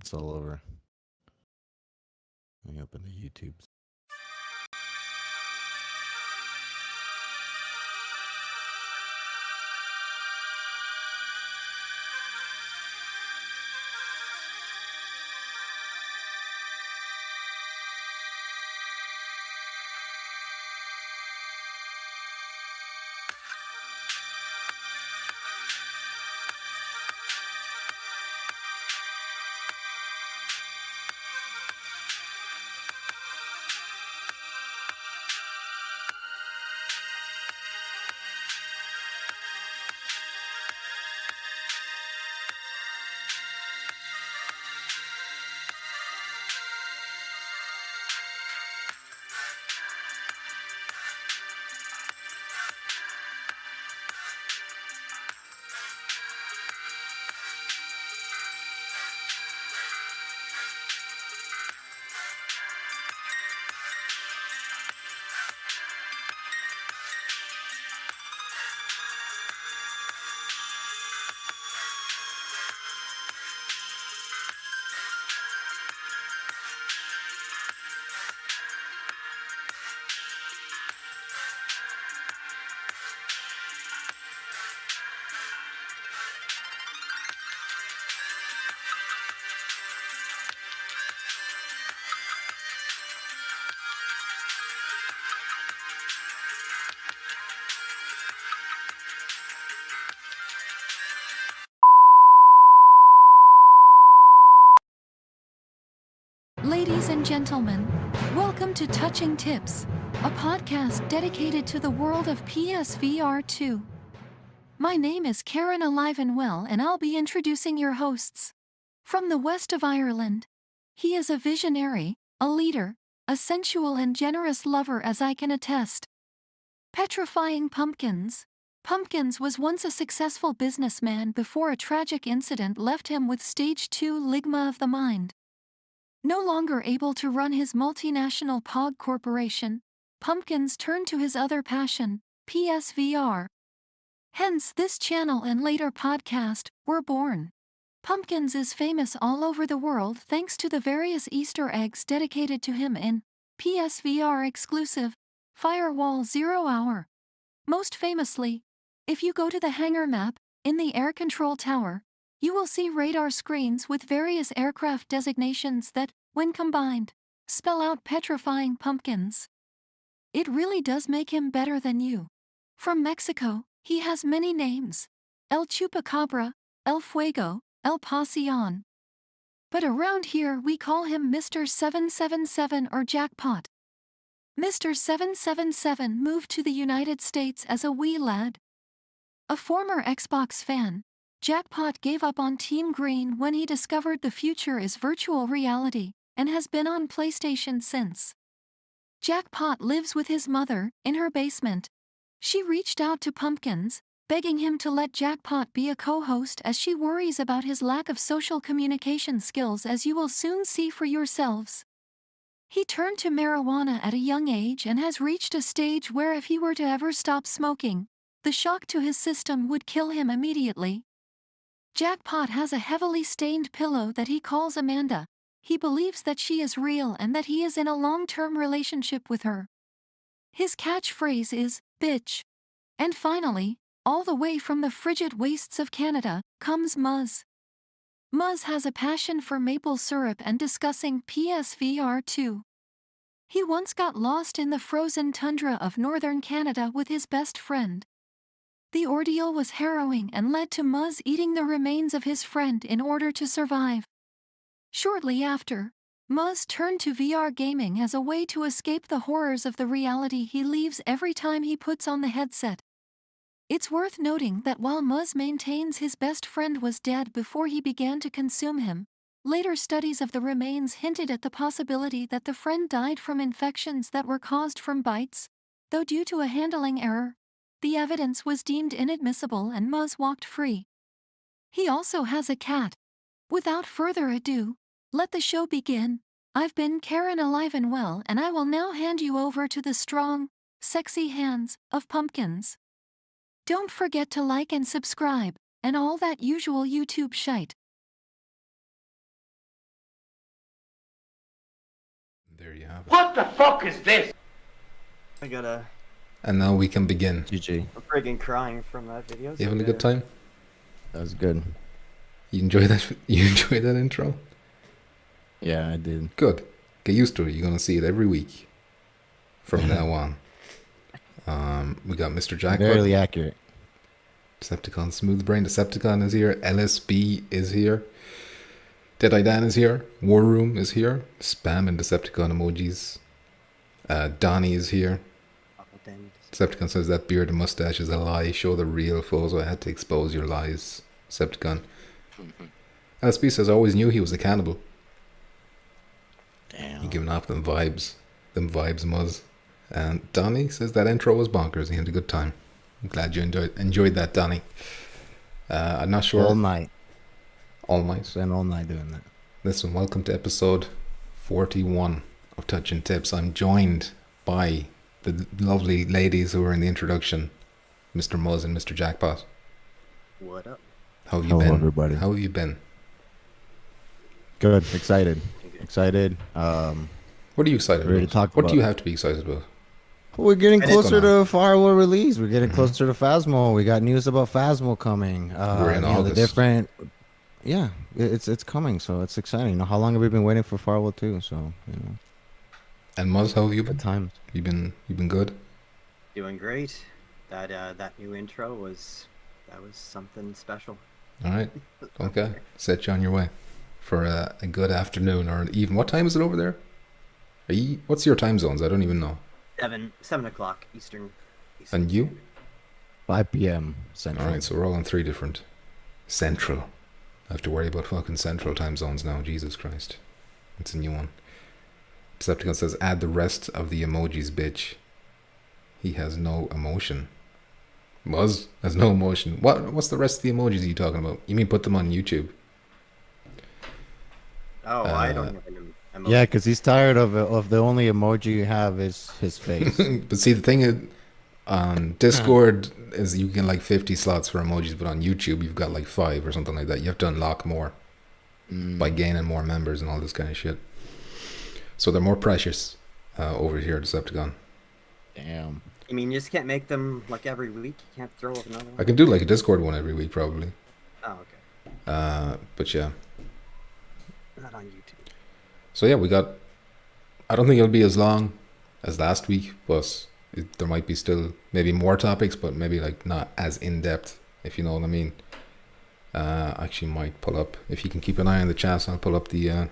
It's all over. Let me open the YouTube. Ladies and gentlemen, welcome to Touching Tips, a podcast dedicated to the world of PSVR 2. My name is Karen Alive and Well, and I'll be introducing your hosts. From the west of Ireland, he is a visionary, a leader, a sensual and generous lover, as I can attest. Petrifying Pumpkins. Pumpkins was once a successful businessman before a tragic incident left him with stage 2 ligma of the mind. No longer able to run his multinational POG corporation, Pumpkins turned to his other passion, PSVR. Hence this channel and later podcast were born. Pumpkins is famous all over the world thanks to the various Easter eggs dedicated to him in PSVR exclusive Firewall 0 Hour. Most famously, if you go to the hangar map in the air control tower, you will see radar screens with various aircraft designations that, when combined, spell out Petrifying Pumpkins. It really does make him better than you. From Mexico, he has many names: El Chupacabra, El Fuego, El Pasión. But around here we call him Mr. 777 or Jackpot. Mr. 777 moved to the United States as a wee lad. A former Xbox fan, Jackpot gave up on Team Green when he discovered the future is virtual reality, and has been on PlayStation since. Jackpot lives with his mother in her basement. She reached out to Pumpkins, begging him to let Jackpot be a co-host as she worries about his lack of social communication skills, as you will soon see for yourselves. He turned to marijuana at a young age and has reached a stage where if he were to ever stop smoking, the shock to his system would kill him immediately. Jackpot has a heavily stained pillow that he calls Amanda. He believes that she is real and that he is in a long-term relationship with her. His catchphrase is, "Bitch." And finally, all the way from the frigid wastes of Canada, comes Muzz. Muzz has a passion for maple syrup and discussing PSVR 2. He once got lost in the frozen tundra of northern Canada with his best friend. The ordeal was harrowing and led to Muzz eating the remains of his friend in order to survive. Shortly after, Muzz turned to VR gaming as a way to escape the horrors of the reality he leaves every time he puts on the headset. It's worth noting that while Muzz maintains his best friend was dead before he began to consume him, later studies of the remains hinted at the possibility that the friend died from infections that were caused from bites, though due to a handling error, the evidence was deemed inadmissible and Muzz walked free. He also has a cat. Without further ado, let the show begin. I've been Karen Alive and Well, and I will now hand you over to the strong, sexy hands of Pumpkins. Don't forget to like and subscribe, and all that usual YouTube shite. There you have it. What the fuck is this? I gotta. And now we can begin. GG. I'm friggin' crying from that video. You having a good time? That was good. You enjoy that? You enjoy that intro? Yeah, I did. Good. Get used to it. You're gonna see it every week from now on. We got Mr. Jackpot. Very accurate. Decepticon Smooth Brain. Decepticon is here. LSB is here. Deadeye Dan is here. War Room is here. Spam and Decepticon emojis. Donnie is here. Decepticon says that beard and mustache is a lie. Show the real photo. I had to expose your lies. Decepticon. LSB says I always knew he was a cannibal. Damn. You're giving off them vibes. Them vibes, Muzz. And Donnie says that intro was bonkers. He had a good time. I'm glad you enjoyed that, Donnie. I'm not sure. All night. All night. Spent all night doing that. Listen, welcome to episode 41 of Touching Tips. I'm joined by the lovely ladies who were in the introduction, Mr. Muzz and Mr. Jackpot. What up? How have you Hello, been? everybody. How have you been? Good. Excited. Excited. What are you excited Ready about? to talk What do about- you have to be excited about? We're getting And it's closer gonna- to Firewall release. We're getting closer to Phasmo. We got news about Phasmo coming. We're in The August. different. Yeah, it's coming. So it's exciting. You know, how long have we been waiting for Firewall 2? So And Muzz, how have you good been? times. You been good? Doing great. That new intro was something special. All right. Okay. Set you on your way for a good afternoon or an even. What time is it over there? What's your time zones? I don't even know. 7 o'clock Eastern. And you? Standard. 5 p.m. Central. All right. So we're all on 3 different central. I have to worry about fucking central time zones now. Jesus Christ. It's a new one. Decepticon says, add the rest of the emojis, bitch. He has no emotion. Muzz has no emotion. What's the rest of the emojis you talking about? You mean put them on YouTube? Oh, I don't have an emoji. Yeah, because he's tired of the only emoji you have is his face. But see, the thing is, on Discord is you get like 50 slots for emojis, but on YouTube you've got like 5 or something like that. You have to unlock more by gaining more members and all this kind of shit. So they're more precious over here at Decepticon. Damn. You mean you just can't make them like every week? You can't throw up another one? I can do like a Discord one every week probably. Oh, okay. But yeah. Not on YouTube. So yeah, we got. I don't think it'll be as long as last week, but there might be still maybe more topics, but maybe like not as in depth, if you know what I mean. Actually, might pull up if you can keep an eye on the chat. I'll pull up the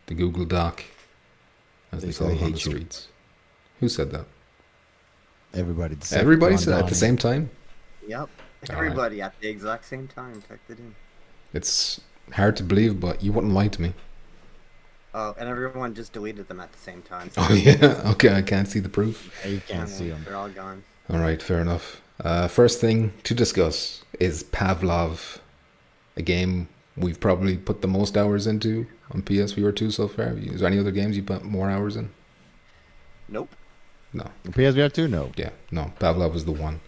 Google Doc, as they call it on the streets. Who said that? Everybody. Everybody said at the same time. Yep. All right. Everybody at the exact same time typed it in. It's hard to believe, but you wouldn't lie to me. Oh, and everyone just deleted them at the same time. Oh yeah. Okay, I can't see the proof. Yeah, you can't see them. They're all gone. All right, fair enough. First thing to discuss is Pavlov, a game we've probably put the most hours into on PSVR 2 so far. Is there any other games you put more hours in? Nope. No. PSVR 2? No. Yeah, no. Pavlov was the one.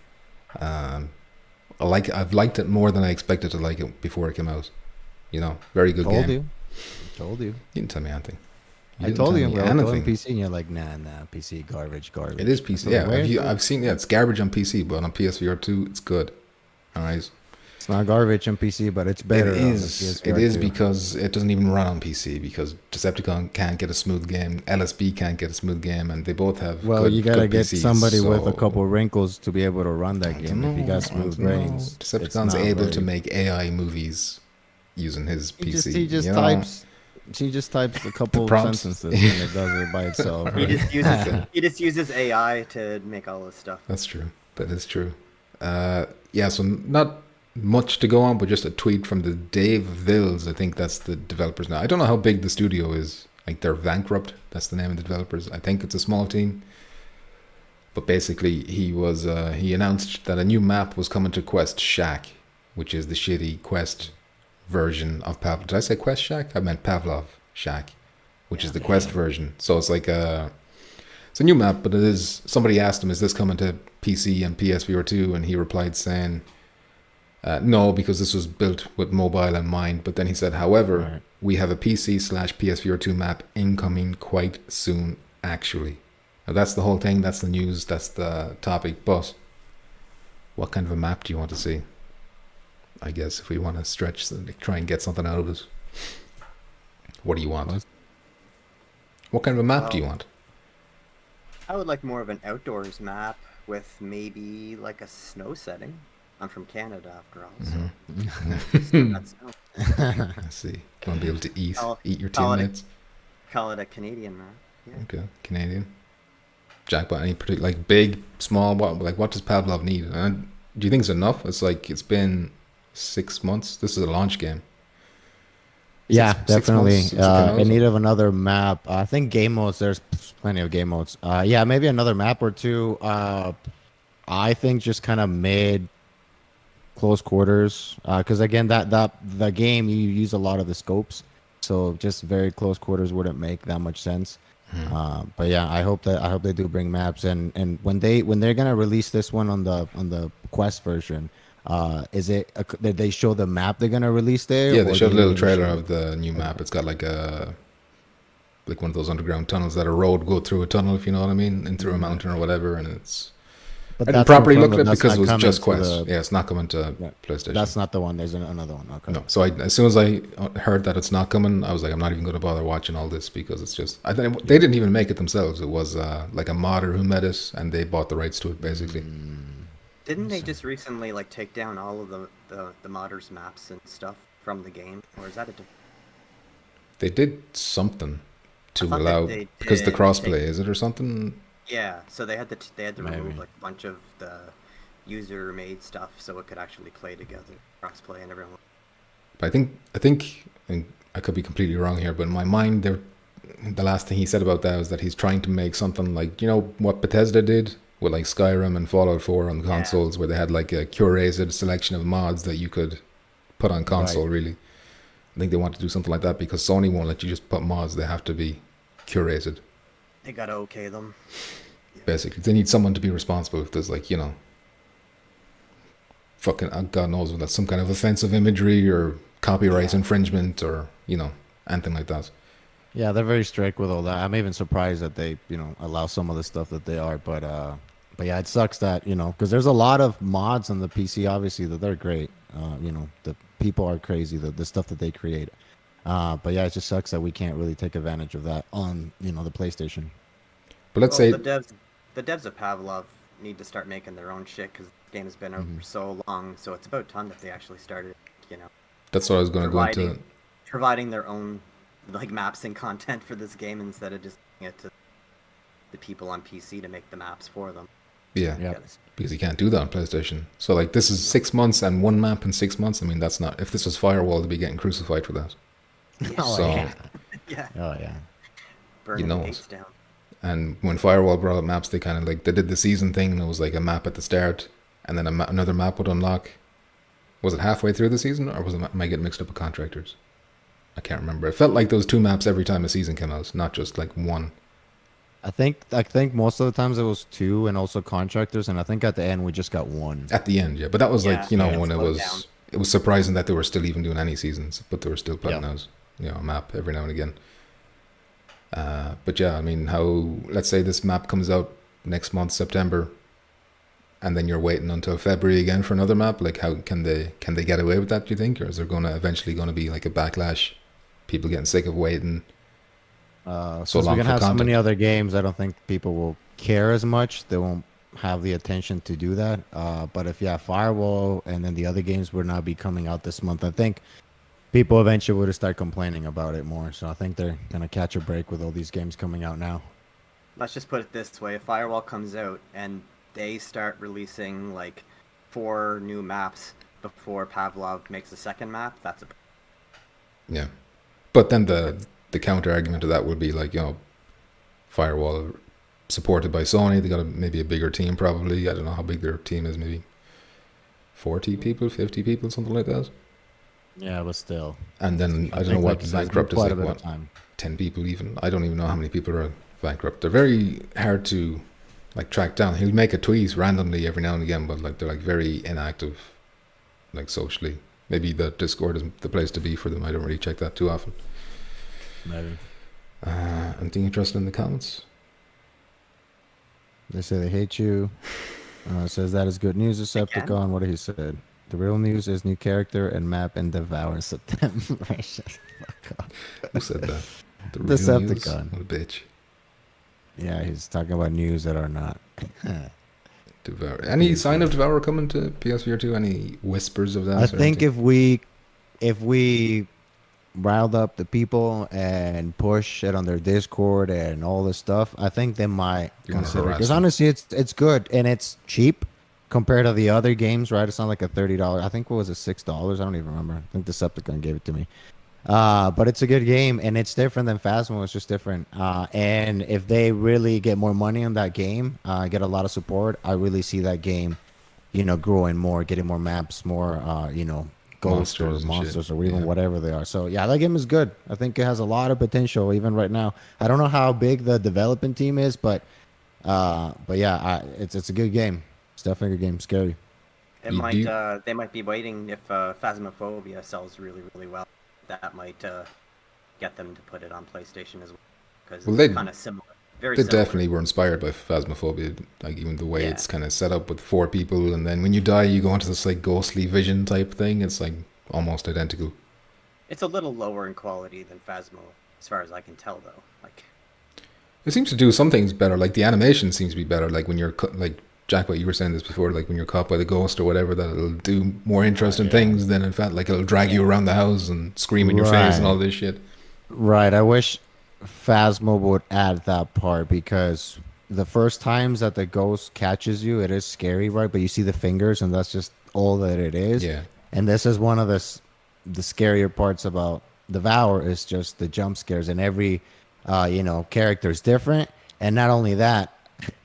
I've liked it more than I expected to like it before it came out. You know, very good game. Told you. You didn't tell me anything. I told you, bro. I told anything. him PC, and you're like, nah, PC, garbage. It is PC. Yeah, I've seen. Yeah, it's garbage on PC, but on PSVR 2, it's good. All right. It's not garbage on PC, but it's better. It on the is. PSVR It is 2. because it doesn't even run on PC because Decepticon can't get a smooth game, LSB can't get a smooth game, and they both have. Well, good, you gotta good get PCs, somebody with a so- couple wrinkles to be able to run that game. If you got smooth brains, it's Decepticon's not able to very- make AI movies using his PC. He just you know? types. He just types a couple prompts. sentences and it does it by itself. He just uses AI to make all this stuff. That's true. That is true. Yeah, so not much to go on, but just a tweet from the Dave Vills. I think that's the developers now. I don't know how big the studio is. Like they're bankrupt. That's the name of the developers. I think it's a small team. But basically, he announced that a new map was coming to Quest Shack, which is the shitty Quest version of Pavlov. Did I say Quest Shack? I meant Pavlov Shack, which is the Quest version. So it's like it's a new map, but it is. Somebody asked him, "Is this coming to PC and PSVR 2?" And he replied saying, "No, because this was built with mobile in mind." But then he said, "However, Right. we have a PC/PSVR 2 map incoming quite soon, actually. Now, that's the whole thing. That's the news. That's the topic. But what kind of a map do you want to see? I guess if we want to stretch, try and get something out of it. What do you want? What kind of a map do you want? I would like more of an outdoors map with maybe like a snow setting. I'm from Canada after all, so still got snow. I see. You want to be able to eat your call it a- teammates? Call it a Canadian map. Yeah. Okay, Canadian. Jackpot, any particular, like big, small, what does Pavlov need? And do you think it's enough? It's like, it's been 6 months. This is a launch game. Yeah, Six definitely. months since it came out? In need of another map. I think game modes, there's plenty of game modes. Yeah, maybe another map or two. I think just kind of mid close quarters. Because again, the game, you use a lot of the scopes. So just very close quarters wouldn't make that much sense. But yeah, I hope they do bring maps. And when they're gonna release this one on the Quest version, did they show the map they're gonna release there? Yeah, they or showed a they little didn't trailer show- of the new map. It's got like one of those underground tunnels that a road go through a tunnel, if you know what I mean, in through a mountain or whatever. And it's But I didn't that's properly confirmed look at it that that's because it not was coming just to Quest. the- Yeah, it's not coming to Yeah, PlayStation. That's not the one. There's another one. Okay. No, so as soon as I heard that it's not coming, I was like, I'm not even going to bother watching all this because it's just. They didn't even make it themselves. It was like a modder who made it, and they bought the rights to it basically. Didn't they just recently like take down all of the modders maps and stuff from the game, or is that a? They did something to I thought that allow they because the did crossplay take- is it or something. Yeah, so they had to remove Maybe. like a bunch of the user-made stuff so it could actually play together, cross-play, and everyone. But I think, and I could be completely wrong here, but in my mind, the last thing he said about that was that he's trying to make something like, you know, what Bethesda did with like Skyrim and Fallout 4 on consoles, where they had like a curated selection of mods that you could put on console, really. I think they want to do something like that because Sony won't let you just put mods. They have to be curated, They gotta okay them. basically. They need someone to be responsible if there's like, you know, fucking, God knows, if that's some kind of offensive imagery or copyright infringement or, you know, anything like that. Yeah, they're very strict with all that. I'm even surprised that they, allow some of the stuff that they are. But yeah, it sucks that, because there's a lot of mods on the PC, obviously, that they're great. The people are crazy, the stuff that they create. But yeah, it just sucks that we can't really take advantage of that on, the PlayStation. But let's say, the devs of Pavlov need to start making their own shit because the game has been out for so long. So it's about time that they actually started, that's what I was going to go into. providing their own like maps and content for this game instead of just giving it to the people on PC to make the maps for them. Yeah, Yeah. because you can't do that on PlayStation. So like this is 6 months and one map in 6 months. I mean, that's not. If this was Firewall, they'd be getting crucified for that. Oh, So- yeah. Yeah, Oh, yeah. burning know the it. gates down. And when Firewall brought up maps, they kind of like they did the season thing. And it was like a map at the start, and then another map would unlock. Was it halfway through the season, or am I getting mixed up with Contractors? I can't remember. It felt like those two maps every time a season came out, not just like one. I think most of the times it was two and also Contractors, and I think at the end we just got one. At the end, yeah. But that was like, Yeah, when it slowed was down. it was surprising that they were still even doing any seasons, but they were still putting Yeah. out, a map every now and again. But yeah, I mean, let's say this map comes out next month, September, and then you're waiting until February again for another map. Like, how can they get away with that? Do you think, or is there eventually going to be like a backlash? People getting sick of waiting. Since long we're gonna for have so content. many other games, I don't think people will care as much. They won't have the attention to do that. But if Firewall and then the other games would not be coming out this month, I think people eventually would start complaining about it more. So I think they're gonna catch a break with all these games coming out now. Let's just put it this way: if Firewall comes out and they start releasing like 4 new maps before Pavlov makes a second map, that's a Yeah, but then the counter argument to that would be like, Firewall supported by Sony. They got maybe a bigger team, probably. I don't know how big their team is. Maybe 40 people, 50 people, something like that. Yeah, but still. And then I don't know think, what like, it's bankrupt is quite like. a bit What, of time. 10 people even? I don't even know how many people are bankrupt. They're very hard to like track down. He'll make a tweet randomly every now and again, but like they're like very inactive, like socially. Maybe the Discord isn't the place to be for them. I don't really check that too often. Maybe. Anything interesting in the comments? They say they hate you. Says that is good news, Decepticon. What did he said? The real news is new character and map in Devour September. Fuck off. Who said that? The Decepticon. What a bitch. Yeah, he's talking about news that are not. Devour. Any sign of Devour coming to PSVR 2? Any whispers of that? I think if we riled up the people and push it on their Discord and all this stuff, I think they might consider. Because honestly, it's good and it's cheap compared to the other games, right? It's not like a $30. I think what was it, $6? I don't even remember. I think Decepticon gave it to me. But it's a good game and it's different than Phasmo. It's just different. And if they really get more money on that game, get a lot of support, I really see that game, growing more, getting more maps, more, ghosts or monsters or even whatever they are. So yeah, that game is good. I think it has a lot of potential even right now. I don't know how big the development team is, but yeah, it's a good game. It's definitely a good game. Scary. They might be waiting if Phasmophobia sells really, really well. That might get them to put it on PlayStation as well, because it's kind of similar. They definitely were inspired by Phasmophobia, like even the way it's kind of set up with 4 people, and then when you die, you go into this like ghostly vision type thing. It's like almost identical. It's a little lower in quality than Phasmo, as far as I can tell, though. Like, it seems to do some things better. Like the animation seems to be better. Like when you're like Jackpot, you were saying this before. Like when you're caught by the ghost or whatever, that it'll do more interesting things than in fact. Like it'll drag you around the house and scream in your face and all this shit. Right. I wish Phasmo would add that part, because the first times that the ghost catches you, it is scary, right? But you see the fingers and that's just all that it is. Yeah. And this is one of the scarier parts about Devour, is just the jump scares, and every character is different. And not only that,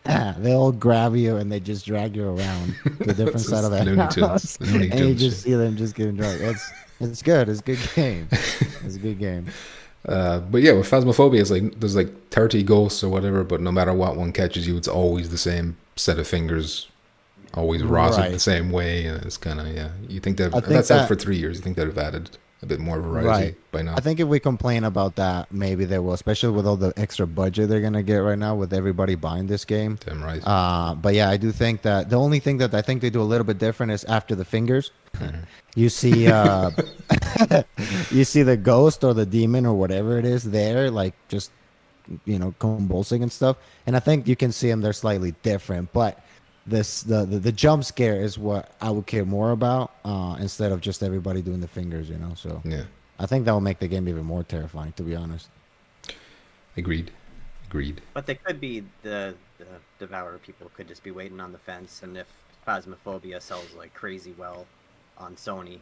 they all grab you and they just drag you around to a different side of the house. And you just see them just getting dragged. It's good. It's a good game. It's a good game. But yeah, with Phasmophobia, it's like there's like 30 ghosts or whatever, but no matter what one catches you, it's always the same set of fingers, always rosin the same way, and it's kind of You think that's out for 3 years? You think they'd have added a bit more variety by now? I think if we complain about that, maybe they will, especially with all the extra budget they're gonna get right now with everybody buying this game. Damn right. But yeah, I do think that the only thing that I think they do a little bit different is after the fingers. You see you see the ghost or the demon or whatever it is there, like just convulsing and stuff, and I think you can see them, they're slightly different, but the jump scare is what I would care more about, instead of just everybody doing the fingers, so yeah, I think that will make the game even more terrifying, to be honest. Agreed. But they could be the Devourer people could just be waiting on the fence, and if Phasmophobia sells like crazy well on Sony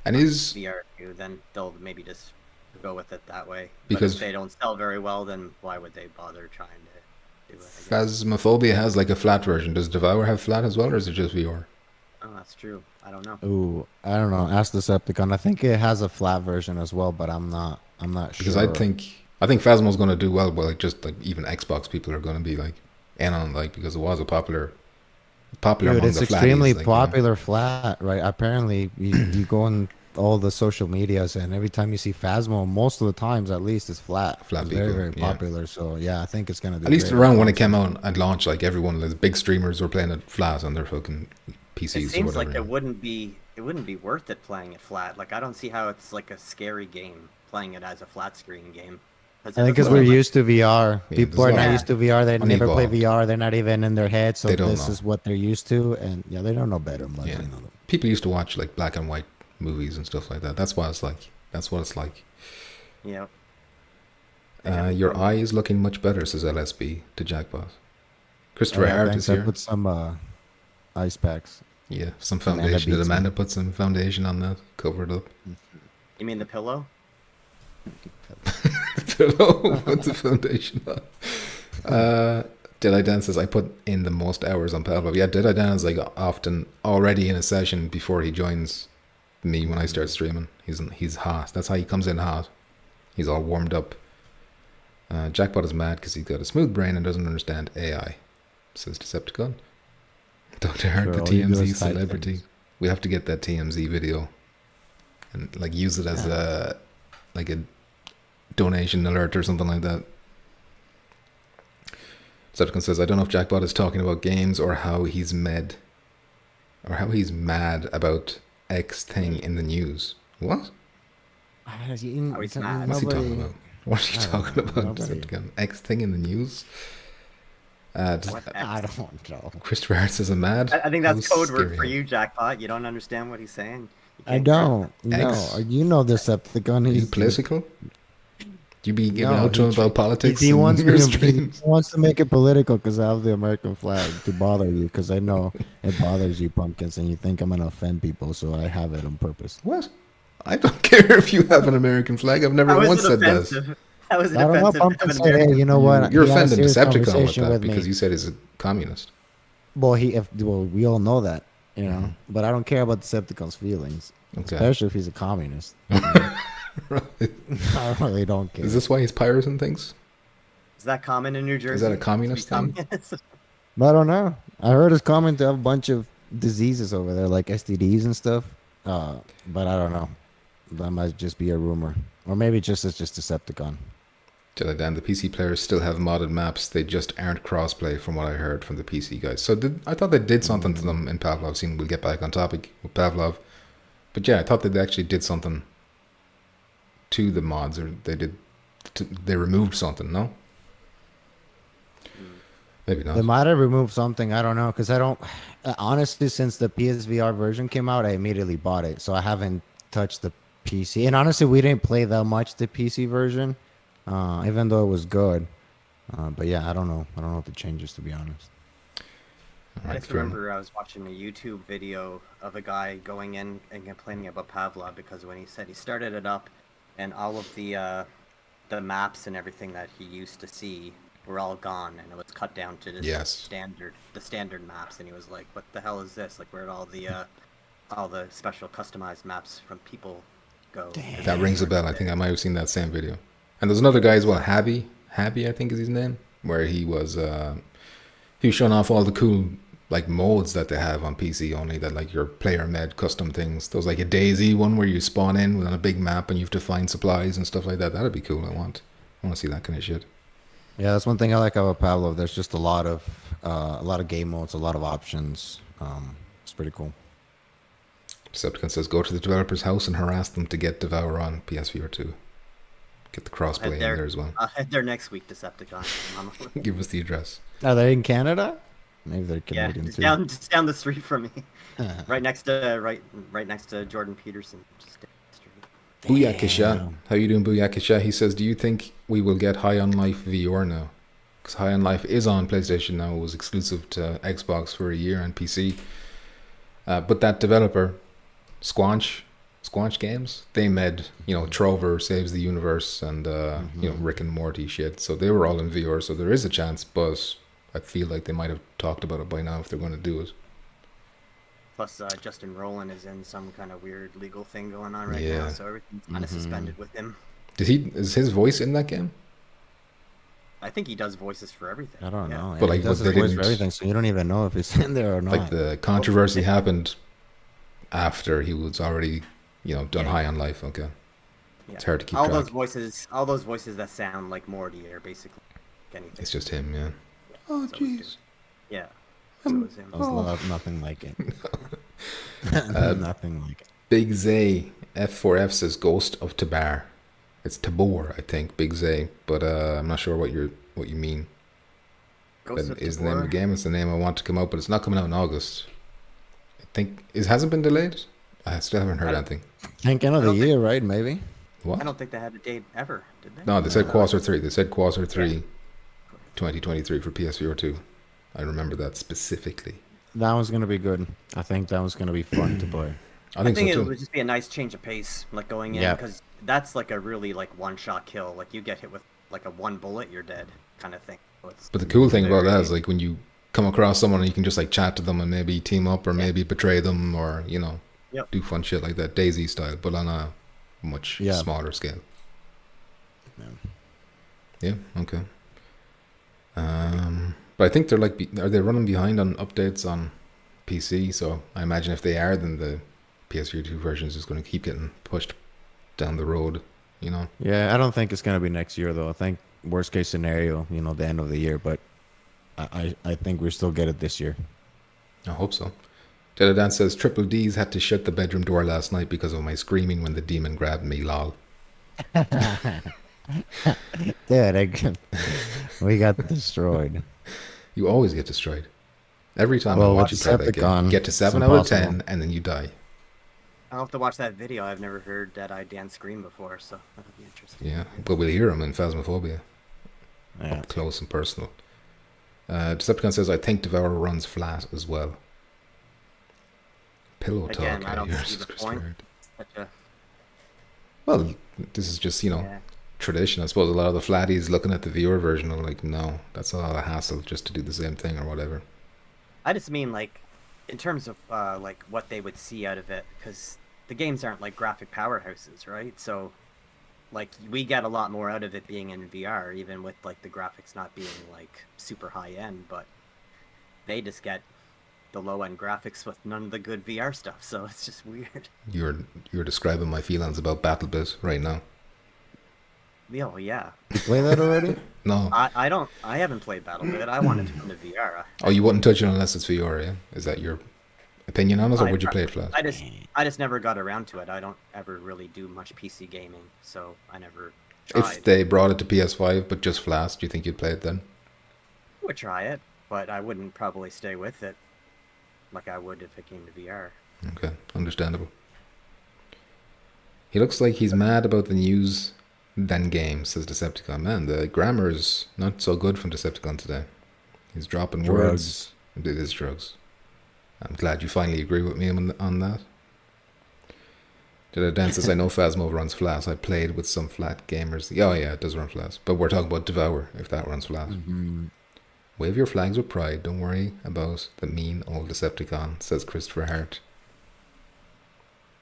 and is VR2, then they'll maybe just go with it that way. Because but if they don't sell very well, then why would they bother trying to do it? Phasmophobia has like a flat version. Does Devour have flat as well, or is it just VR? Oh, that's true. I don't know. Ooh, I don't know. Ask Decepticon. I think it has a flat version as well, but I'm not sure. Because I think Phasmo's going to do well, but like just like even Xbox people are going to be like in on, like, because it was a popular Dude, among it's the flatties, extremely like, popular flat, right? Apparently, you go on all the social medias, and every time you see Phasmo, most of the times at least, it's flat. Flat it's people, very, very popular. So yeah, I think it's gonna do. At least great. around when it came out at launch, like everyone, the big streamers were playing it flat on their fucking PCs. It seems or whatever. like it wouldn't be worth it playing it flat. Like, I don't see how it's like a scary game playing it as a flat screen game. I think because we're used to VR. People are not used to VR. They never play unevolved. VR. They're not even in their head. So this know. is what they're used to, and they don't know better. Much, Yeah. People used to watch like black and white movies and stuff like that. That's what it's like. Yeah. Your eye is looking much better, says LSB to Jackpot. Christopher Hart is I here. put some ice packs. Yeah, some foundation. Did Amanda put some foundation on that? Cover it up. You mean the pillow? Pillow. Put the foundation on. Did I Dance says I put in the most hours on Pavlov. Yeah, Did I Dance like often already in a session before he joins me when I start streaming. He's hot. That's how he comes in hot. He's all warmed up. Jackpot is mad because he's got a smooth brain and doesn't understand AI, says Decepticon. Dr. Hart, the TMZ celebrity. We have to get that TMZ video and like use it as a donation alert or something like that. Decepticon says, I don't know if Jackbot is talking about games or how he's mad about X thing in the news. What? he's mad. What's he talking about? What are you talking about, Decepticon? X thing in the news? I don't know. Christopher Hart says, I'm mad. I think that's How code word scary. for you, Jackpot. You don't understand what he's saying. You I can't don't. X. No, you know Decepticon. Are you He's political? You be giving No, out to him about politics? He in wants your me to, streams? he wants to make it political because I have the American flag to bother you because I know it bothers you, pumpkins, and you think I'm gonna offend people, so I have it on purpose. What? I don't care if you have an American flag. I've never How is once it said that. offensive? How is it I don't know. offensive to have Pumpkin an said, "Hey, American? you know what? You're He had a offending serious Decepticon with conversation that me." because you said he's a communist. Well, we all know that, you know. But I don't care about Decepticon's feelings, Okay. especially if he's a communist. Right. I really don't care. Is this why he's pirating things? Is that common in New Jersey? Is that a communist to be thing? communist? But I don't know. I heard it's common to have a bunch of diseases over there, like STDs and stuff. But I don't know. That might just be a rumor, or maybe it's just Decepticon. Jelly Dan, the PC players still have modded maps. They just aren't crossplay, from what I heard from the PC guys. So I thought they did something to them in Pavlov. Seeing we'll get back on topic with Pavlov, but yeah, I thought they actually did something to the mods, or they removed something. No, maybe not. They might have removed something. I don't know, because I don't. Honestly, since the PSVR version came out, I immediately bought it, so I haven't touched the PC. And honestly, we didn't play that much the PC version, even though it was good. But yeah, I don't know. I don't know what the changes, to be honest. All I right, just fair. remember I was watching a YouTube video of a guy going in and complaining about Pavlov because when he said he started it up and all of the maps and everything that he used to see were all gone and it was cut down to just Yes. standard maps, and he was like, what the hell is this? Like, where'd all the special customized maps from people go? That rings a bell. I think I might have seen that same video. And there's another guy as well, Habby, I think is his name, where he was showing off all the cool like modes that they have on PC only, that like your player made custom things. There was like a DayZ one where you spawn in on a big map and you have to find supplies and stuff like that. That'd be cool. I want to see that kind of shit. Yeah, that's one thing I like about Pavlov. There's just a lot of game modes, a lot of options. It's pretty cool. Decepticon says, go to the developer's house and harass them to get Devour on PSVR 2. Get the crossplay in there as well. I'll head there next week, Decepticon. Give us the address. Are they in Canada? Maybe they're Yeah, Canadian just too. just down the street from me, right next to Jordan Peterson. Just down the street. Booyah Kisha. How you doing, Booyah Kisha? He says, do you think we will get High on Life VR now? Because High on Life is on PlayStation now. It was exclusive to Xbox for a year and PC. But that developer, Squanch Games, they made, Trover Saves the Universe and, Rick and Morty shit. So they were all in VR. So there is a chance, but I feel like they might have talked about it by now if they're going to do it. Plus, Justin Rowland is in some kind of weird legal thing going on right Yeah. now, so everything's kind of suspended with him. Is his voice in that game? I think he does voices for everything. I don't Yeah. know. But, He like, does but his they voice for didn't- everything, so you don't even know if he's in there or not. Like the controversy happened after he was already, done High on Life. Okay. Yeah. It's hard to keep all track. those voices that sound like Morty are basically anything. It's just him, yeah. Oh, So it's jeez. Yeah. So it's him. There's nothing like it. Nothing like it. Big Zay F4F says Ghost of Tabar. It's Tabor, I think. Big Zay, but I'm not sure what you mean. Ghost That of is the name of the Tabor? game. It's the name I want to come out, but it's not coming out in August. I think it hasn't been delayed. I still haven't heard anything. Think end of the year, right? Maybe. What? I don't think they had a date ever, did they? No, they said Quarter 3. They said Quarter 3, 2023 for PSVR 2. I remember that specifically. That one's gonna be good. I think that one's gonna be fun to play. I think it so too. would just be a nice change of pace, like going in, Yeah. because that's like a really like one-shot kill. Like you get hit with like a one bullet, you're dead, kind of thing. So it's But the cool thing about that very- is like when you come across someone and you can just like chat to them and maybe team up or maybe betray them or Yep. do fun shit like that, DayZ style, but on a much Yeah. smaller scale. Yeah. Yeah, okay. But I think they're like, are they running behind on updates on PC? So I imagine if they are, then the PSVR 2 version is just going to keep getting pushed down the road You know. Yeah, I don't think it's gonna be next year though. I think worst case scenario, the end of the year. But I think we still get it this year. I hope so. Dan says Triple D's had to shut the bedroom door last night because of my screaming when the demon grabbed me. Lol. Dude, we got destroyed. You always get destroyed. Every time Well, I watch you with play that game, Decepticon, get to it's 7 out of impossible. 10, and then you die. I'll have to watch that video. I've never heard Dead-Eye Dan scream before, so that'll be interesting. Yeah, but we'll hear him in Phasmophobia. Yeah. Up close and personal. Decepticon says, I think Devour runs flat as well. Pillow Again, talk. I don't hear see the Chris point. Bird. Such a, Well, this is just, yeah. tradition. I suppose a lot of the flatties looking at the viewer version are like, no, that's a lot of hassle just to do the same thing or whatever. I just mean, like, in terms of, like, what they would see out of it, because the games aren't, like, graphic powerhouses, right? So, like, we get a lot more out of it being in VR, even with, like, the graphics not being, like, super high-end, but they just get the low-end graphics with none of the good VR stuff, so it's just weird. You're describing my feelings about BattleBit right now. Oh, yeah. You play that already? No. I haven't played Battlefield. I wanted to come to VR. Oh, you wouldn't touch it unless it's VR, yeah? Is that your opinion on it, or would you play it flat? I just never got around to it. I don't ever really do much PC gaming, so I never tried. If they brought it to PS5 but just flat, do you think you'd play it then? I would try it, but I wouldn't probably stay with it like I would if it came to VR. Okay, understandable. He looks like he's mad about the news than games, says Decepticon. Man, the grammar is not so good from Decepticon today. He's dropping words. It is drugs. I'm glad you finally agree with me on that. Dan says, I know Phasmo runs flat. I played with some flat gamers. Oh yeah, it does run flat. But we're talking about Devour, if that runs flat. Mm-hmm. Wave your flags with pride. Don't worry about the mean old Decepticon, says Christopher Hart.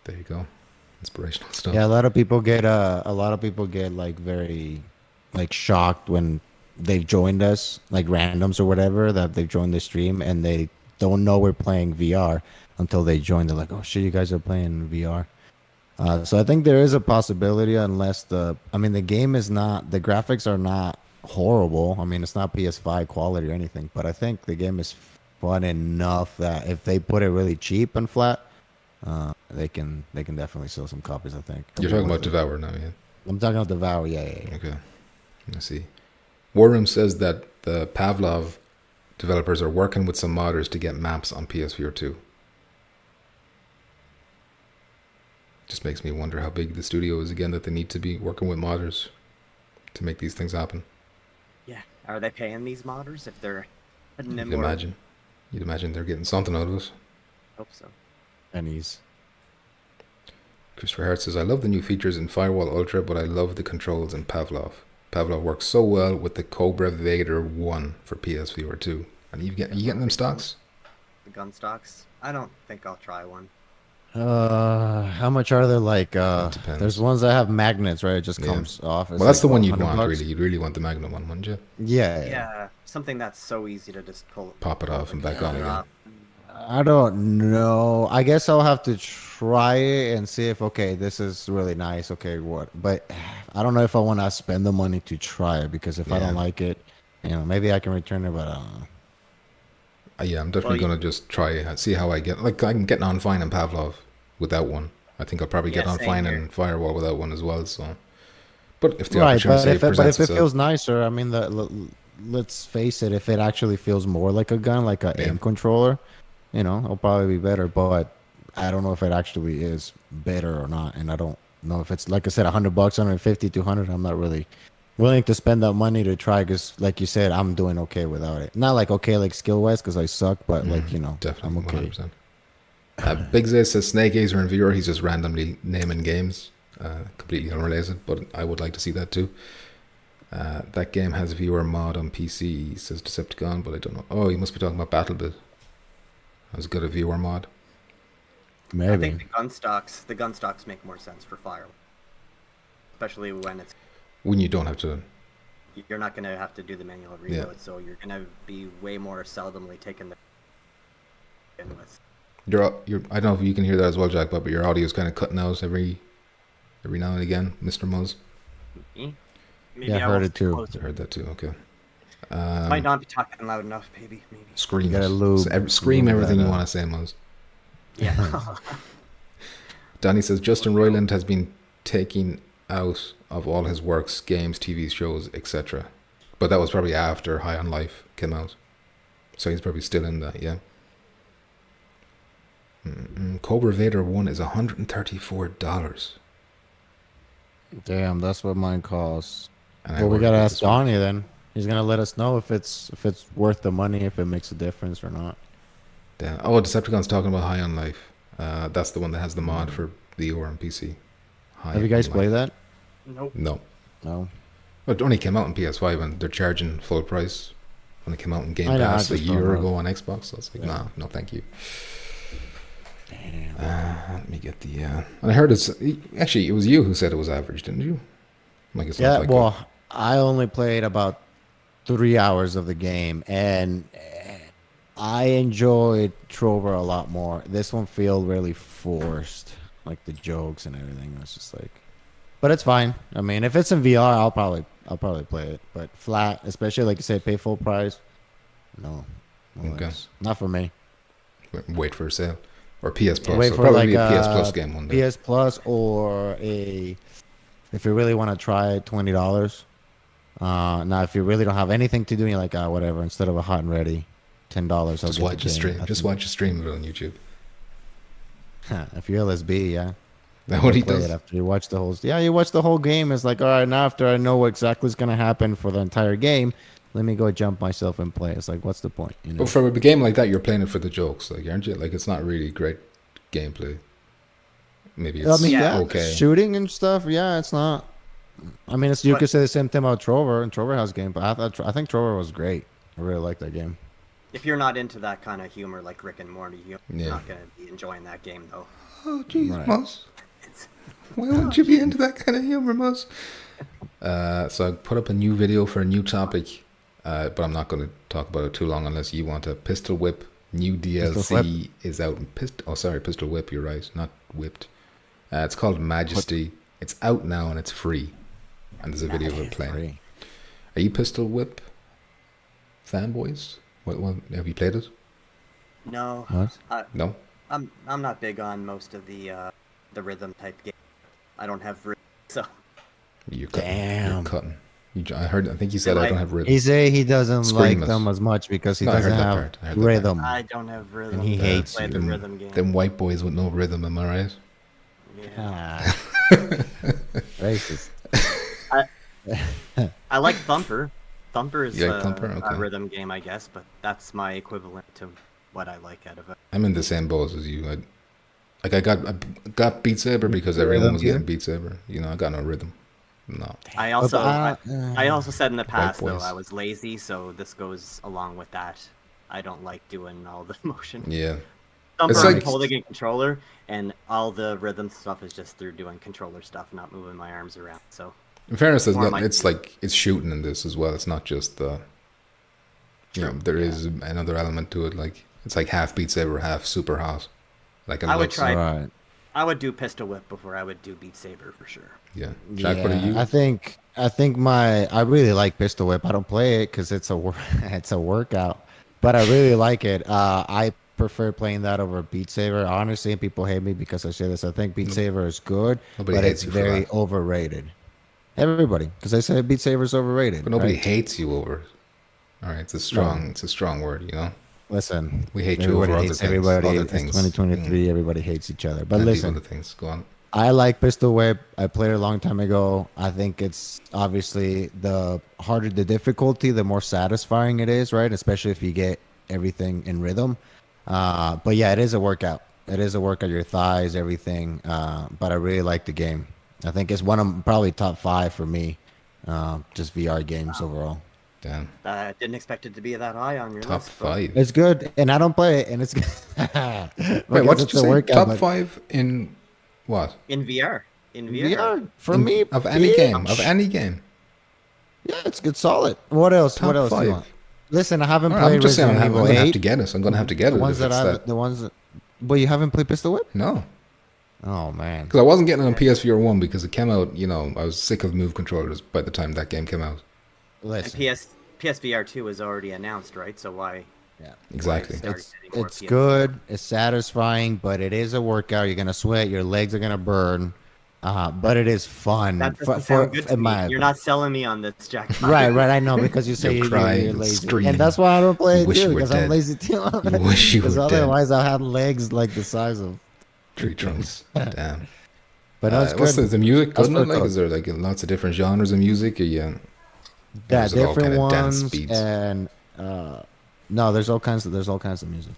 There you go. Inspirational stuff. Yeah, a lot of people get like very like shocked when they've joined us, like randoms or whatever, that they've joined the stream and they don't know we're playing VR until they join. They're like, oh shit, you guys are playing VR. So I think there is a possibility, unless the game is not, the graphics are not horrible. I mean, it's not PS5 quality or anything, but I think the game is fun enough that if they put it really cheap and flat, they can definitely sell some copies, I think. You're talking about Devour now, yeah? I'm talking about Devour, yeah. Okay. I see. Warroom says that the Pavlov developers are working with some modders to get maps on PSVR 2. Just makes me wonder how big the studio is again, that they need to be working with modders to make these things happen. Yeah. Are they paying these modders if they're putting in You'd more? imagine they're getting something out of us. Hope so. Pennies. Christopher Hart says, I love the new features in Firewall Ultra, but I love the controls in Pavlov. Pavlov works so well with the Cobra Vader 1 for PSVR 2. And you getting them stocks? The gun stocks? I don't think I'll try one. How much are they? Like, depends. there's ones that have magnets, right? It just comes off. Well, that's like, the one you'd 100 want, bucks? really. You'd really want the Magnum one, wouldn't you? Yeah. Yeah, something that's so easy to just Pop it off and back on again. I don't know. I guess I'll have to try it and see if, okay, this is really nice. Okay, what? But I don't know if I want to spend the money to try it, because if I don't like it, maybe I can return it, but I don't know. Yeah, I'm definitely going to just try and see how I get. Like, I'm getting on fine in Pavlov without one. I think I'll probably get on fine in Firewall without one as well. So, but if the opportunity presents if it itself, feels nicer, I mean, let's face it, if it actually feels more like a gun, like an aim controller, it'll probably be better. But I don't know if it actually is better or not, and I don't know if it's, like I said, $100, 150, 200. I'm not really willing to spend that money to try, because, like you said, I'm doing okay without it. Not like okay, like skill wise, because I suck, but definitely, I'm okay. 100%. Big Zay says Snake Eyes are in VR. He's just randomly naming games, completely unrelated, but I would like to see that too. That game has a VR mod on PC, says Decepticon, but I don't know. Oh, you must be talking about BattleBit. Has got a VR mod. Maybe. I think the gun stocks make more sense for Fire, especially when you don't have to. You're not going to have to do the manual reload, so you're going to be way more seldomly taking the in with. I don't know if you can hear that as well, Jack, but your audio is kind of cutting out every now and again, Mr. Muzz. Me? Maybe Yeah, I heard was it too. closer. I heard that too. Okay. Might not be talking loud enough, maybe. Scream. gotta lube- Scream lube everything that you up. want to say, Muzz. Yeah. Danny says Justin Roiland has been taking out of all his works, games, TV shows, etc. But that was probably after High on Life came out. So he's probably still in that, yeah. Cobra Vader 1 is $134. Damn, that's what mine costs. And I Well, we ordered gotta it ask this week. Donnie then. He's gonna let us know if it's worth the money, if it makes a difference or not. Damn. Oh, Decepticon's talking about High on Life. That's the one that has the mod for VR and PC. High Have you guys on played Life. that? Nope. No. No. Well, it only came out on PS5 and they're charging full price when it came out in Game I know, I Pass a just don't year know. ago on Xbox. So I was like, Yeah. no, thank you. Damn. Let me get the. And I heard it's actually it was you who said it was average, didn't you? Like it's Yeah, not like well, I only played about 3 hours of the game, and I enjoyed Trover a lot more. This one felt really forced, like the jokes and everything. It was just like, but it's fine. I mean, if it's in VR, I'll probably play it. But flat, especially like you say, pay full price. No, Okay. it's not for me. wait for a sale or PS Plus. Wait So for probably like a PS Plus game one day. PS Plus or a. If you really want to try it, $20. Now, if you really don't have anything to do, you're like, whatever. Instead of a hot and ready, $10. Just watch a stream. Just watch a stream of it on YouTube. If you're LSB, yeah. That's what he Play does. it after you watch the whole. Yeah, you watch the whole game. It's like, all right, now after I know what exactly is gonna happen for the entire game, let me go jump myself and play. It's like, what's the point? You know? But for a game like that, you're playing it for the jokes, like aren't you? Like it's not really great gameplay. Maybe I it's mean, yeah, okay. shooting and stuff. Yeah, it's not. I mean, you could say the same thing about Trover, and Trover has game, but I think Trover was great. I really like that game. If you're not into that kind of humor like Rick and Morty, you're Yeah. not going to be enjoying that game, though. Oh, jeez, Right. Moss. Why wouldn't you be into that kind of humor, Moss? So I put up a new video for a new topic, but I'm not going to talk about it too long unless you want a Pistol Whip. New DLC is out. Pistol Whip, you're right, not Whipped. It's called Majesty. It's out now and it's free. And there's a video of it playing. Free. Are you Pistol Whip fanboys? What have you played it? No. What? No? I'm not big on most of the rhythm type games. I don't have rhythm, so You're cutting. Damn. You're cutting. I think you said I don't have rhythm. He say he doesn't Scream like us. them as much because he No, I heard doesn't that have part. I heard that rhythm. I don't have rhythm. And he to hates play you. the rhythm game. Them white boys with no rhythm, am I right? Yeah. Racist. I like Thumper. Thumper is You like Thumper? Okay. a rhythm game, I guess, but that's my equivalent to what I like out of it. I'm in the same boat as you. I got Beat Saber because everyone was getting Beat Saber. You know, I got no rhythm. No. I also But, I also said in the past though boys. I was lazy, so this goes along with that. I don't like doing all the motion. Yeah. Thumper, It's I'm like- holding a controller, and all the rhythm stuff is just through doing controller stuff, not moving my arms around. So In fairness, More like- it's shooting in this as well. It's not just the. You know, there is another element to it. Like it's like half Beat Saber, half Super Hot. Like I would try- Right. I would do Pistol Whip before I would do Beat Saber for sure. Yeah. Jack, what are you? I think I really like Pistol Whip. I don't play it because it's a workout, but I really like it. I prefer playing that over Beat Saber. Honestly, and people hate me because I say this. I think Beat Saber is good, Nobody but hates it's you for very that. overrated. Everybody, because I say Beat Saber is overrated. But nobody right? hates you over it. All right, it's a strong word, you know. Listen, We hate you everybody over other hates things. everybody. Other It's things. 2023. Everybody hates each other. But And these listen, other things. Go on. I like Pistol Whip. I played it a long time ago. I think it's obviously the harder the difficulty, the more satisfying it is, right? Especially if you get everything in rhythm. But yeah, it is a workout. It is a workout, your thighs, everything. But I really like the game. I think it's one of probably top 5 for me. Just VR games overall. Damn. I didn't expect it to be that high on your Top list. but 5. It's good, and I don't play it, and it's Wait, what did it's you a say? workout, Top but 5 in what? In VR. In VR. VR for In- me of any bitch. game. Of any game. Yeah, it's good, solid. What else? Top what else? Do 5. you want? Listen, I haven't All right, played I'm just saying Resident I'm Evil going to have 8. to get it. I'm going to have to get The it. ones if that it's I, that. the ones that, but you haven't played Pistol Whip? No. Oh man. Because I wasn't getting it on PSVR 1 because it came out, I was sick of Move controllers by the time that game came out. And Listen. PSVR 2 was already announced, right? So why? Yeah. Exactly. It's good. It's satisfying, but it is a workout. You're gonna sweat. Your legs are gonna burn. But it is fun. That doesn't sound good to me. You're not selling me on this, Jack. Right. I know because you say You're you're crying, lazy, screaming. and that's why I don't play You it wish too you were because I'm dead. lazy too. You wish you Because were dead. otherwise I had legs like the size of Tree trunks. Damn. But no, it's What's good. the music That's good in it? for Like, code. is there like lots of different genres of music? Or Yeah, is it all different kind of dance ones beats? and no, there's all kinds of music.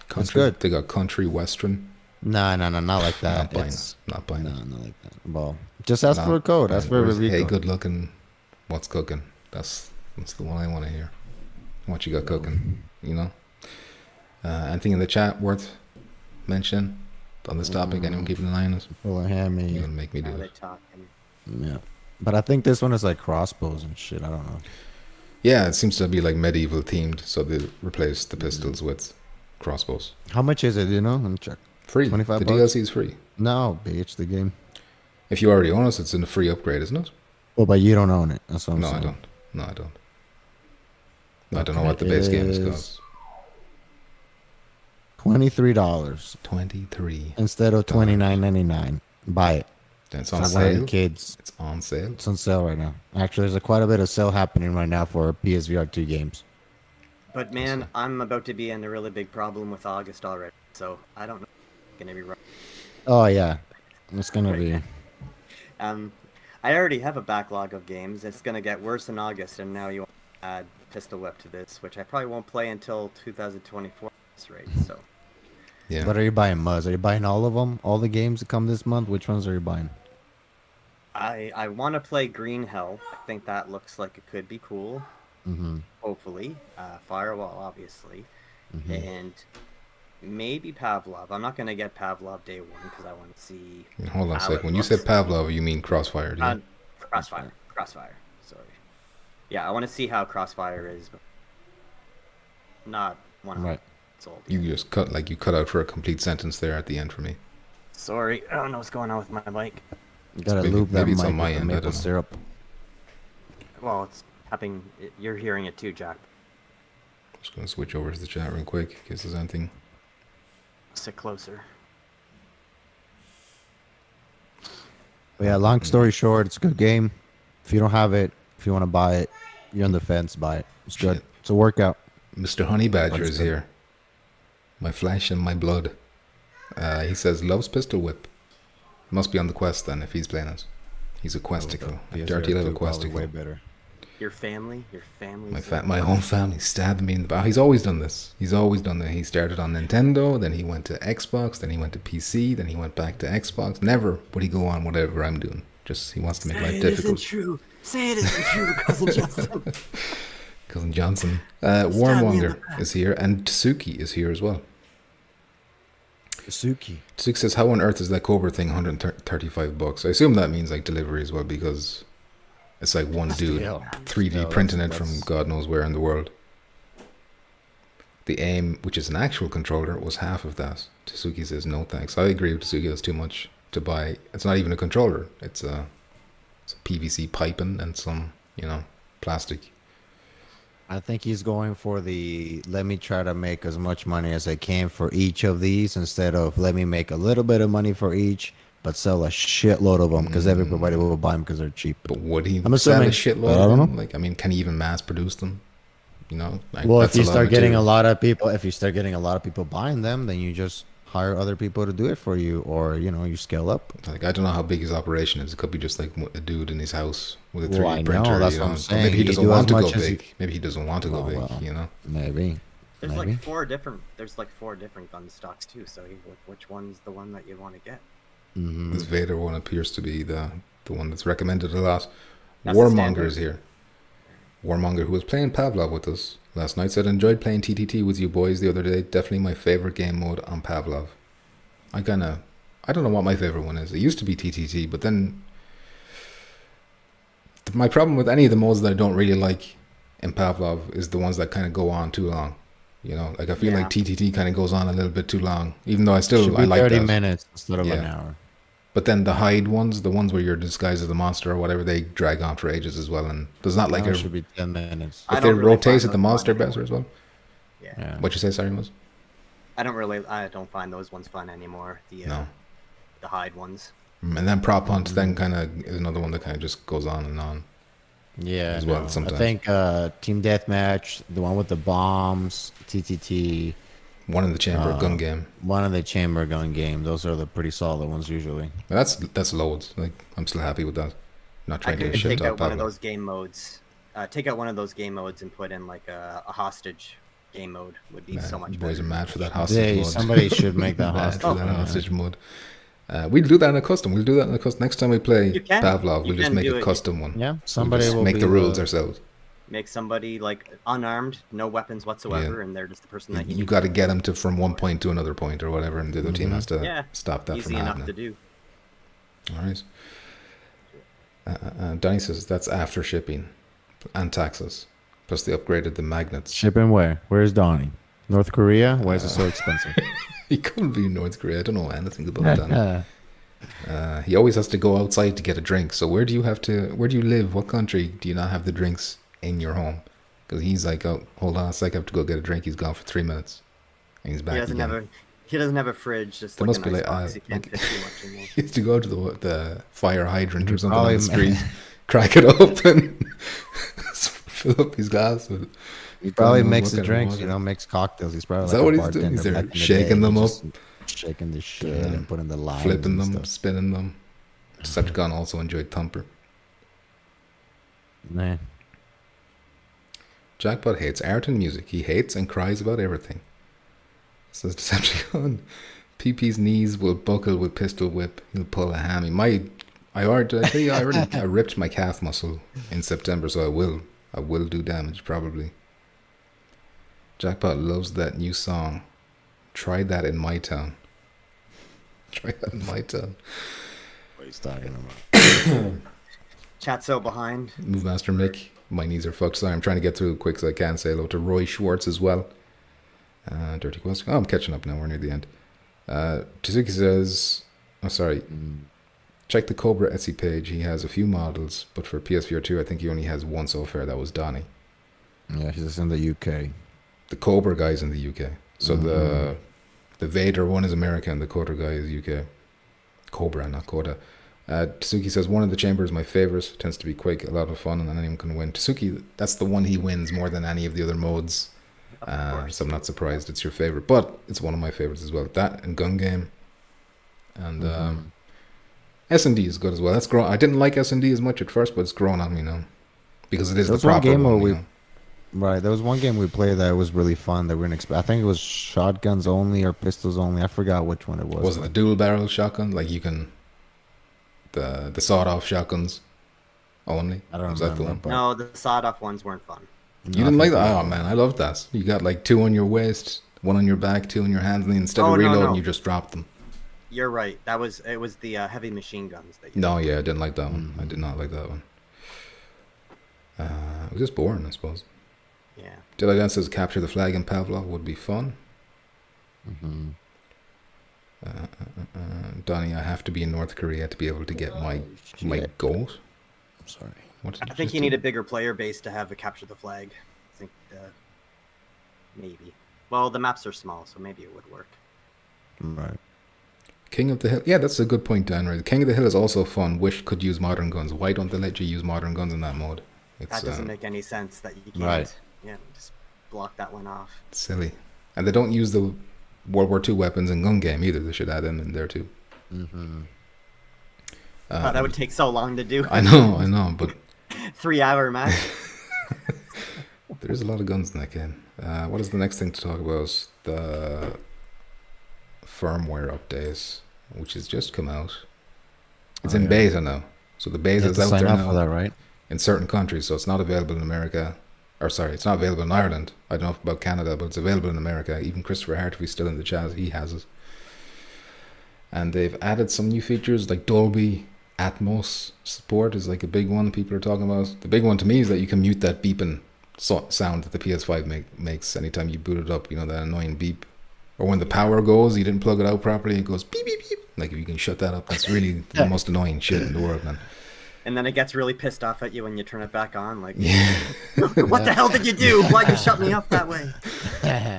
Country. good. They got country, western. No, not like that. Not buying It's- it. Not buying No, it. not like that. Well, just ask No, for a code. Ask for a where's, review hey, code. good looking. What's cooking? That's the one I want to hear. What you got cooking? Anything in the chat worth mentioning on this topic? Anyone keeping an eye on us? Pull a hammy. You're gonna make me do Now it. they're talking. Yeah, but I think this one is like crossbows and shit. I don't know. Yeah, it seems to be like medieval themed, so they replaced the pistols with crossbows. How much is it? Do you know? Let me check. Free. 25 The bucks? DLC is free. No, bitch, the game. If you already own it, it's in a free upgrade, isn't it? Oh, but you don't own it. That's what I'm No, I saying. don't. No, I don't. I don't know what the base game is cost. $23 $23. instead of $29.99. Buy it. It's For on one of sale. the kids. It's on sale. It's on sale right now. Actually, there's quite a bit of sale happening right now for PSVR 2 games. But man, I'm about to be in a really big problem with August already. So I don't know. It's gonna be rough. Oh yeah, it's gonna be. I already have a backlog of games. It's gonna get worse in August, and now you want to add Pistol Whip to this, which I probably won't play until 2024 at this rate. So Yeah. What are you buying, Muzz? Are you buying all of them? All the games that come this month? Which ones are you buying? I want to play Green Hell. I think that looks like it could be cool. Mm-hmm. Hopefully, Firewall obviously, Mm-hmm. and maybe Pavlov. I'm not gonna get Pavlov day one because I want to see. Hold on a how sec. it When you looks. said Pavlov, you mean Crossfire, do you? Crossfire. Sorry. Yeah, I want to see how Crossfire is, but not 100% Right. sold. You just cut out for a complete sentence there at the end for me. Sorry, I don't know what's going on with my mic. You gotta Maybe- loop that maybe it's mic on my with the end, I maple don't know. syrup. Well, it's happening. You're hearing it too, Jack. Just gonna switch over to the chat real quick in case there's anything. Sit closer. But yeah, long story short, it's a good game. If you don't have it, if you want to buy it, you're on the fence, buy it. It's good. Shit. It's a workout. Mr. Honey Badger What is is that? here. My flesh and my blood. He says loves Pistol Whip. Must be on the quest then if he's playing it. He's a questicle. A dirty little questicle. Way better. Your family. My own family stabbed me in the back. He's always done this. He's always done that. He started on Nintendo, then he went to Xbox, then he went to PC, then he went back to Xbox. Never would he go on whatever I'm doing. Just he wants to make life difficult. True. Say it isn't true, cousin Justin. Cousin Johnson. Warmonger is here, and Tsuki is here as well. Suki. Tsuki says, "How on earth is that Cobra thing $135? I assume that means like delivery as well, because it's like one dude Still. 3D Still, printing it that's- from God knows where in the world. The aim, which is an actual controller, was half of that." Tsuki says, "No thanks." I agree with Tsuki. That's too much to buy. It's not even a controller. It's a PVC piping and some plastic. I think he's going for the let me try to make as much money as I can for each of these instead of let me make a little bit of money for each, but sell a shitload of them because everybody will buy them because they're cheap. But would he I'm sell a assuming, shitload but I of don't them? know. Like, I mean, can he even mass produce them? Like, Well, that's if you lot of start getting a material. lot of people, buying them, then you just hire other people to do it for you, or you scale up. Like, I don't know how big his operation is. It could be just like a dude in his house with a 3D Well, I know, printer. that's you what I'm know? saying. Maybe he He doesn't do as want to go much as he- big. Maybe he doesn't want to go Oh, big. well. Maybe. There's Maybe. like four different gun stocks too. So which one's the one that you want to get? Mm-hmm. This Vader one appears to be the one that's recommended a lot. That's the Warmonger standard. is here. Warmonger, who was playing Pavlov with us last night, said, "Enjoyed playing TTT with you boys the other day. Definitely my favorite game mode on Pavlov." I don't know what my favorite one is. It used to be TTT, but then my problem with any of the modes that I don't really like in Pavlov is the ones that kind of go on too long. Like I feel Yeah. like TTT kind of goes on a little bit too long, even though I Should be like 30 that. minutes instead of an Yeah. hour. But then the hide ones, the ones where you're disguised as the monster or whatever, they drag on for ages as well. And there's not like Now a... it should be 10 minutes. I If they don't really rotate find it, the those monster fun better as well. Yeah. Yeah. What you say, sorry, Muz? I don't find those ones fun anymore. No. The hide ones. And then prop hunt then kind of is another one that kind of just goes on and on. Yeah, as well no. sometimes. I think Team Deathmatch, the one with the bombs, TTT, One in the chamber gun game. one of the chamber gun game. Those are the pretty solid ones usually. That's loads. Like I'm still happy with that. Not I trying to could shit take talk out one of Pavlov. those game modes. Take out one of those game modes and put in like a hostage game mode would be so much Boys better. are mad for that hostage Yeah, mode. somebody should make that Mad hostage. for that yeah. hostage mode. We'll do that in a custom. We'll do that in a custom. Next time we play You can. Pavlov, You we'll just can make do a it. custom one. Yeah, We'll somebody just will make be the rules ourselves. Make somebody like unarmed, no weapons whatsoever, and they're just the person that You got to get them to from one point to another point or whatever, and the other team has to Yeah, stop that from easy enough happening. to do. All right. Donnie says that's after shipping and taxes. Plus they upgraded the magnets. Shipping where? Where's Donnie? North Korea? Why is it so expensive? He couldn't be in North Korea. I don't know anything about Donnie. He always has to go outside to get a drink. So where do you live? What country do you not have the drinks in your home? Because he's like, oh, hold on a sec, I have to go get a drink. He's gone for 3 minutes. And he's back again. He doesn't have a fridge, just There like must a be nice like, box. He can't fit too much in there. He has to go to the fire hydrant or something on probably the street, crack it up and fill up his glass. With, He probably What makes the kind of drinks, water? you know, makes cocktails. He's probably Is like that a what he's doing? bartender He's there back in the shaking day. them He's up? just shaking the shit and putting the limes flipping and them, stuff. spinning them. Decepticon also enjoyed Thumper. Man. Jackpot hates art and music. He hates and cries about everything. Says Decepticon. PP's knees will buckle with pistol whip. He'll pull a hammy. I ripped my calf muscle in September, so I will do damage probably. Jackpot loves that new song. Try that in my town. Try that in my town. What he's talking about. Chat so behind. Move Master Mick. My knees are fucked. Sorry, I'm trying to get through quick so I can. Say hello to Roy Schwartz as well. Dirty question. Oh, I'm catching up now. We're near the end. Tizuki says, check the Cobra Etsy page. He has a few models, but for PSVR 2, I think he only has one so far. That was Donnie. Yeah, he's in the UK. The Cobra guy's in the UK. So the Vader one is America and the Cobra guy is UK. Cobra, not Coda. Tsuki says, one of the chambers is my favorite. Tends to be quite a lot of fun and anyone can win. Tsuki, that's the one he wins more than any of the other modes. So I'm not surprised it's your favorite. But it's one of my favorites as well. That and Gun Game. And S&D is good as well. That's grown. I didn't like S&D as much at first, but it's grown on me now. Because it is the proper one. Right, there was one game we played that was really fun that we didn't expect. I think it was shotguns only or pistols only. I forgot which one it was. Was it the dual barrel shotgun? Like you can... The sawed-off shotguns only? I don't Was that the remember. one? No, the sawed-off ones weren't fun. You didn't like that? Oh man, I loved that. You got like 2 on your waist, 1 on your back, 2 on your hands, and then instead of reloading, you just dropped them. You're right. It was the heavy machine guns that you No, yeah, I didn't like that one. I did not like that one. It was just boring, I suppose. Yeah. Dylan says capture the flag in Pavlov would be fun. Donnie, I have to be in North Korea to be able to get my goals. I'm sorry. What did I think you need a bigger player base to have a capture the flag. I think maybe. Well, the maps are small, so maybe it would work. Right. King of the Hill. Yeah, that's a good point, Dan. Right? King of the Hill is also fun. Wish could use modern guns. Why don't they let you use modern guns in that mode? It's, That doesn't make any sense that you can't. Right. Yeah, just block that one off. silly. And they don't use the World War II weapons in Gun Game either. They should add them in there too. That would take so long to do. I know, but 3-hour match. there's a lot of guns in that game. What is the next thing to talk about? The firmware update, which has just come out. It's in beta now. So the beta is out there now for that, right? in certain countries. So it's not available in America. Or sorry, it's not available in Ireland. I don't know about Canada, but it's available in America. Even Christopher Hart, if he's still in the chat, he has it. And they've added some new features like Dolby Atmos support is like a big one people are talking about. The big one to me is that you can mute that beeping sound that the PS5 makes anytime you boot it up. You know, that annoying beep. Or when the power goes, you didn't plug it out properly, it goes beep, beep, beep. Like if you can shut that up, that's really the most annoying shit in the world, man. And then it gets really pissed off at you when you turn it back on. Like, Yeah. what the hell did you do? Why'd you shut me up that way?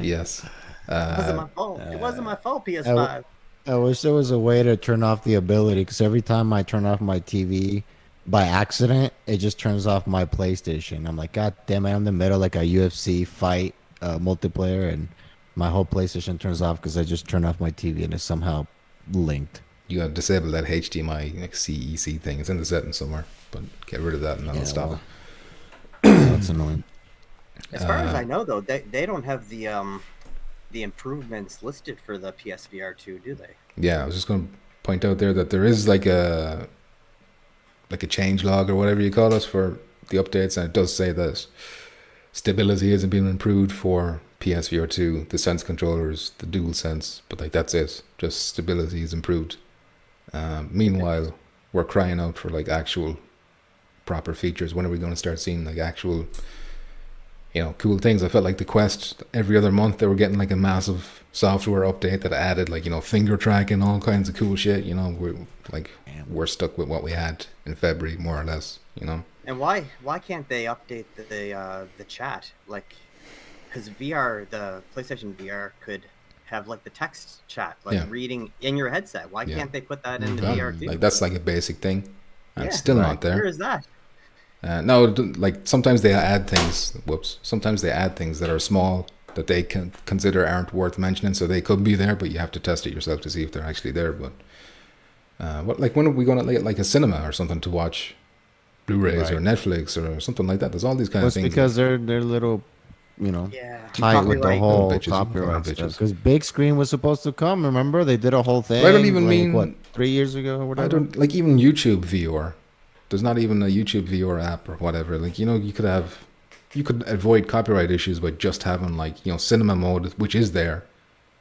Yes. It wasn't my fault. It wasn't my fault, PS5. I wish there was a way to turn off the ability, because every time I turn off my TV by accident, it just turns off my PlayStation. I'm like, God damn it, I'm in the middle of like a UFC fight multiplayer, and my whole PlayStation turns off because I just turned off my TV and it's somehow linked. You gotta disable that HDMI like CEC thing. It's in the settings somewhere, but get rid of that and that'll stop it. That's annoying. As far as I know, though, they don't have the improvements listed for the PSVR 2, do they? Yeah, I was just gonna point out there that there is like a change log or whatever you call it for the updates, and it does say that stability hasn't been improved for PSVR 2, the Sense controllers, the Dual Sense, but like that's it. Just stability is improved. Meanwhile, we're crying out for like actual proper features. When are we going to start seeing like actual, cool things? I felt like the Quest, every other month they were getting like a massive software update that added like, finger tracking, all kinds of cool shit. We're stuck with what we had in February, more or less, And why can't they update the chat? Like, because VR, the PlayStation VR could have like the text chat, reading in your headset. Why can't they put that in the VR too? Like that's like a basic thing, and it's still not there. Where is that? No, like sometimes they add things. Sometimes they add things that are small that they can consider aren't worth mentioning, so they could be there, but you have to test it yourself to see if they're actually there. But when are we going to like a cinema or something to watch Blu-rays or Netflix or something like that? There's all these kind of things. It's because they're little, tight with the whole copyright stuff. Because big screen was supposed to come. Remember, they did a whole thing. I don't even mean 3 years ago or whatever. I don't like even YouTube VR. There's not even a YouTube VR app or whatever. Like you could avoid copyright issues by just having like cinema mode, which is there,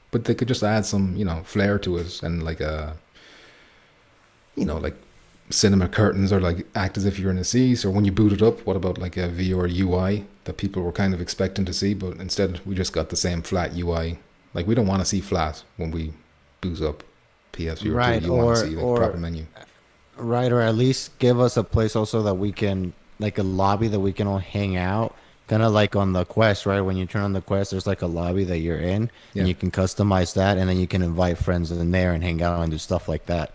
but they could just add some flair to it and like like cinema curtains or like act as if you're in a seat. Or when you boot it up, what about like a VR UI that people were kind of expecting to see, but instead we just got the same flat UI. Like we don't want to see flat when we boot up PSVR 2. You want to see like proper menu. Right, or at least give us a place also that we can, like a lobby that we can all hang out. Kind of like on the Quest, right? When you turn on the Quest, there's like a lobby that you're in, and you can customize that, and then you can invite friends in there and hang out and do stuff like that.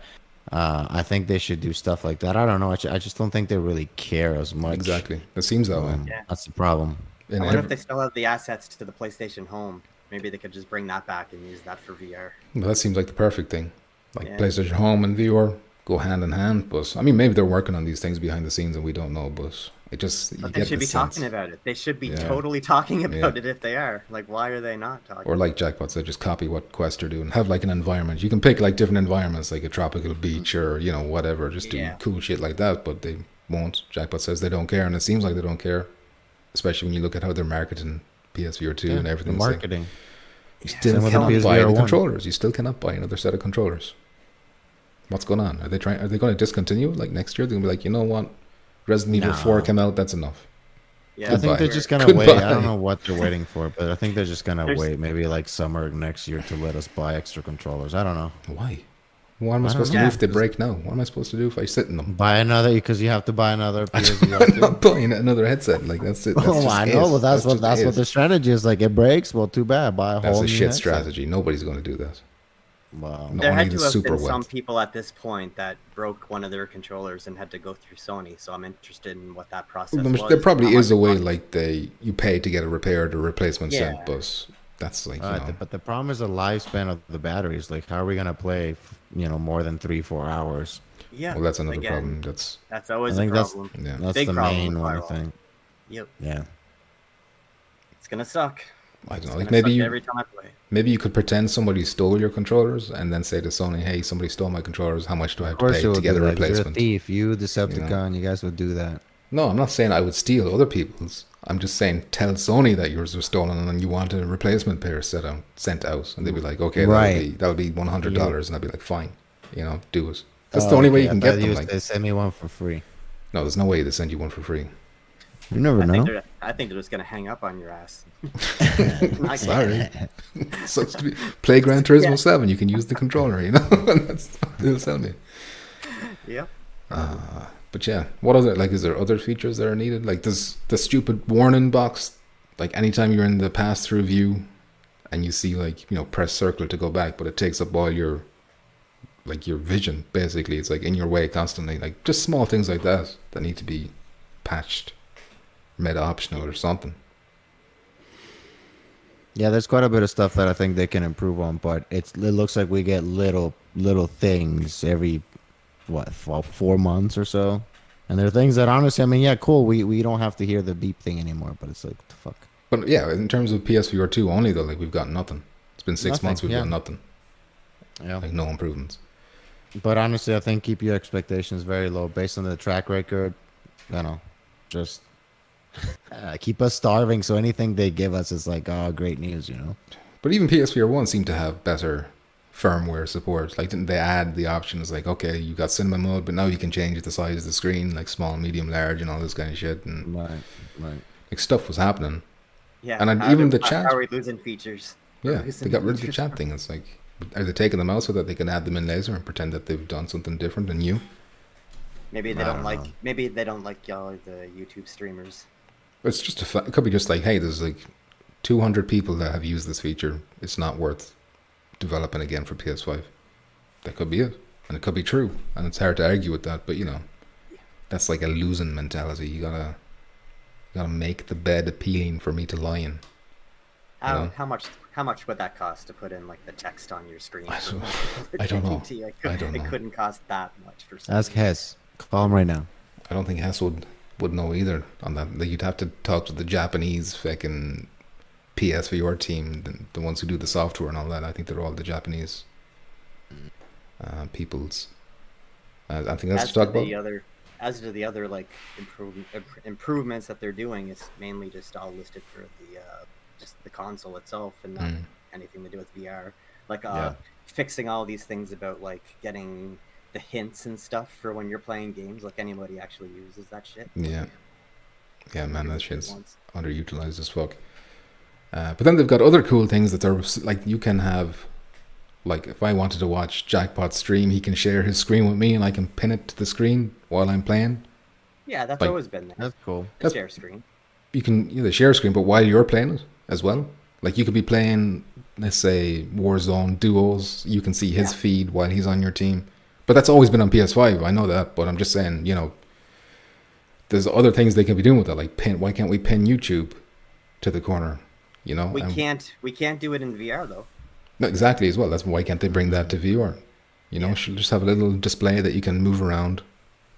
I think they should do stuff like that. I don't know. I just don't think they really care as much. Exactly. It seems that way. Yeah. That's the problem. I wonder if they still have the assets to the PlayStation Home. Maybe they could just bring that back and use that for VR. Well, that seems like the perfect thing. Like PlayStation Home and VR go hand in hand. But I mean, maybe they're working on these things behind the scenes and we don't know. But it just but they should be talking about it. They should be totally talking about it if they are. Like, why are they not talking? Or like Jackpot said, just copy what Quest are doing. Have like an environment. You can pick like different environments, like a tropical beach or whatever. Just do cool shit like that. But they won't. Jackpot says they don't care, and it seems like they don't care. Especially when you look at how they're marketing PSVR 2 and everything. The marketing. You still cannot buy the controllers. You still cannot buy another set of controllers. What's going on? Are they going to discontinue like next year? They're going to be like, you know what? Resident Evil 4 came out. That's enough. Yeah, I think they're just going to wait. I don't know what they're waiting for, but I think they're just going to wait maybe like summer next year to let us buy extra controllers. I don't know. Why? What am I supposed to do if they break now? What am I supposed to do if I sit in them? Buy another, because you have to buy another PSVR 2. I'm not buying another headset. Like that's it. That's I know. Well, that's what the strategy is. Like it breaks. Well, too bad. Buy a whole new shit headset. strategy. Nobody's going to do that. Wow. There had to have been some people at this point that broke one of their controllers and had to go through Sony. So I'm interested in what that process was. There probably is a way like you pay to get a repaired or replacement sent, but that's like But the problem is the lifespan of the batteries. Like, how are we gonna play? More than 3-4 hours. Yeah. Well, that's another problem. That's always a problem. That's Big the main one, I firewall. think. Yep. Yeah. It's gonna suck. I don't know. Like Like every time I play. Maybe you could pretend somebody stole your controllers and then say to Sony, "Hey, somebody stole my controllers. How much do I have to pay to get a replacement?" You're a thief. You, Decepticon. You guys would do that. No, I'm not saying I would steal other people's. I'm just saying tell Sony that yours was stolen and you want a replacement pair sent out, and they'd be like, "Okay, that'll be $100," and I'd be like, "Fine, do it." That's the only way you can get them. They send me one for free. No, there's no way they send you one for free. You never know. I think they're just gonna hang up on your ass. Sorry. So play Gran Turismo 7. You can use the controller, you know? That's what they'll tell me. Yep. But yeah, what other, like, is there other features that are needed? Like, does the stupid warning box, like, anytime you're in the pass-through view and you see, like, you know, press circle to go back, but it takes up all your, like, your vision, basically. It's, like, in your way constantly. Like, just small things like that need to be patched, made optional or something. Yeah, there's quite a bit of stuff that I think they can improve on, but it looks like we get little things every 4 months or so, and there are things that honestly, I mean, yeah, cool. We don't have to hear the beep thing anymore, but it's like, what the fuck. But yeah, in terms of PSVR 2 only though, like, we've got nothing. It's been 6 months, we've got nothing. Yeah, like no improvements. But honestly, I think keep your expectations very low based on the track record. You know, just keep us starving. So anything they give us is like, oh, great news, you know. But even PSVR 1 seemed to have better firmware support. Like, didn't they add the options like, okay, you got cinema mode, but now you can change the size of the screen, like small, medium, large, and all this kind of shit. And Right. like, stuff was happening. Yeah. And even the chat. How are we losing features? Yeah, they got rid of the chat thing. It's like, are they taking them out so that they can add them in later and pretend that they've done something different and new? Maybe they I don't don't like. know. Maybe they don't like y'all, the YouTube streamers. It's just it could be just like, hey, there's like 200 people that have used this feature. It's not worth developing again for PS5. That could be it, and it could be true, and it's hard to argue with that. But you know, that's like a losing mentality. You gotta make the bed appealing for me to lie in. How much would that cost to put in like the text on your screen? I don't know. I don't know. It couldn't cost that much for some Ask Hess. Call him right now. I don't think Hess would know either on that. Like, you'd have to talk to the Japanese fucking PSVR team, the ones who do the software and all that. I think they're all the Japanese peoples. I think that's to talk about. As to the other like improvements that they're doing, it's mainly just all listed for the just the console itself and not anything to do with VR. Like fixing all these things about like getting the hints and stuff for when you're playing games. Like, anybody actually uses that shit. Yeah, man, that shit's underutilized as fuck. But then they've got other cool things that they're like, you can have, like, if I wanted to watch Jackpot stream, he can share his screen with me and I can pin it to the screen while I'm playing. Yeah, that's like, always been there. That's cool. The share screen. You can share a screen, but while you're playing it as well. Like, you could be playing, let's say, Warzone duos. You can see his feed while he's on your team. But that's always been on PS5. I know that, but I'm just saying, you know, there's other things they can be doing with that. Like, why can't we pin YouTube to the corner? You know, we can't do it in VR though. No, exactly, as well. That's why can't they bring that to VR? You know, should just have a little display that you can move around.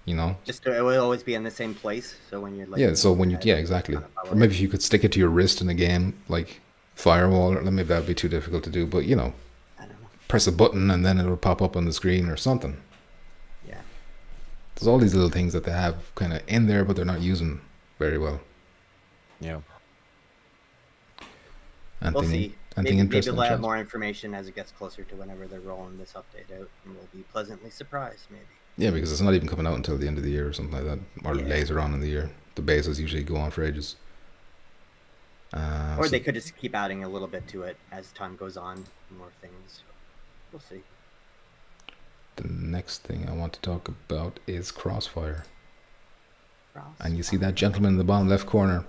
You know, it will always be in the same place. So when you're like, so when you exactly. Or maybe if you could stick it to your wrist in a game, like Firewall, or maybe that'd be too difficult to do. But you know, I don't know. Press a button and then it'll pop up on the screen or something. Yeah. There's all these little things that they have kind of in there, but they're not using very well. Yeah. We'll see. Maybe interesting? we'll have more information as it gets closer to whenever they're rolling this update out, and we'll be pleasantly surprised, maybe. Yeah, because it's not even coming out until the end of the year or something like that, or later on in the year. The betas usually go on for ages. Or they could just keep adding a little bit to it as time goes on, more things. We'll see. The next thing I want to talk about is Crossfire. And you see that gentleman in the bottom left corner.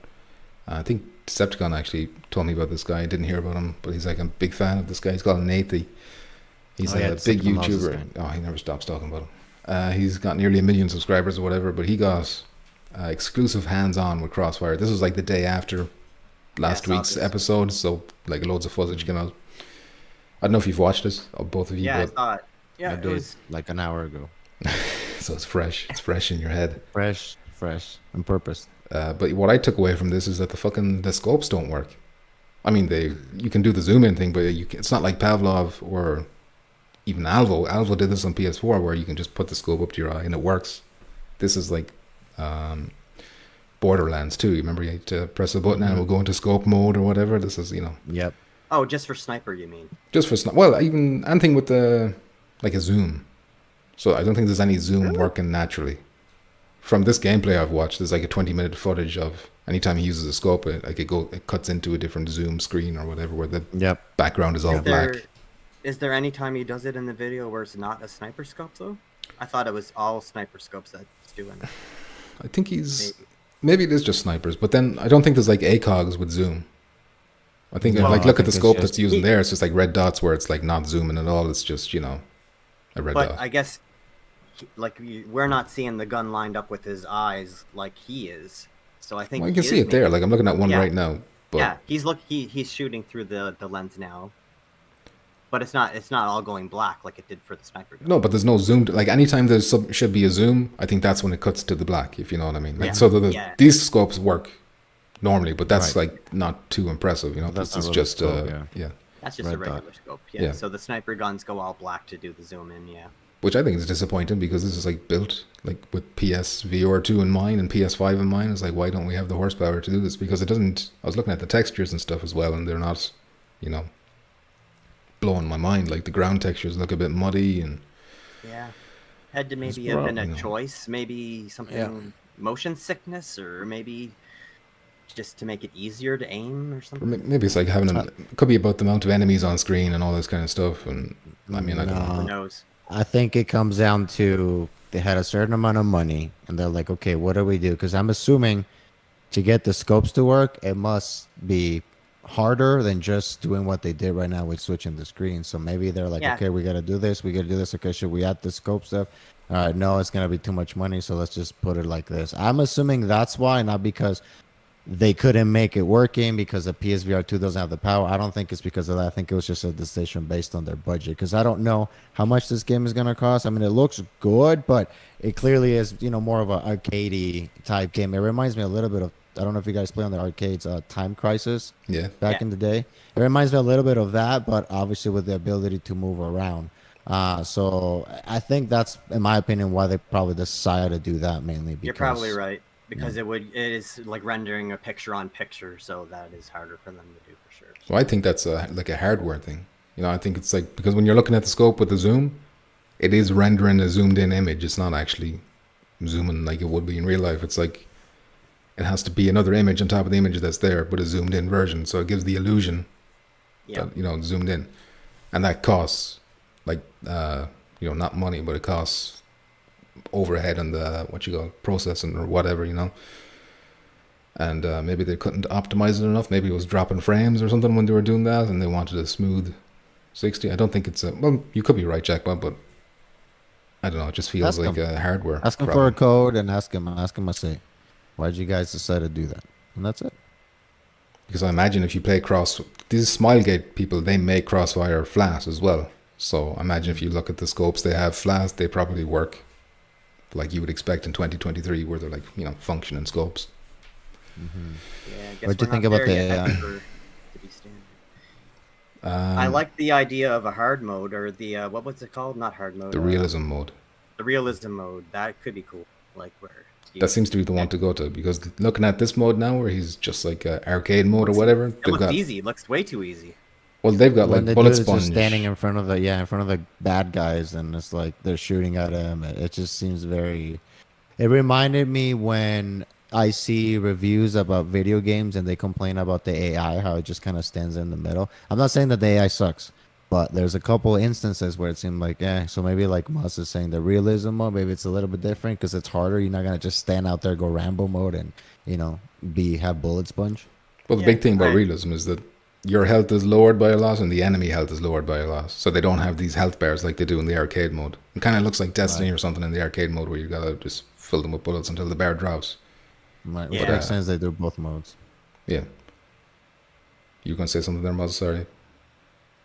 I think Decepticon actually told me about this guy. I didn't hear about him, but he's like a big fan of this guy. He's called Nathie. He's a big YouTuber. Oh, he never stops talking about him. He's got nearly 1 million subscribers or whatever, but he got exclusive hands-on with Crossfire. This was like the day after last week's episode, so like loads of footage came out. I don't know if you've watched this, or both of you. Yeah, but... I saw it. Yeah, it was like an hour ago. So it's fresh. It's fresh in your head. Fresh, on purpose. But what I took away from this is that the scopes don't work. I mean, you can do the zoom in thing, but it's not like Pavlov or even Alvo. Alvo did this on PS4 where you can just put the scope up to your eye and it works. This is like Borderlands 2. You remember you had to press a button and it will go into scope mode or whatever. This is, Yep. Oh, just for sniper, you mean? Just for well, even anything with like a zoom. So I don't think there's any zoom working naturally. From this gameplay I've watched, there's like a 20-minute footage of Anytime he uses a scope, it cuts into a different zoom screen or whatever, where the Yep. background is all black. Is there any time he does it in the video where it's not a sniper scope though? I thought it was all sniper scopes that it's doing. I think maybe it is just snipers, but then I don't think there's like ACOGs with zoom. I think No, like I look at the think it's scope just- that's using there. It's just like red dots where it's like not zooming at all. It's just a red But dot. I guess, we're not seeing the gun lined up with his eyes like he is. So I think Well, you can he see is it there. making- Like I'm looking at one Yeah. right now. But yeah, he's shooting through the lens now. But it's not all going black like it did for the sniper gun. no, but there's no zoom. Like anytime should be a zoom, I think that's when it cuts to the black. If you know what I mean. Like Yeah. so Yeah. these scopes work normally, but that's Right. like not too impressive. You know, That's this is not just really a scope, yeah. That's just a Red dot. regular scope. Yeah. Yeah. So the sniper guns go all black to do the zoom in. Yeah. Which I think is disappointing because this is like built like with PSVR 2 in mind and PS5 in mind. It's like, why don't we have the horsepower to do this? Because it doesn't. I was looking at the textures and stuff as well, and they're not, blowing my mind. Like the ground textures look a bit muddy, and Yeah. Had to maybe It's have been a probably- choice, maybe something motion sickness, or maybe just to make it easier to aim or or something. maybe it's like having it could be about the amount of enemies on screen and all this kind of stuff. And I mean, I don't know. No. Who knows? I think it comes down to they had a certain amount of money and they're like, okay, what do we do? Because I'm assuming to get the scopes to work, it must be harder than just doing what they did right now with switching the screen. So maybe they're like, Yeah. okay, we got to do this. We got to do this. Okay, should we add the scope stuff? All right, no, it's going to be too much money. So let's just put it like this. I'm assuming that's why, not because they couldn't make it working because the PSVR 2 doesn't have the power. I don't think it's because of that. I think it was just a decision based on their budget because I don't know how much this game is going to cost. I mean, it looks good, but it clearly is, more of an arcadey type game. It reminds me a little bit of, I don't know if you guys play on the arcades, Time Crisis Yeah, back in the day. It reminds me a little bit of that, but obviously with the ability to move around. So I think that's, in my opinion, why they probably decided to do that mainly. Because, You're probably right because it is like rendering a picture on picture, so that is harder for them to do for sure. well, I think that's like a hardware thing. I think it's like because when you're looking at the scope with the zoom, it is rendering a zoomed in image. It's not actually zooming like it would be in real life. It's like it has to be another image on top of the image that's there, but a zoomed in version. So it gives the illusion Yeah. that it's zoomed in, and that costs like not money, but it costs overhead on the processing or whatever. And maybe they couldn't optimize it enough. Maybe it was dropping frames or something when they were doing that, and they wanted a smooth 60. I don't think it's well, you could be right, Jack, but I don't know. It just feels Ask like him. a hardware Ask him for problem. a code and ask him, I say, why'd you guys decide to do that? And that's it. Because I imagine if you play these Smilegate people, they make Crossfire flat as well. So I imagine if you look at the scopes they have flat, they probably work like you would expect in 2023, where they're like functioning scopes. Yeah, I guess What'd you we're think not about there the yet AI? to be standard. I Um, like the idea of a hard mode or the what was it called? Not hard mode. the realism mode. The realism mode. That could be cool. Like where. That seems to be the one to go to, because looking at this mode now, where he's just like arcade mode or whatever, It looks easy. It looks way too easy. well, they've got When like they bullet do it, it's just sponge. standing in front of the bad guys, and it's like they're shooting at him. It just seems very. It reminded me when I see reviews about video games and they complain about the AI, how it just kind of stands in the middle. I'm not saying that the AI sucks, but there's a couple instances where it seemed like, so maybe like Mus is saying the realism mode, maybe it's a little bit different because it's harder. You're not gonna just stand out there, go Rambo mode, and have bullet sponge. Well, the Yeah, big thing about right. realism is that your health is lowered by a lot and the enemy health is lowered by a lot. So they don't have these health bars like they do in the arcade mode. It kind of looks like Destiny or something in the arcade mode, where you gotta just fill them with bullets until the bar drops. Right, Yeah. Which makes sense. They do both modes. Yeah. You gonna say something there, Muzz? Sorry.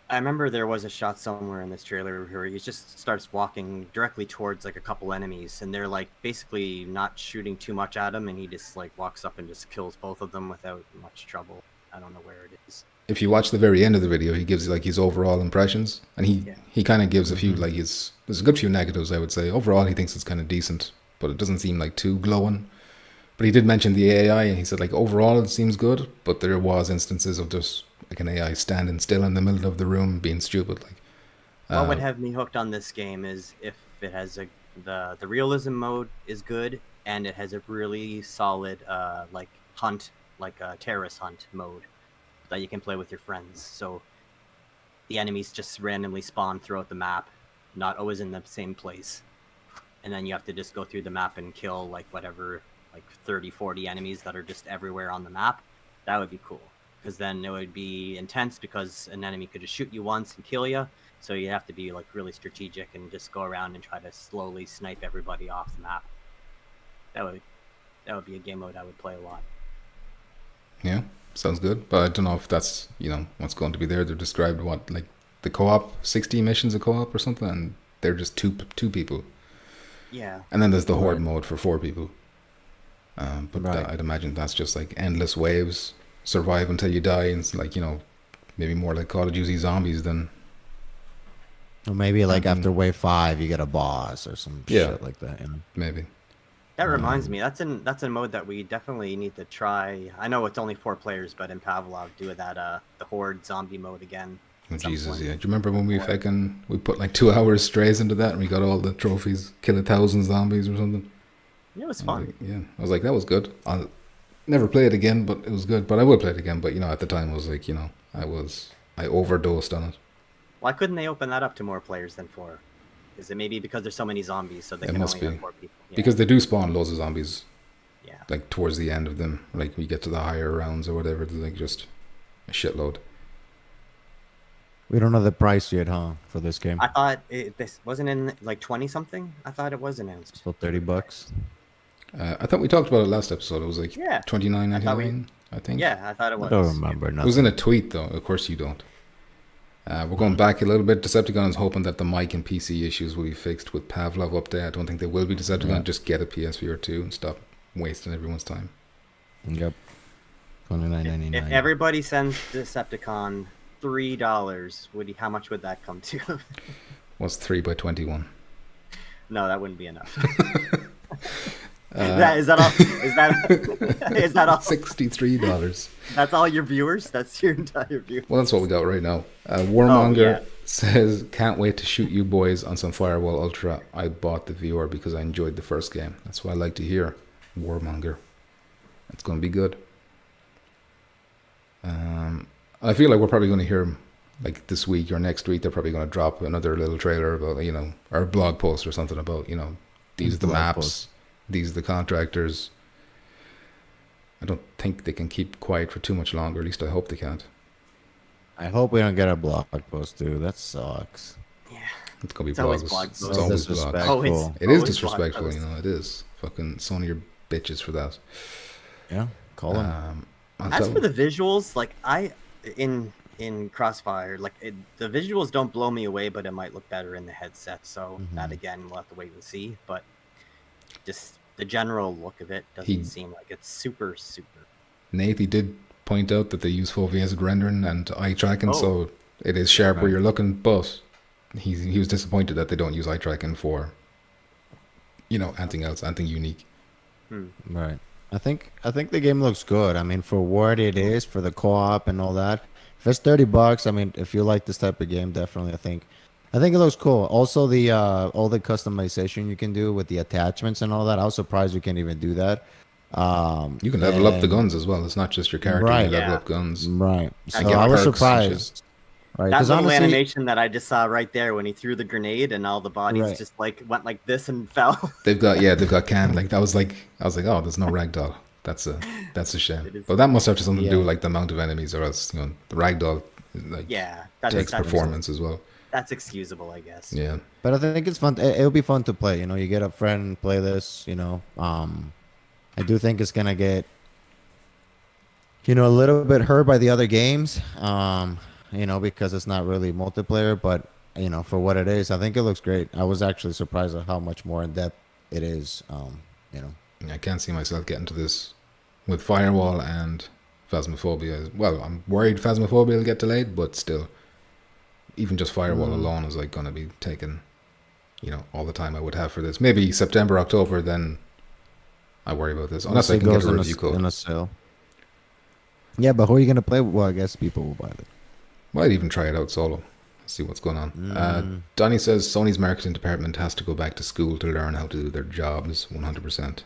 I remember there was a shot somewhere in this trailer where he just starts walking directly towards like a couple enemies, and they're like basically not shooting too much at him, and he just like walks up and just kills both of them without much trouble. I don't know where it is. If you watch the very end of the video, he gives like his overall impressions, and he kind of gives a few like there's a good few negatives, I would say. Overall, he thinks it's kind of decent, but it doesn't seem like too glowing. But he did mention the AI, and he said like overall it seems good, but there was instances of just like an AI standing still in the middle of the room being stupid. Like What would have me hooked on this game is if it has the realism mode is good, and it has a really solid like hunt, like a terrorist hunt mode that you can play with your friends. So the enemies just randomly spawn throughout the map, not always in the same place. And then you have to just go through the map and kill like whatever, like 30, 40 enemies that are just everywhere on the map. That would be cool. Because then it would be intense because an enemy could just shoot you once and kill you. So you have to be like really strategic and just go around and try to slowly snipe everybody off the map. That would be a game mode I would play a lot. Yeah, sounds good. But I don't know if that's, what's going to be there. They've described like the co-op, 60 missions of co-op or something, and they're just two people. Yeah. And then there's the horde mode for 4 people. But Right. I'd imagine that's just like endless waves, survive until you die, and it's like, maybe more like Call of Duty Zombies than... Or maybe like Mhm. after wave 5, you get a boss or some shit like that. Maybe. That reminds me, that's a mode that we definitely need to try. I know it's only 4 players, but in Pavlov, do that the horde zombie mode again. Oh, at some Jesus, point. yeah. Do you remember when we Or- we put like 2 hours strays into that and we got all the trophies, kill 1,000 zombies or something? It was I was fun. like, yeah, I was like, that was good. I'll never play it again, but it was good. But I will play it again. But at the time, I was like, I overdosed on it. Why couldn't they open that up to more players than 4? Is it maybe because there's so many zombies, so they It can must only be. have 4 people? Yeah. Because they do spawn loads of zombies, yeah. like towards the end of them. Like we get to the higher rounds or whatever, there's like just a shitload. We don't know the price yet, huh, for this game? I thought this wasn't in like 20 something. I thought it was announced. So $30. I thought we talked about it last episode. It was like Yeah. $29.99, I think. Yeah, I thought it I was. don't remember It was nothing. in a tweet, though. Of course you don't. We're going back a little bit. Decepticon is hoping that the mic and PC issues will be fixed with Pavlov update. I don't think they will be. Decepticon, Yeah. just get a PSVR 2 and stop wasting everyone's time. Yep. If $29.99. everybody sends Decepticon $3, how much would that come to? What's 3 by 21? No, that wouldn't be enough. Uh, Is that all? Is that all? $63. That's all your viewers? That's your entire view. Well, that's what we got right now. Warmonger yeah. says, can't wait to shoot you boys on some Firewall Ultra. I bought the VR because I enjoyed the first game. That's what I like to hear. Warmonger. It's going to be good. I feel like we're probably going to hear, like this week or next week, they're probably going to drop another little trailer about, or a blog post or something about, these are the Blog maps, post. these are the contractors. I don't think they can keep quiet for too much longer. At least I hope they can't. I hope we don't get a blog post, dude. That sucks. Yeah. It's going to be It's always blogs. blog It's posts. always blogs. Disrespectful. It is Always disrespectful, blog posts. it is. Fucking Sony are bitches for that. Yeah, call him. As for the visuals, like in Crossfire, like the visuals don't blow me away, but it might look better in the headset. So that again, we'll have to wait and see. But just the general look of it doesn't seem like it's super. Nathie did point out that they use photorealistic rendering and eye tracking, so it is sharp where Right. you're looking, but he was disappointed that they don't use eye tracking for anything else, anything unique. Right. I think the game looks good. I mean, for what it is, for the co-op and all that. If it's $30, I mean, if you like this type of game, definitely, I think it looks cool. Also, the all the customization you can do with the attachments and all that. I was surprised you can even do that. You can level up the and- guns as well. It's not just your character. Right. You level Yeah. up guns. Right. So get I was perks and surprised. Right. That Because little honestly, animation that I just saw right there when he threw the grenade and all the bodies Right. just like went like this and fell. They've got canned. Like I was like, oh, there's no ragdoll. That's a shame. It is- But that must have something to do Yeah. with like the amount of enemies, or else the ragdoll like Yeah, takes performance as well. That's excusable, I guess. Yeah. but I think it's fun. It'll be fun to play. You get a friend, play this. I do think it's gonna get, a little bit hurt by the other games. Because it's not really multiplayer. But for what it is, I think it looks great. I was actually surprised at how much more in depth it is. I can't see myself getting to this with Firewall and Phasmophobia. Well, I'm worried Phasmophobia will get delayed, but still, even just Firewall alone is like going to be taking, all the time I would have for this. Maybe September, October, then I worry about this. Unless I can get a review code. in a sale. Yeah, but who are you gonna play with? Well, I guess people will buy it. Might even try it out solo. See what's going on. Donnie says Sony's marketing department has to go back to school to learn how to do their jobs 100%.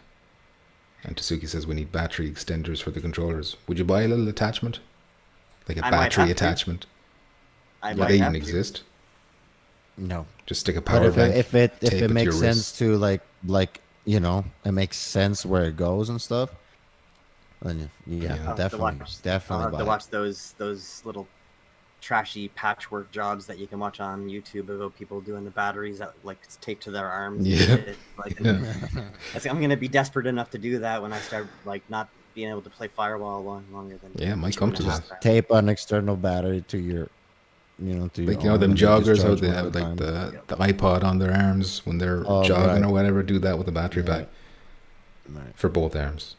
And Tasuki says we need battery extenders for the controllers. Would you buy a little attachment? Like a I might battery have to. attachment? I Do might they have even to. exist? No. Just stick a But power bank. if tape it to makes your sense wrist. to like you know, it makes sense where it goes and stuff. Then yeah, Yeah. I'll have to watch- I'll definitely have buy to it. watch those little trashy patchwork jobs that you can watch on YouTube about people doing the batteries that like it's taped to their arms. and Yeah. shit. Like, Yeah. I think I'm gonna be desperate enough to do that when I start like not being able to play Firewall longer than. Yeah, it might come to 2.5 that. hours. Tape an external battery to your, to your Like, you know, arm them and then joggers, how discharge they one have at a like time. the iPod on their arms when they're Oh, jogging right. or whatever, do that with a battery Yeah. pack Right. for both arms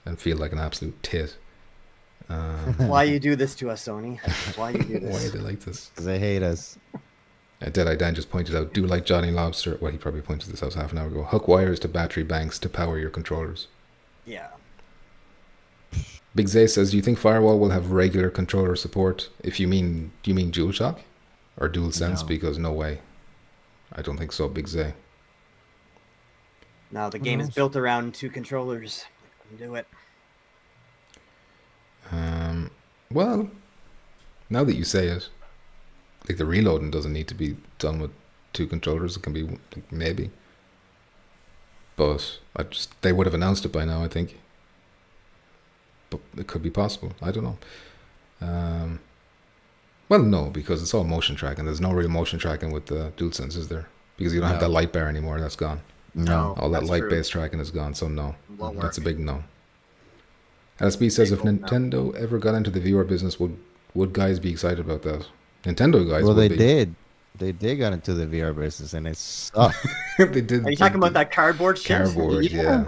and feel like an absolute tit. Why you do this to us, Sony? Why you do Why are this? they like this? Because they hate us. Deadeye Dan just pointed out, do like Johnny Lobster. Well, he probably pointed this out half an hour ago. Hook wires to battery banks to power your controllers. Yeah. Big Zay says, do you think Firewall will have regular controller support? If you mean, do you mean DualShock or DualSense? No. Because no way. I don't think so, Big Zay. Now the game is knows? built around 2 controllers. Do it. Well, now that you say it, like the reloading doesn't need to be done with 2 controllers. It can be like, maybe, but they would have announced it by now, I think. But it could be possible. I don't know. Well, no, because it's all motion tracking. There's no real motion tracking with the DualSense, is there? Because you don't have No. that light bar anymore. That's gone. No. All that that's light-based tracking is gone. So no, Won't that's a work. big no. LSB says, if Big old no. Nintendo ever got into the VR business, would guys be excited about that? Nintendo guys Well, would they be. did. They did get into the VR business and it sucked. They did. Are you talking about that cardboard shit? Cardboard, yeah.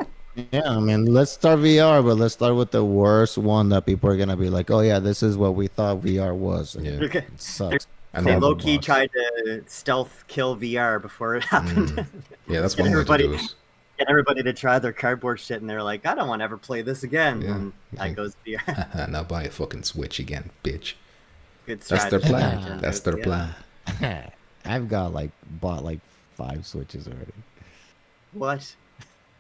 Yeah, I mean, let's start VR, but let's start with the worst one that people are gonna be like, "Oh yeah, this is what we thought VR was." And Yeah. Okay. it sucks. And They then, low key box. tried to stealth kill VR before it happened. yeah, that's Get one way to everybody- do it. Get everybody to try their cardboard shit, and they're like, "I don't want to ever play this again." Yeah. And that goes VR. Now buy a fucking Switch again, bitch. Good That's strategy. their plan. Yeah. That's their plan. I've got bought 5 Switches already. What?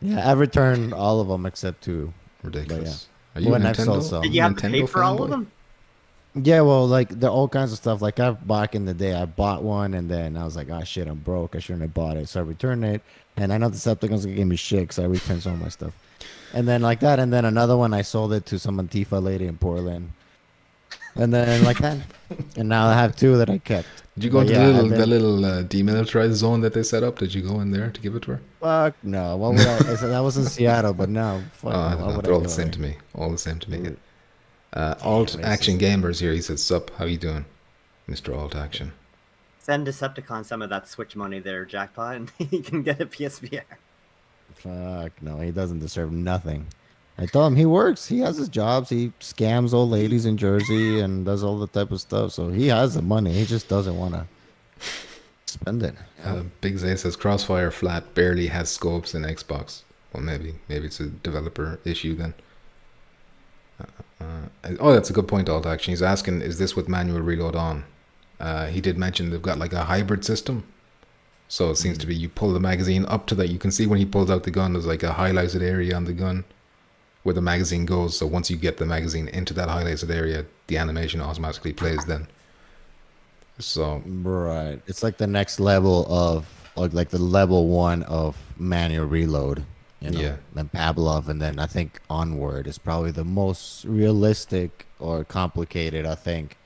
Yeah, I've returned all of them except 2. Ridiculous. Are you a When I've sold Nintendo? some. Did you have to pay Nintendo for all of fanboy? them? Yeah, well, there all kinds of stuff. Like back in the day, I bought one and then I was like, "Ah, shit, I'm broke. I shouldn't have bought it." So I returned it, and I know the Decepticons gave me shit, so I returned some of my stuff. And then like that, and then another one, I sold it to some Antifa lady in Portland. And then like that, and now I have 2 that I kept. Did you go But into yeah, the little demilitarized zone that they set up? Did you go in there to give it to her? Fuck no. What would I said that was in Seattle, but no. Fuck Oh, I no. don't Why know. would They're all go the same there? to me. All the same to me. Mm. Alt racist. Action Gamers here. He says, "Sup? How you doing, Mr. Alt Action?" Send Decepticon some of that Switch money there, jackpot, and he can get a PSVR. Fuck no. He doesn't deserve nothing. I told him he works. He has his jobs. He scams old ladies in Jersey and does all the type of stuff. So he has the money. He just doesn't want to spend it. Big Zay says, "Crossfire Flat barely has scopes in Xbox." Well, maybe it's a developer issue then. Oh, that's a good point, Alt Action. He's asking, is this with manual reload on? He did mention they've got like a hybrid system. So it seems to be you pull the magazine up to that. You can see when he pulls out the gun, there's like a highlighted area on the gun where the magazine goes. So once you get the magazine into that highlighted area, the animation automatically plays then. So Right. It's like the next level of like the level 1 of manual reload. Yeah. Then Pavlov, and then I think Onward is probably the most realistic or complicated, I think,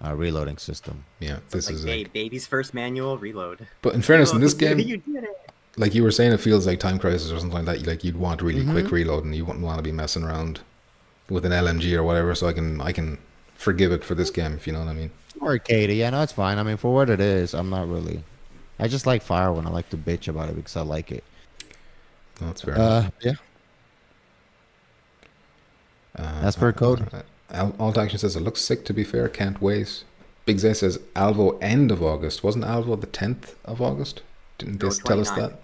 reloading system. yeah, this Like, is hey, like. baby's first manual reload. But in fairness, in this You game, did it. like you were saying, it feels like Time Crisis or something like that. Like you'd want really quick reload, and you wouldn't want to be messing around with an LMG or whatever. So I can forgive it for this game, if you know what I mean. Arcade, yeah, no, it's fine. I mean, for what it is, I'm not really. I just like Fire when I like to bitch about it because I like it. No, that's fair. enough. Yeah. As per code. Alt Action says, it looks sick to be fair, can't wait. Big Zay says, Alvo end of August. Wasn't Alvo the 10th of August? Didn't No, they tell us 29th. that?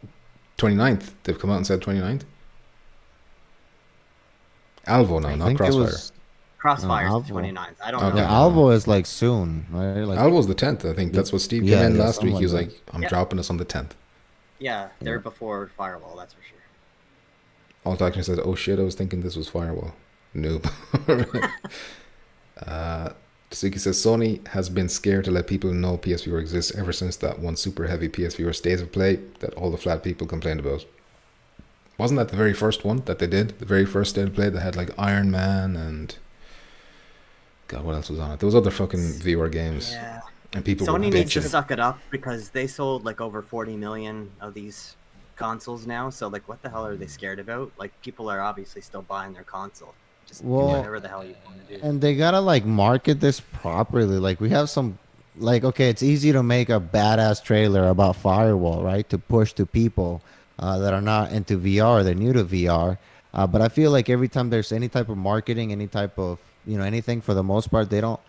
29th. They've come out and said 29th. Alvo now, I not think it Crossfire. was. Crossfire's Alvo. the 29th. I don't Okay. know. Yeah, Alvo is like soon, right? Like, Alvo's the 10th, I think. That's what Steve Yeah, came in yeah, last week. something He was like like, I'm Yeah. dropping us on the 10th. Yeah, they're before Firewall, that's for sure. Alt Action says, "Oh shit, I was thinking this was Firewall." Noob. Tsuki says Sony has been scared to let people know PSVR exists ever since that one super heavy PSVR State of Play that all the flat people complained about. Wasn't that the very first one that they did? The very first State of Play that had like Iron Man and God, what else was on it? There was other fucking VR games. Yeah. And people were Sony needs to bitching. suck it up because they sold like over 40 million of these consoles now. So like, what the hell are they scared about? Like, people are obviously still buying their console. Just do Well, whatever the hell you want to do. And they gotta like market this properly. Like we have some, like okay, it's easy to make a badass trailer about Firewall, right? To push to people that are not into VR, they're new to VR. But I feel like every time there's any type of marketing, any type of anything, for the most part, they don't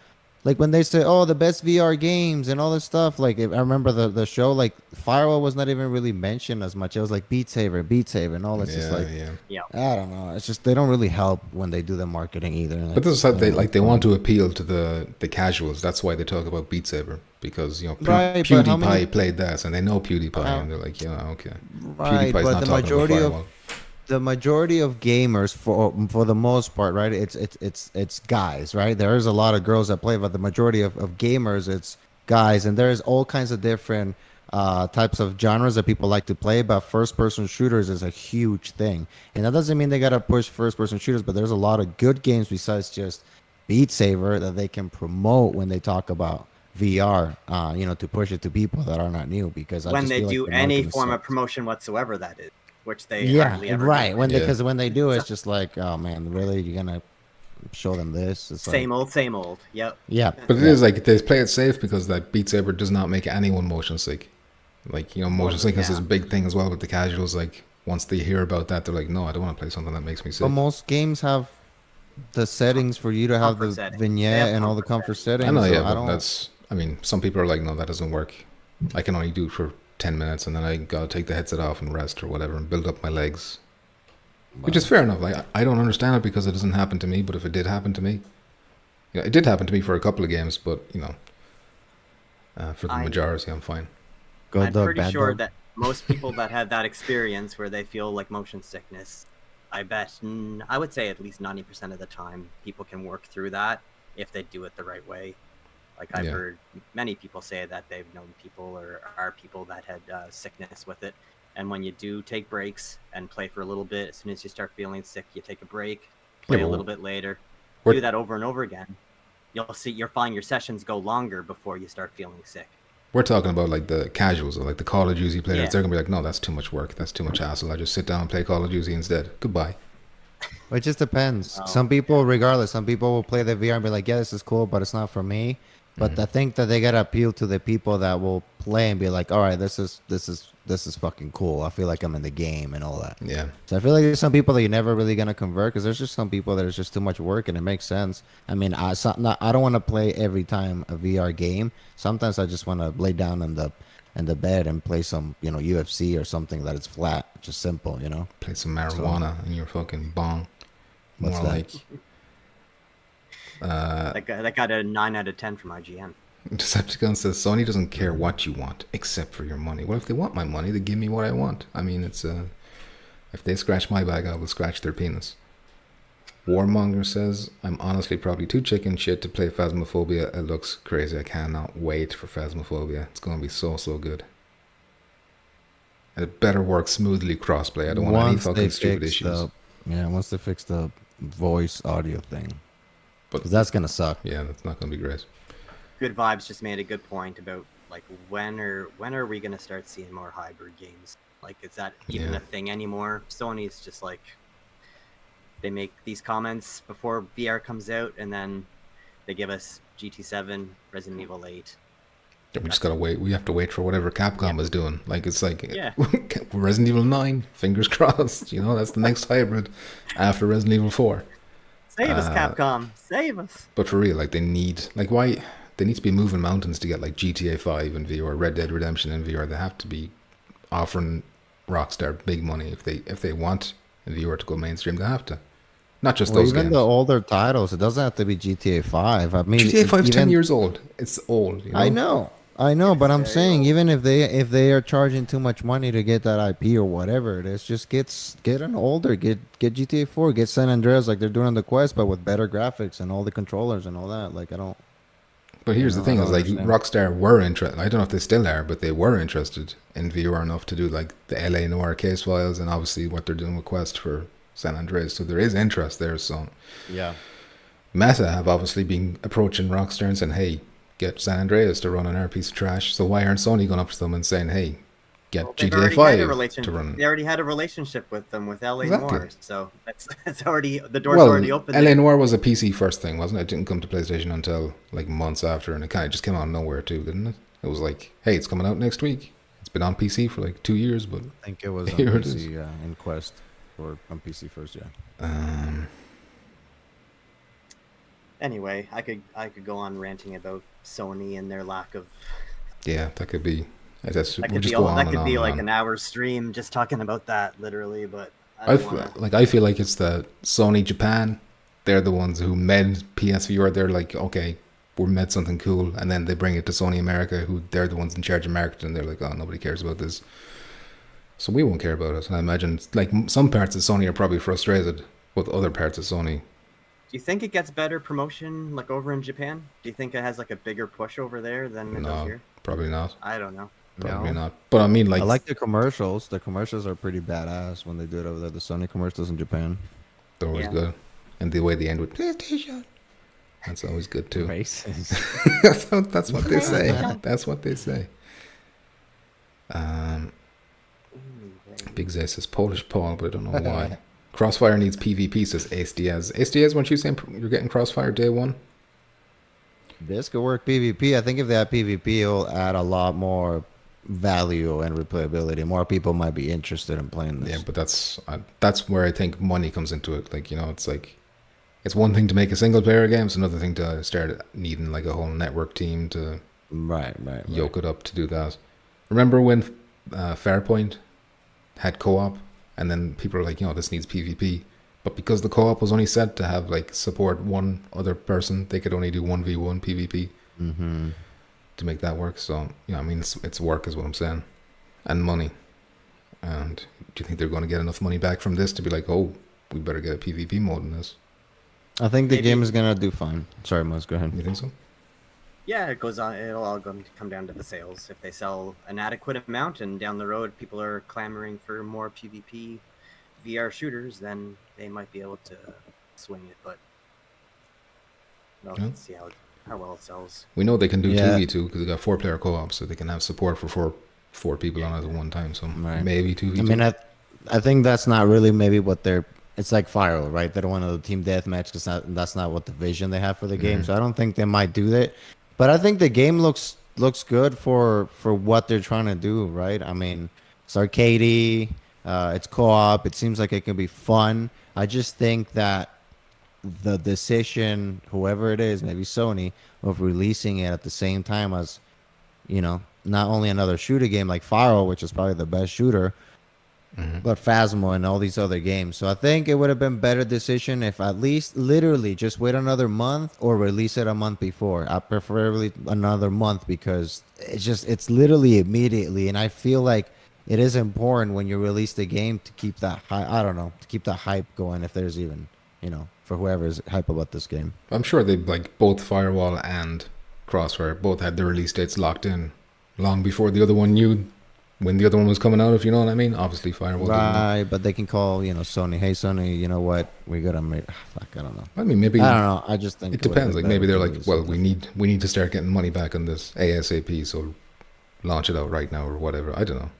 like when they say, "Oh, the best VR games" and all this stuff. Like I remember the show, like Firewall was not even really mentioned as much. It was like Beat Saber, and all. It's just like Yeah. I don't know. It's just they don't really help when they do the marketing either. But this is how they want to appeal to the casuals. That's why they talk about Beat Saber, because Right, but how PewDiePie many- played that and they know PewDiePie and they're like, okay. Right, PewDiePie's but not the talking majority about of Firewall. the majority of gamers, for the most part, right? It's guys, right? There is a lot of girls that play, but the majority of gamers, it's guys, and there's all kinds of different types of genres that people like to play. But first-person shooters is a huge thing, and that doesn't mean they gotta push first-person shooters. But there's a lot of good games besides just Beat Saber that they can promote when they talk about VR. To push it to people that are not new, because I When just they feel like do the any marketing form of sucks. promotion whatsoever, that is, which they Yeah, hardly ever right. do. When Yeah. because when they do, it's just like, oh man, really? You're gonna show them this? It's Same like, old, same old. Yep. yeah. But it yeah. is like they play it safe because like Beat Saber does not make anyone motion sick. Like motion sickness is a yeah. big thing as well. But the casuals, like once they hear about that, they're like, no, I don't want to play something that makes me sick. But most games have the settings for you to have Comfort the settings. They vignette have and all the comfort comfort settings. settings. I know, so yeah, I but don't. some people are like, no, that doesn't work. I can only do it for 10 minutes and then I gotta take the headset off and rest or whatever and build up my legs. Which is fair enough. Like I don't understand it because it doesn't happen to me, but if it did happen to me, it did happen to me for a couple of games, but for the majority, I'm fine. Good I'm dog, pretty bad sure dog. that most people that have that experience where they feel like motion sickness, I bet, I would say at least 90% of the time, people can work through that if they do it the right way. Like I've Yeah. heard many people say that they've known people or are people that had sickness with it. And when you do take breaks and play for a little bit, as soon as you start feeling sick, you take a break, play Yeah, a but little bit later, we're- do that over and over again. You'll find your sessions go longer before you start feeling sick. We're talking about like the casuals or like the Call of Duty players. Yeah. They're gonna be like, no, that's too much work. That's too much hassle. I just sit down and play Call of Duty instead. Goodbye. It just depends. Oh. Some people, regardless, some people will play the VR and be like, yeah, this is cool, but it's not for me. But I think that they gotta appeal to the people that will play and be like, all right, this is fucking cool. I feel like I'm in the game and all that. Yeah. So I feel like there's some people that you're never really gonna convert because there's just some people that it's just too much work and it makes sense. I mean, I don't want to play every time a VR game. Sometimes I just want to lay down in the bed and play some UFC or something that is flat, just simple. Play some marijuana in your fucking bong. What's More that? like That got a 9 out of 10 from IGN. Decepticon says Sony doesn't care what you want except for your money. Well, if they want my money, they give me what I want. I mean, it's if they scratch my bag, I will scratch their penis. Warmonger says, I'm honestly probably too chicken shit to play Phasmophobia. It looks crazy. I cannot wait for Phasmophobia. It's going to be so good. And it better work smoothly crossplay. I don't want any fucking stupid issues. Once they fix the voice audio thing, But because that's gonna suck. yeah, that's not going to be great. Good Vibes just made a good point about like when are we gonna start seeing more hybrid games? Like, is that even Yeah. a thing anymore? Sony's just like they make these comments before VR comes out, and then they give us GT7, Resident Evil 8. Yeah, we just gotta wait. We have to wait for whatever Capcom is doing. Like it's like Yeah. Resident Evil 9. Fingers crossed. That's the next hybrid after Resident Evil 4. Save us, Capcom! Save us! But for real, like they need to be moving mountains to get like GTA 5 in VR, Red Dead Redemption in VR. They have to be offering Rockstar big money if they want VR to go mainstream. They have to. Not just those Even games. the older titles, it doesn't have to be GTA 5. I mean, GTA 5 is 10 even- years old. It's old. I know, I know, but I'm very saying old. even if they are charging too much money to get that IP or whatever it is, just get an older, get GTA 4, get San Andreas like they're doing on the Quest, but with better graphics and all the controllers and all that. Like I don't, But here's the I thing: don't is like understand. Rockstar were interested. I don't know if they still are, but they were interested in VR enough to do like the LA Noir case files and obviously what they're doing with Quest for San Andreas. So there is interest there. So Yeah. Meta have obviously been approaching Rockstar and saying, "Hey, get San Andreas to run on our piece of trash." So why aren't Sony going up to them and saying, "Hey, Well, get they've GTA already had a 5 to relation. run"? They already had a relationship with them with LA Exactly. Noir, so that's already the door's Well, already open LA there. Noir was a PC first thing, wasn't it? It didn't come to PlayStation until like months after, and it kind of just came out of nowhere too, didn't it? It was like, "Hey, it's coming out next week." It's been on PC for like 2 years, but I think it was on here it is. PC, yeah, in Quest or on PC first, yeah. Um, Anyway, I could go on ranting about Sony and their lack of. yeah, that could be. I guess That we'll could just be go all. on That and could on be and like on. an hour stream just talking about that, literally. But I I don't want to. I feel like it's the Sony Japan. They're the ones who made PSVR. They're like, okay, we made something cool, and then they bring it to Sony America, who they're the ones in charge of marketing. They're like, oh, nobody cares about this, so we won't care about it. And I imagine like some parts of Sony are probably frustrated with other parts of Sony. Do you think it gets better promotion like over in Japan? Do you think it has like a bigger push over there than it does No, here? probably not. I don't know. Probably No. not. But I mean, I like, like the commercials. The commercials are pretty badass when they do it over there. The Sony commercials in Japan. they're always Yeah. good. And the way they end with PlayStation, that's always good too. Racist. That's what they say. That's what they say. Um, Big Zay says Polish Paul, but I don't know why. Crossfire needs PvP, says Ace Diaz. Ace Diaz, weren't you saying you're getting Crossfire day one? This could work PvP. I think if they have PvP, it'll add a lot more value and replayability. More people might be interested in playing this. Yeah, but that's where I think money comes into it. Like, you know, it's like it's one thing to make a single player game, it's another thing to start needing like a whole network team to Right. yoke it up to do that. Remember when Farpoint had co-op, and then people are like, you know, this needs PvP, but because the co-op was only set to have like support one other person, they could only do 1v1 PvP Mm-hmm. to make that work. So yeah, I mean, it's work is what I'm saying, and money. And do you think they're going to get enough money back from this to be like, oh, we better get a PvP mode in this? I think the Maybe. game is gonna do fine. Sorry, Muz, go ahead. You think so? Yeah, it goes on. It'll all come down to the sales. If they sell an adequate amount, and down the road people are clamoring for more PvP VR shooters, then they might be able to swing it. But Yeah. let's see how well it sells. We know they can do Yeah. 2v2 because they got 4-player co-op, so they can have support for four people on it at one time. So Right. maybe 2v2. I mean, I think that's not really maybe what they're. It's like Fire, right? They don't want to do team deathmatch because that's not what the vision they have for the game. Mhm. So I don't think they might do that. But I think the game looks good for what they're trying to do, right? I mean, it's arcadey, it's co-op. It seems like it can be fun. I just think that the decision, whoever it is, maybe Sony, of releasing it at the same time as, not only another shooter game like Fire, which is probably the best shooter, Mhm. but Phasmo and all these other games. So I think it would have been better decision if at least literally just wait another month or release it a month before. I preferably another month because it's literally immediately, and I feel like it is important when you release the game to keep that I don't know, to keep that hype going if there's even, for whoever's hype about this game. I'm sure they like both Firewall and Crossfire both had their release dates locked in long before the other one knew when the other one was coming out, if you know what I mean. Obviously, Firewall didn't know. Right, but they can call, Sony, hey Sony, you know what? We gotta make fuck, I don't know. I mean, maybe I don't know. I just think it would have depends. been Like maybe better they're to like, release well, it we need to start getting money back on this ASAP, so launch it out right now or whatever. I don't know.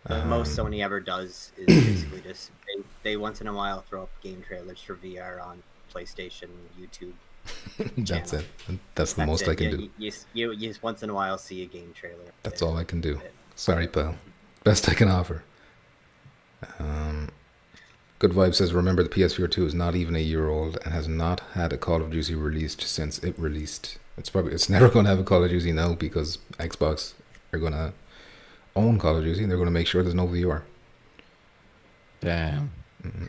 The most Sony ever does is basically just they once in a while throw up game trailers for VR on PlayStation, YouTube. That's channel. it. That's the most I can do. You just once in a while see a game trailer. That's all I can do. Sorry, pal. Best I can offer. Good Vibe says, remember the PS4 2 is not even a year old and has not had a Call of Duty released since it released. It's never going to have a Call of Duty now because Xbox are going to own Call of Duty and they're going to make sure there's no VR. Damn.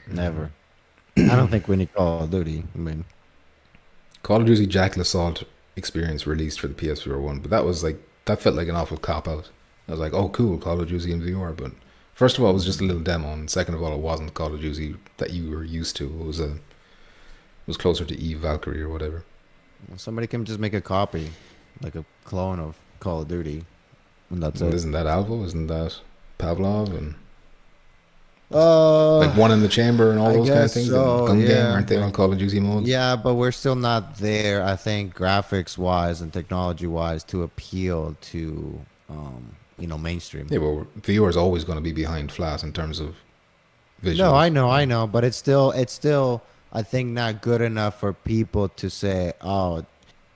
Never. I don't think we need Call of Duty. I mean, Call of Duty Jackal Assault experience released for the PSVR 1, but that felt like an awful cop out. I was like, oh cool, Call of Duty in VR, but first of all, it was just a little demo, and second of all, it wasn't Call of Duty that you were used to. It was closer to Eve Valkyrie or whatever. Well, somebody can just make a copy, like a clone of Call of Duty, and that's And it. isn't that Alvo? Isn't that Pavlov? And Like One in the Chamber and all I those kind of guess things? so, and Gun Game, yeah. aren't they all Call of Duty modes? Yeah, but we're still not there, I think, graphics wise and technology wise, to appeal to mainstream. Yeah, well, VR is always going to be behind flat in terms of visual. No, I know, but it's still I think not good enough for people to say, oh,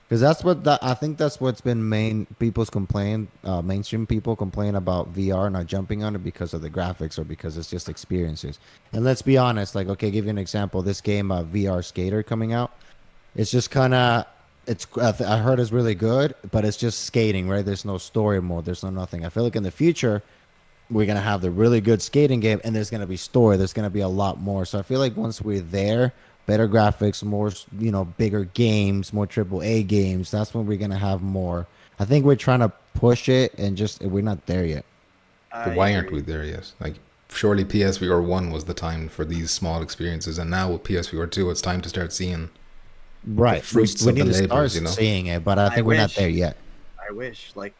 because I think that's what's been mainstream people complain about VR not jumping on it because of the graphics or because it's just experiences. And let's be honest, like, okay, give you an example. This game, VR Skater coming out, it's just kind of, I heard it's really good, but it's just skating, right? There's no story mode. There's no nothing. I feel like in the future, we're going to have the really good skating game and there's going to be story. There's going to be a lot more. So I feel like once we're there, better graphics, more, bigger games, more AAA games, that's when we're going to have more. I think we're trying to push it and we're not there yet. But why aren't we there yet? Like, surely PSVR 1 was the time for these small experiences, and now with PSVR 2, it's time to start seeing Right. fruits we of need the to labors, start seeing it, but I think we're not there yet. I wish, like,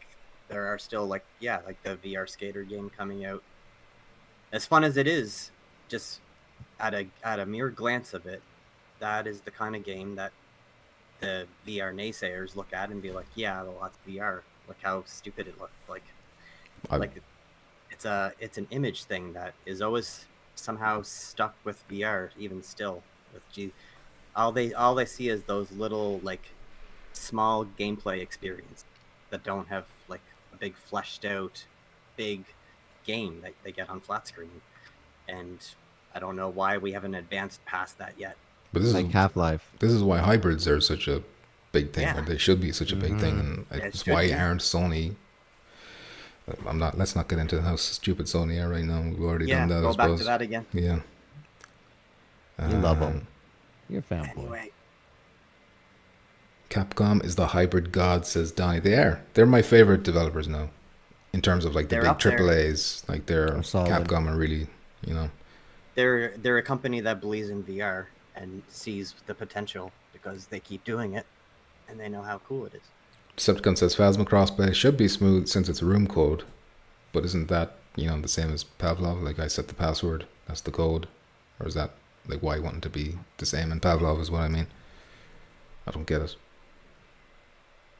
there are still, like the VR Skater game coming out. As fun as it is, just at a mere glance of it, that is the kind of game that the VR naysayers look at and be like, yeah, well, that's VR. Look how stupid it looked. Like it's an image thing that is always somehow stuck with VR, even still. All they see is those little, like, small gameplay experiences that don't have, like, a big fleshed out big game that they get on flat screen. And I don't know why we haven't advanced past that yet. But this Like is Half-Life. this is why hybrids are such a big thing, Yeah. or they should be such a big thing, and It it's should why be. aren't Sony? Let's not get into how stupid Sony are right now. We've already done that. Go I back suppose. to that again. Yeah. You love them. You're a fanboy. Anyway, Capcom is the hybrid god, says Donnie. They're my favorite developers now, in terms of like the They're big up there. AAAs. Like they're solid. Capcom are really, they're a company that believes in VR and sees the potential because they keep doing it and they know how cool it is. Decepticon says Phasma crossplay should be smooth since it's room code, but isn't that the same as Pavlov? Like I set the password, that's the code, or is that like why want it to be the same in Pavlov? Is what I mean. I don't get it.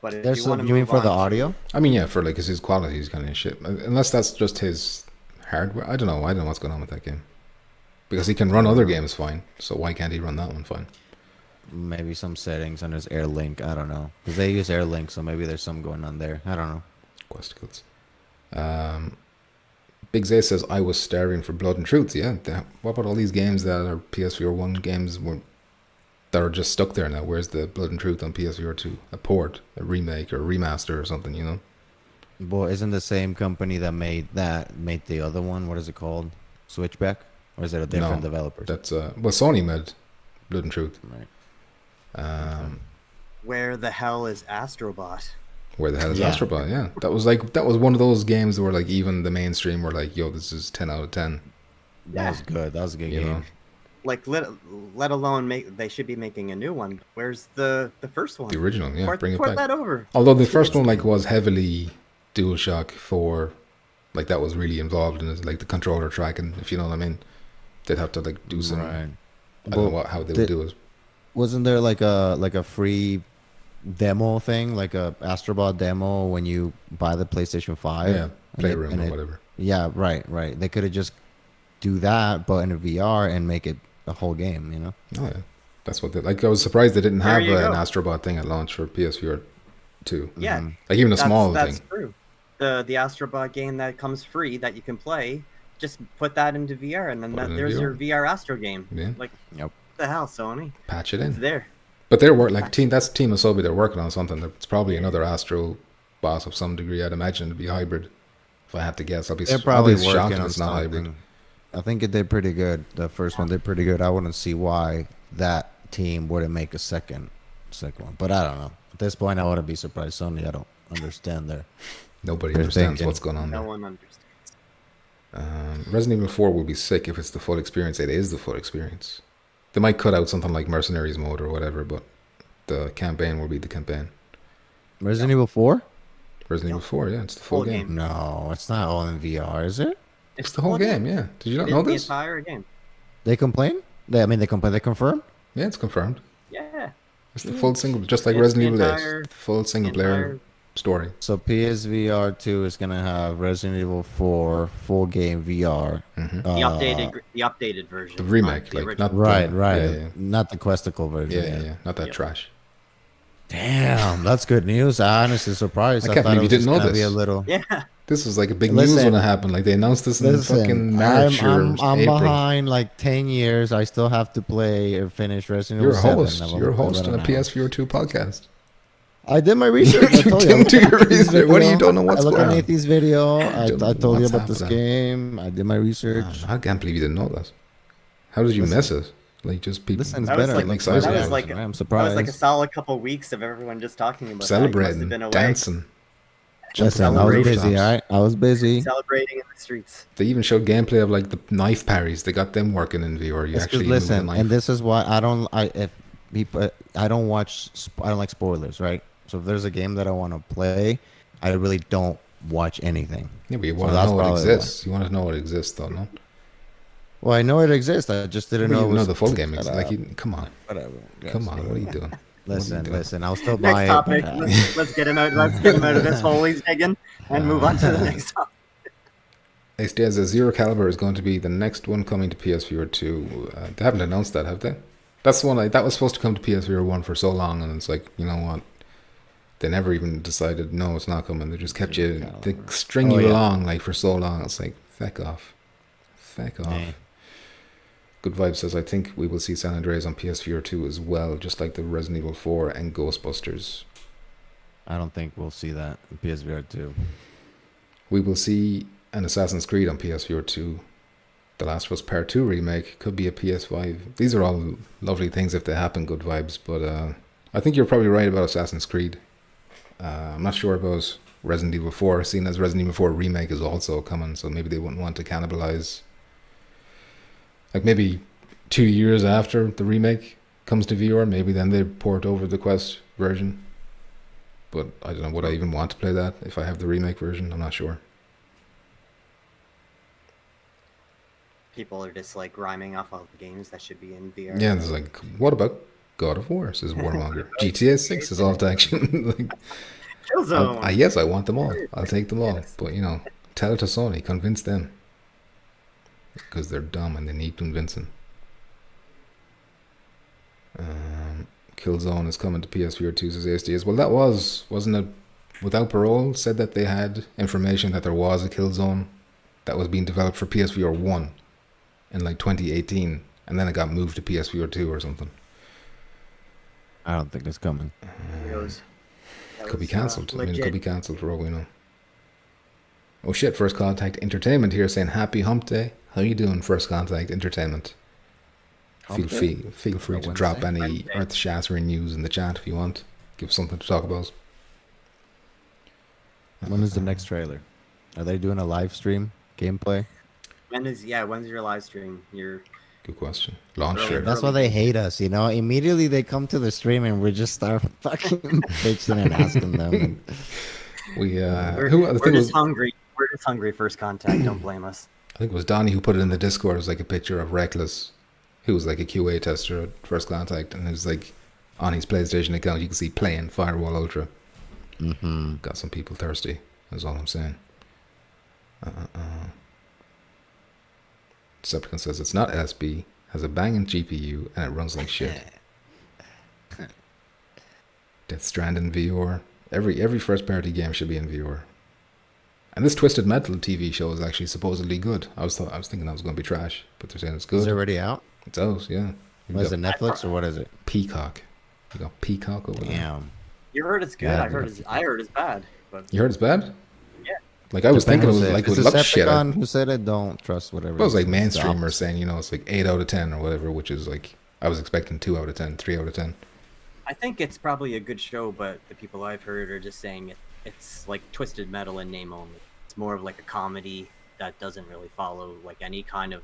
But if There's you want to you mean move for the on to- audio? I mean, yeah, for like his quality is kind of shit. Unless that's just his hardware. I don't know. I don't know what's going on with that game. Because he can run other games fine, so why can't he run that one fine? Maybe some settings on his AirLink. I don't know. Because they use AirLink, so maybe there's some going on there. I don't know. Questicles. Big Zay says, I was starving for Blood and Truth. Yeah, what about all these games that are PSVR 1 games that are just stuck there now? Where's the Blood and Truth on PSVR 2? A port, a remake, or a remaster or something, Well, isn't the same company that made the other one? What is it called? Switchback? Or is it a different No, developer? That's, Sony made Blood and Truth. Right. Where the hell is Astrobot? Where the hell is Yeah. Astrobot? Yeah, that was one of those games where like even the mainstream were like, "Yo, this is 10 out of 10." That was good. That was a good You game. know, Like, let alone they should be making a new one. Where's the first one? the original. Yeah, Port bring it that back. over. Although the first one like was heavily DualShock 4, like that was really involved in it, like the controller tracking. If you know what I mean, they'd have to like do some. Right. I don't know how they would do it. Wasn't there like a free demo thing, like a Astrobot demo when you buy the PlayStation 5? Yeah, And Playroom and or whatever. Yeah, right. They could have just do that, but in a VR and make it a whole game. Oh yeah, that's what they like. I was surprised they didn't have There you an go. Astrobot thing at launch for PSVR 2. Yeah, Like even a small that's thing. true. The Astrobot game that comes free that you can play, just put that into VR, and then Put it in there's VR. your VR Astro game. Yeah. Like, Yep. what the hell, Sony? Patch it It's in. there. But they're like that's Team Asobi. They're working on something. It's probably another Astro boss of some degree. I'd imagine it'd be hybrid. If I had to guess, They're probably I'll be shocked working if on it's not hybrid. something. I think it did pretty good. The first one did pretty good. I wouldn't see why that team wouldn't make a second one, but I don't know. At this point, I wouldn't be surprised. Sony, I don't understand there. Nobody They're understands thinking. what's going on No there. one understands. Resident Evil 4 will be sick if it's the full experience. It is the full experience. They might cut out something like Mercenaries mode or whatever, but the campaign will be the campaign. Resident Evil 4? Resident Evil 4, yeah, it's the full Full game. game. No, it's not all in VR, is it? It's the whole game, yeah. Did you not It know is the this? entire game. They complain? They complain. They confirm? Yeah, it's confirmed. Yeah. It's the full single, just like It's Resident the Evil entire- 8. The full single player entire- story. So PSVR 2 is going to have Resident Evil 4 full game VR. Hmm. The updated version. The remake, not the like, original. not Right, the, right. Yeah, yeah. Not the questicle version. Yeah. Not that Yep. trash. Damn, that's good news. I'm honestly surprised. I can't thought believe it you was didn't just know gonna Be a this. little. Yeah. This was like a big Listen. news when it happened. Like they announced this in fucking March I'm or April. behind like 10 years. I still have to play or finish Resident You're a Evil 7. host. I've You're a only played host on a about an hour. PSVR 2 podcast. I did my research. I You told you. didn't do your research. What do you don't know what's I looked going at on? Nathie's video. I Don't know told you what's about this happening. game. I did my research. I can't believe you didn't know that. How did you Listen. miss it? Like just people Listen, it's That was better. like- Like, that was reaction, like- right? I'm That was surprised. like a solid couple weeks of everyone just talking about celebrating, that. You must have been away. dancing. Listen, jumping I on was the busy, rooftops. alright? I was busy. Celebrating in the streets. They even showed gameplay of like the knife parries. They got them working in VR. You It's 'cause actually move the listen, knife. and this is why I don't. I don't watch. I don't like spoilers, right? So if there's a game that I want to play, I really don't watch anything. Yeah, but you So want to that's know what probably exists. You want to know what exists, though, no? Well, I know it exists. I just didn't But know. you it know was the full game. It's Shut like, up. come on, Whatever. come on. What are you doing? Listen, doing? listen. I'll still buy Next topic. it. Let's get him out. Let's get him out of this hole he's digging and move on to the next topic. It says Zero Caliber is going to be the next one coming to PSVR 2. They haven't announced that, have they? That's the one that was supposed to come to PSVR 1 for so long, and it's like, you know what? They never even decided, no, it's not coming. They just kept Zero you, Caliber. they string Oh, you yeah. along like for so long. It's like, feck off. Feck off. Yeah. Good Vibe says, I think we will see San Andreas on PSVR 2 as well, just like the Resident Evil 4 and Ghostbusters. I don't think we'll see that in PSVR 2. We will see an Assassin's Creed on PSVR 2. The Last of Us Part 2 remake could be a PS5. These are all lovely things if they happen, Good Vibes, but I think you're probably right about Assassin's Creed. I'm not sure about Resident Evil 4, seeing as Resident Evil 4 remake is also coming, so maybe they wouldn't want to cannibalize. Like maybe 2 years after the remake comes to VR, maybe then they port over the Quest version. But I don't know, would I even want to play that if I have the remake version? I'm not sure. People are just like rhyming off all the games that should be in VR. Yeah, it's like, what about God of War? Says Warmonger. GTA 6 is all to action. Like, Killzone. yes, I want them all. I'll take them all. Yes. But, you know, tell it to Sony. Convince them. Because they're dumb and they need convincing. Killzone is coming to PSVR 2, says ASDS. Well, that wasn't it Without Parole said that they had information that there was a Killzone that was being developed for PSVR 1 in like 2018. And then it got moved to PSVR 2 or something. I don't think it's coming. Who knows? That Could be was, cancelled. I mean, it legit. could be cancelled for all we know. Oh shit, First Contact Entertainment here saying happy hump day. How you doing, First Contact Entertainment? Hump day? Feel free to Wednesday? drop any Wednesday. earth-shattering news in the chat if you want. Give something to talk about. When is the next trailer? Are they doing a live stream gameplay? When's your live stream? Good question. Launch Early. year. That's why they hate us, you know. Immediately they come to the stream and we just start fucking bitching and asking them. We We're, who I we're think it just was hungry. We're just hungry. First Contact. Don't blame us. I think it was Donnie who put it in the Discord. It was like a picture of Reckless, who was like a QA tester at First Contact, and it was like on his PlayStation account you can see playing Firewall Ultra. Mm-hmm. Got some people thirsty. That's all I'm saying. Decepticon says it's not SB, has a banging GPU, and it runs like shit. Death Stranding VR. Every first party game should be in VR. And this Twisted Metal TV show is actually supposedly good. I was thinking that was going to be trash, but they're saying it's good. Is it already out? It's out, yeah. What is it, Netflix or what is it? Peacock. You got Peacock over there. Damn. You heard it's good. Yeah, I heard it's bad. But You heard it's bad? Yeah. Like I was thinking it was like it It's would look shit. Decepticon who said it. Don't trust whatever. It was like he says. mainstreamers saying, you know, it's like 8 out of 10 or whatever, which is like I was expecting 2 out of 10, 3 out of 10. I think it's probably a good show, but the people I've heard are just saying it's like Twisted Metal in name only. It's more of like a comedy that doesn't really follow like any kind of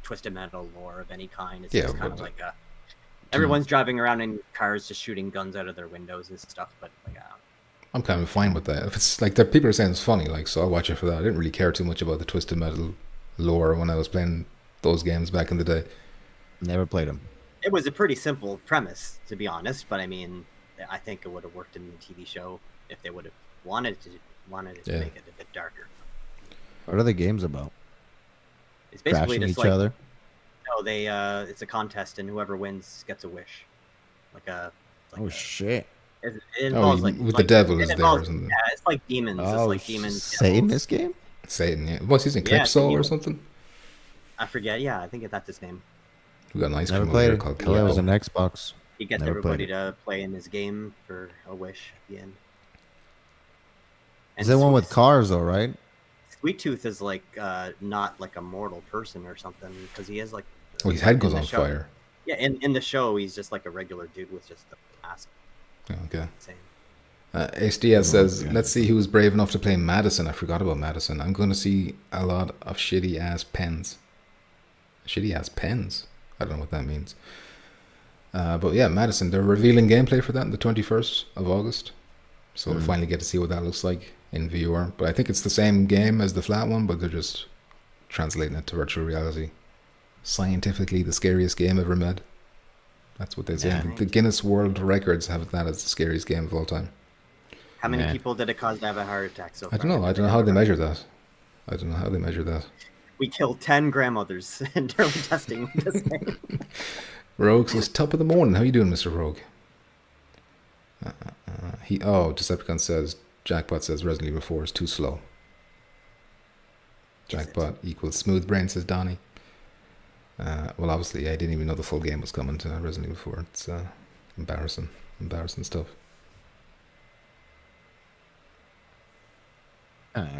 Twisted Metal lore of any kind. It's just kind of like a everyone's driving around in cars just shooting guns out of their windows and stuff. But like, I'm kind of fine with that. If it's like people are saying it's funny, like, so I'll watch it for that. I didn't really care too much about the Twisted Metal lore when I was playing those games back in the day. Never played them. it was a pretty simple premise, to be honest. But I mean, I think it would have worked in the TV show if they would have wanted it to make it a bit darker. What are the games about? It's basically Crashing just each like other. no, they it's a contest and whoever wins gets a wish. Shit! It involves with the devil is there or something. Yeah, it's like demons. It's like demons. Satanist game? Satan, yeah. What's his name? Calypso or something? I forget. Yeah, I think that's his name. We got an ice Never cream over played here it. called It Calypso. was an Xbox. He gets Never everybody played to play in his game for a wish at the end. Is that one with cars though, right? Sweet Tooth is like not like a mortal person or something because he has like. Oh, his head goes in the on show. fire. Yeah, in the show he's just like a regular dude with just the mask. Oh, okay. Same. HDS says, let's see who's brave enough to play Madison. I forgot about Madison. I'm going to see a lot of shitty ass pens. Shitty ass pens? I don't know what that means. But yeah, Madison, they're revealing gameplay for that on the 21st of August. So we'll finally get to see what that looks like in VR. But I think it's the same game as the flat one, but they're just translating it to virtual reality. Scientifically, the scariest game ever made. That's what they say. Yeah. The Guinness World Records have that as the scariest game of all time. How many people did it cause to have a heart attack so far? I don't know. I don't know how they measure that. We killed 10 grandmothers in early testing with this game. Rogue says, top of the morning. How you doing, Mr. Rogue? Decepticon says, Jackpot says Resident Evil 4 is too slow. Jackpot equals smooth brain, says Donnie. Well, obviously, I didn't even know the full game was coming to Resident Evil 4. It's embarrassing stuff.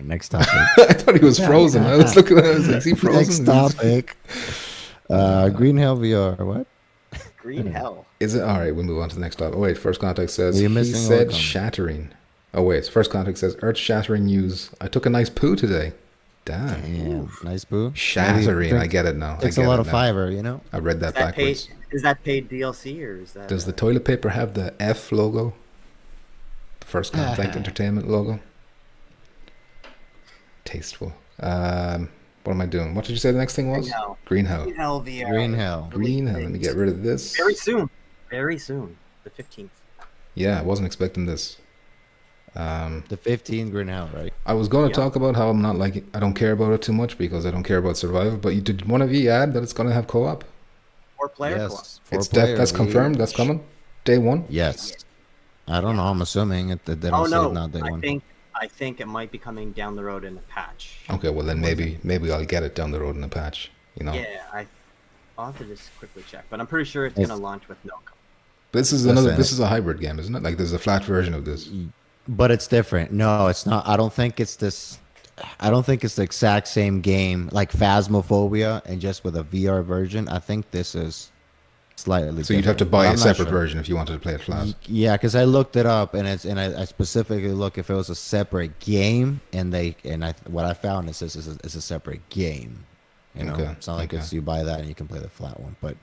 Next topic. I thought he was frozen. I was looking at him. I was like, is he frozen? Next topic. Green Hell VR. What? Green Hell. Is it? All right, we'll move on to the next topic. Oh, wait, First Contact says, Are you he missing said outcome? shattering. Oh, wait, First Contact says, earth-shattering news. I took a nice poo today. Damn. Damn. Nice boo. Shattering. I get it now. It's a lot of fiber, you know? I read that backwards. Is that paid DLC or is that? Does the toilet paper have the F logo? The First Contact Entertainment logo? Tasteful. What am I doing? What did you say the next thing was? Green Hell. Green Hell VR. Green Hell. Green Hell. Let me get rid of this. Very soon. The 15th. Yeah, I wasn't expecting this. The 15 Green Hell, right? I was going to talk about how I'm not like, I don't care about it too much because I don't care about survival, but did one of you add that it's going to have co-op? 4-player co-op. It's that's confirmed. That's coming. Day one. Yes. I don't know. I'm assuming they don't say it's not day one. I think it might be coming down the road in a patch. Okay, well then maybe I'll get it down the road in a patch. You know. Yeah, I'll have to just quickly check, but I'm pretty sure it's gonna launch with no. This is a hybrid game, isn't it? Like there's a flat version of this. But it's different. No, it's not. I don't think it's this. I don't think it's the exact same game like Phasmophobia and just with a VR version. I think this is slightly. So you'd have to buy a separate version if you wanted to play it flat. Yeah, because I looked it up and I specifically look if it was a separate game what I found is this is a separate game. You know, it's not like it's you buy that and you can play the flat one, but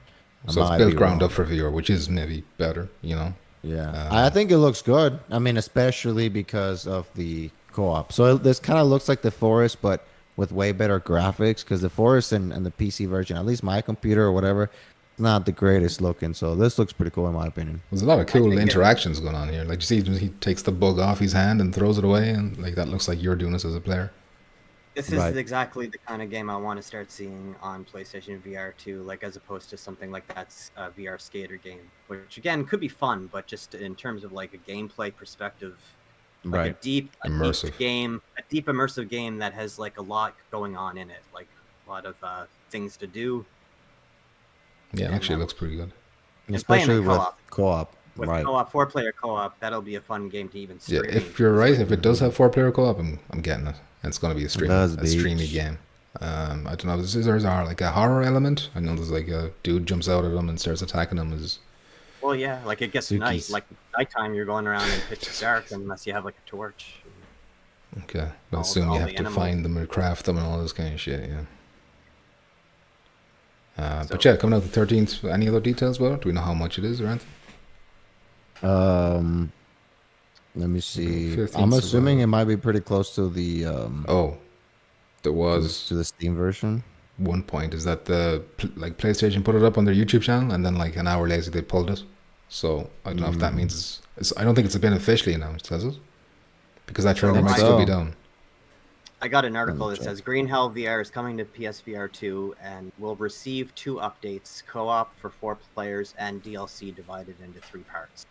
so it's built ground up for VR, which is maybe better. You know. Yeah, I think it looks good. I mean, especially because of the co-op. So this kind of looks like the Forest, but with way better graphics. Because the Forest and the PC version, at least my computer or whatever, not the greatest looking. So this looks pretty cool in my opinion. There's a lot of cool interactions going on here. Like you see, he takes the bug off his hand and throws it away, and like that looks like you're doing this as a player. This is exactly the kind of game I want to start seeing on PlayStation VR 2, like as opposed to something like that's a VR skater game, which again could be fun, but just in terms of like a gameplay perspective, like a deep immersive game that has like a lot going on in it, like a lot of things to do. Yeah, actually, it looks pretty good. Especially with co-op. With co-op, 4-player co-op, that'll be a fun game to even stream. Yeah, if you're right, if it does have 4-player co-op, I'm getting it. And it's going to be a streamy game. I don't know. There's like a horror element. I know there's like a dude jumps out at him and starts attacking him. Well, yeah, like it gets night. Suki's. Like nighttime, you're going around in pitch dark unless you have like a torch. Okay. But All- soon all you the have to animals. find them and craft them and all this kind of shit, yeah. But So- yeah, coming out the 13th, any other details about it? Do we know how much it is or anything? Let me see. 15th I'm assuming survival. it might be pretty close to the Oh, there was to the Steam version. one point. Is that like PlayStation put it up on their YouTube channel and then like an hour later they pulled it. So I don't know if that means I don't think it's been officially announced, has it? Because that trailer think might still be so. down. I got an article that check. says Green Hell VR is coming to PSVR 2 and will receive 2 updates: co-op for 4 players and DLC divided into 3 parts.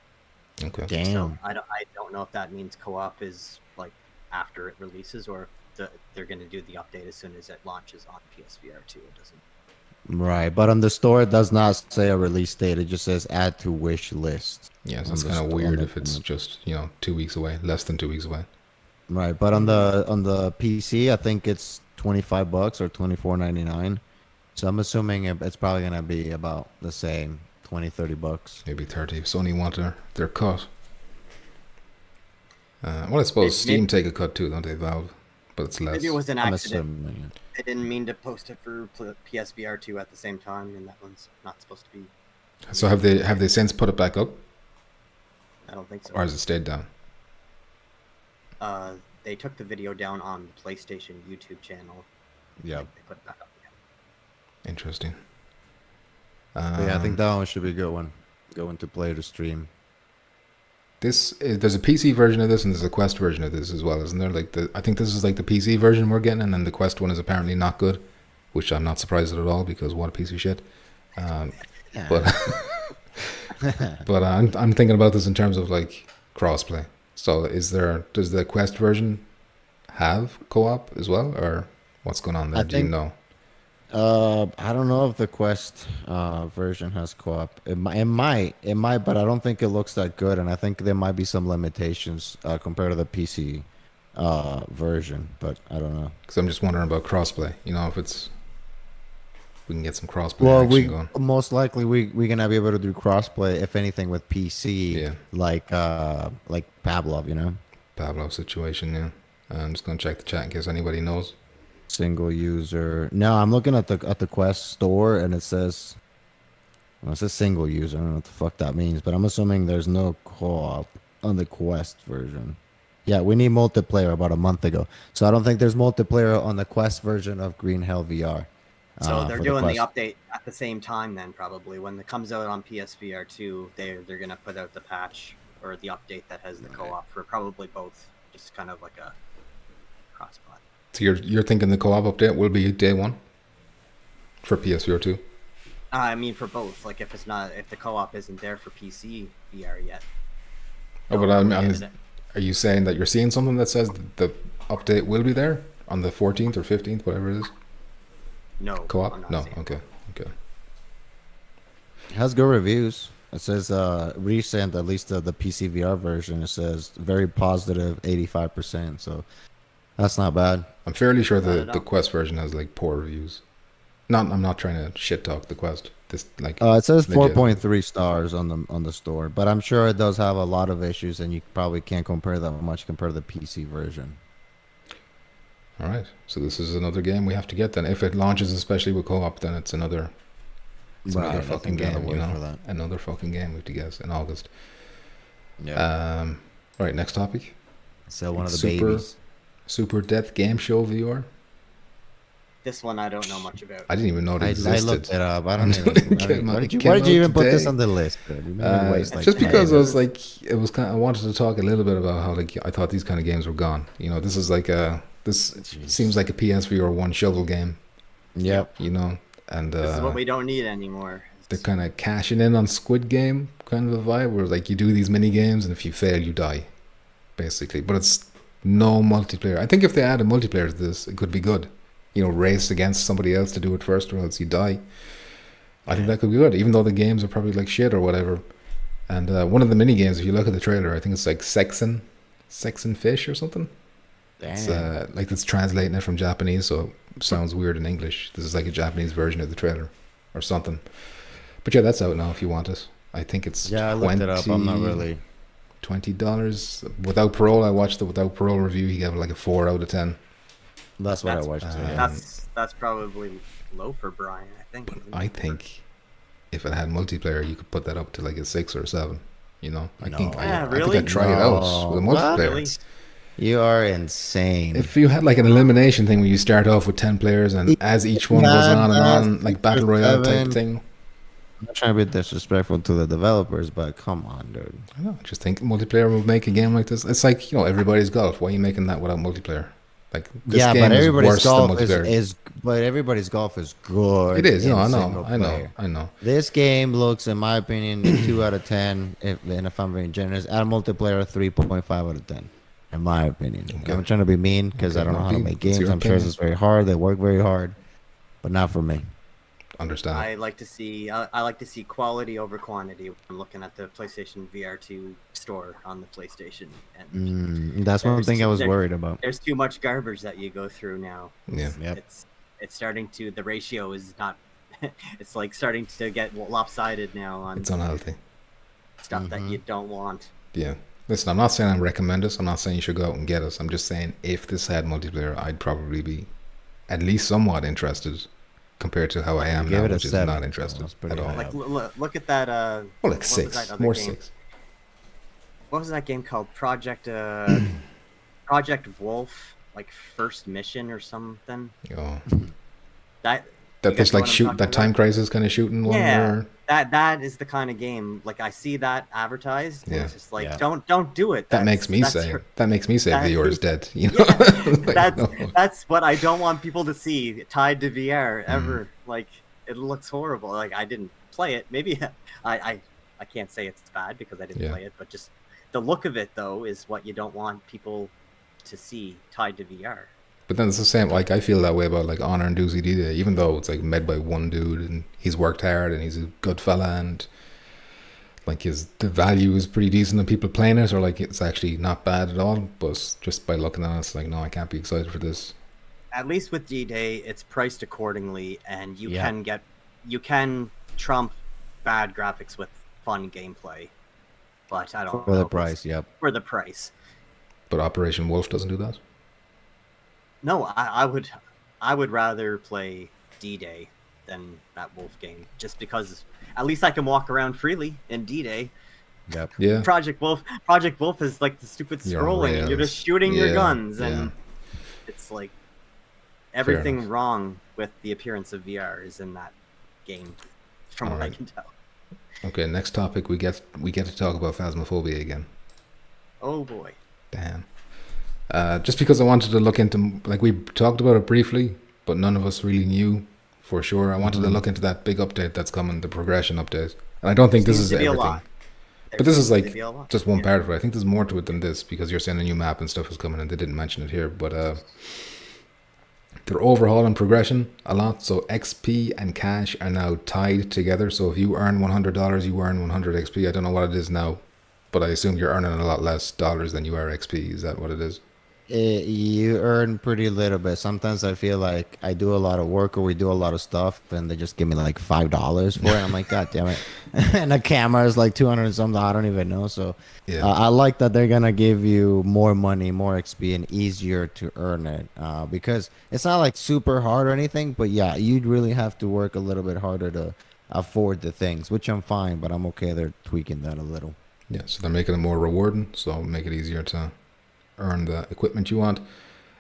Okay. Damn. So I don't know if that means co-op is like after it releases, or if they're going to do the update as soon as it launches on PSVR 2. It doesn't. Right, but on the store it does not say a release date. It just says add to wish list. Yeah, so on it's the kind of sto- on weird the- if it's just 2 weeks away, less than 2 weeks away. Right, but on the PC, I think it's $25 or $24.99. So I'm assuming it's probably gonna be about the same, $20-$30. Maybe 30. If Sony want their cut. Well, I suppose Steam take a cut too, don't they, Valve? But it's less. Maybe it was an I'm accident. assuming. They didn't mean to post it for PSVR 2 at the same time, and that one's not supposed to be. So have they since put it back up, I don't think so. or has it stayed down? They took the video down on the PlayStation YouTube channel. Yeah. They put it back up again. Interesting. Yeah, I think that one should be a good one. Going to play to stream. There's a PC version of this and there's a Quest version of this as well, isn't there? I think this is like the PC version we're getting, and then the Quest one is apparently not good, which I'm not surprised at all because what a piece of shit. But but I'm thinking about this in terms of like crossplay. So does the Quest version have co-op as well, or what's going on there? I Do you think- know? I don't know if the Quest version has co-op. It might, but I don't think it looks that good, and I think there might be some limitations compared to the PC version. But I don't know. Because I'm just wondering about crossplay. If we can get some crossplay Well, action going. most likely we're gonna be able to do crossplay, if anything, with PC. Yeah. Like Pavlov, Pavlov situation, yeah. I'm just gonna check the chat in case anybody knows. single user. No, I'm looking at the Quest store, and it says single user. I don't know what the fuck that means, but I'm assuming there's no co-op on the Quest version. Yeah, we need multiplayer about a month ago, so I don't think there's multiplayer on the Quest version of Green Hell VR. So they're for doing the Quest. update at the same time then, probably. When it comes out on PSVR 2, they're going to put out the patch or the update that has the co-op for probably both. Just kind of like a crossplay. So you're thinking the co-op update will be day one for PSVR 2? I mean, for both. Like, if the co-op isn't there for PC VR yet. Oh, but they'll- are you saying that you're seeing something that says the update will be there on the 14th or 15th, whatever it is? No. Co-op? I'm not No. saying Okay. It has good reviews. It says recent, at least the PC VR version. It says very positive, 85%. So that's not bad. I'm fairly sure Not at the all. Quest version has like poor reviews. I'm not trying to shit talk the Quest. This like It says legit. 4.3 stars on the store, but I'm sure it does have a lot of issues, and you probably can't compare that much compared to the PC version. All right. So this is another game we have to get then. If it launches, especially with co-op, then it's another Right, I fucking think we gotta game. wait for that. Another fucking game we have to guess in August. Yeah. All right. Next topic. So one of the Super- babies. Super Death Game Show VR. This one I don't know much about. I didn't even know it I existed. looked it up. I don't It even. came out- Why it did came you out even put this today. on the list? Dude? You made me waste, like, Just 10 because I was minutes. like, it was kind. I wanted to talk a little bit about how like I thought these kind of games were gone. This is like this seems like a PSVR 1 shovel game. Yep. And This is what we don't need anymore. they're kind of cashing in on Squid Game kind of a vibe, where like you do these mini games and if you fail, you die, basically. But it's no multiplayer. I think if they add a multiplayer to this, it could be good. Race against somebody else to do it first, or else you die. I think that could be good, even though the games are probably like shit or whatever. And one of the mini games, if you look at the trailer, I think it's like Sex and Fish or something. It's like it's translating it from Japanese, so it sounds weird in English. This is like a Japanese version of the trailer or something. But yeah, that's out now if you want it. I think it's Yeah, I looked it up. I'm not really. $20 without parole. I watched the without parole review. He gave it like a 4 out of 10. That's what That's- I watched too. Yeah. That's probably low for Brian, I think. But isn't I it? think if it had multiplayer, you could put that up to like a 6 or 7. You know, I No. think Yeah, I really? think I'd try it out with a No. multiplayer. Really? You are insane. If you had like an elimination thing where you start off with 10 players and as each one goes on and on, like battle royale type thing. I'm not trying to be disrespectful to the developers, but come on, dude. I don't know, I just think multiplayer would make a game like this. It's like, everybody's golf. Why are you making that without multiplayer? Like this Yeah, game but is everybody's worse than golf multiplayer. but everybody's golf is good. It is, in I single know. player. This game looks, in my opinion, 2 out of 10. If I'm being generous, at multiplayer, 3.5 out of 10. In my opinion, Okay. I'm trying to be mean because Okay, I don't know how to Nathie, make what's games. your I'm sure opinion? it's very hard. They work very hard, but not for me. Understand. I like to see quality over quantity when I'm looking at the PlayStation VR2 store on the PlayStation, and That's one There's thing I was there- worried about. there's too much garbage that you go through now. Yeah. Yep. It's starting to, the ratio is not it's like starting to get lopsided now on It's unhealthy. stuff that you don't want. Yeah. Listen, I'm not saying I recommend this. I'm not saying you should go out and get us. I'm just saying if this had multiplayer, I'd probably be at least somewhat interested compared to how I am Give now, it a which is 7. not interested That's pretty at all. high. Like look at that Well, what like was 6. that other More game? 6. What was that game called? Project Wolf, like First Mission or something. Oh. That That you guys there's know like what I'm shoot talking that time about? crisis kind of shooting one Yeah. where That is the kind of game, like I see that advertised, and Yeah. it's just like Yeah. don't do it. that makes me That's say your- VR that- is dead. You know? Yeah, Like, no. that's what I don't want people to see tied to VR Mm. ever. Like it looks horrible. Like I didn't play it. Maybe I can't say it's bad because I didn't Yeah. play it, but just the look of it though is what you don't want people to see tied to VR. But then it's the same. Like I feel that way about like Honor and Doozy D-Day, even though it's like made by one dude and he's worked hard and he's a good fella and like the value is pretty decent and people playing it, or like it's actually not bad at all. But just by looking at it, it's like no, I can't be excited for this. At least with D-Day, it's priced accordingly, and Yeah. you can trump bad graphics with fun gameplay. But I don't For know the if it's price, yep. for the price. But Operation Wolf doesn't do that. No, I would rather play D-Day than that Wolf game, just because at least I can walk around freely in D-Day. Yep. Yeah. Project Wolf is like the stupid You're on scrolling, and you're rails. just shooting your Yeah, guns, and yeah. it's like everything enough. wrong with the appearance of VR is in that game, from what I Alright. can tell. Okay, next topic we get to talk about Phasmophobia again. Oh boy. Damn. Just because I wanted to look into, like we talked about it briefly, but none of us really knew for sure. I wanted to look into that big update that's coming, the progression update. And I don't think this Seems is to be a everything. lot. But this is Seems to like be a lot. just one Yeah. part of it. I think there's more to it than this because you're saying a new map and stuff is coming and they didn't mention it here. But they're overhauling progression a lot. So XP and cash are now tied together. So if you earn $100, you earn 100 XP. I don't know what it is now, but I assume you're earning a lot less dollars than you are XP. Is that what it is? You earn pretty little bit. Sometimes I feel like I do a lot of work or we do a lot of stuff, and they just give me like $5 for it. I'm like, God damn it! And the camera is like 200 and something. I don't even know. So Yeah. I like that they're gonna give you more money, more XP, and easier to earn it. Because it's not like super hard or anything, but yeah, you'd really have to work a little bit harder to afford the things, which I'm fine. But I'm okay. They're tweaking that a little. Yeah, so they're making it more rewarding, so make it easier to earn the equipment you want.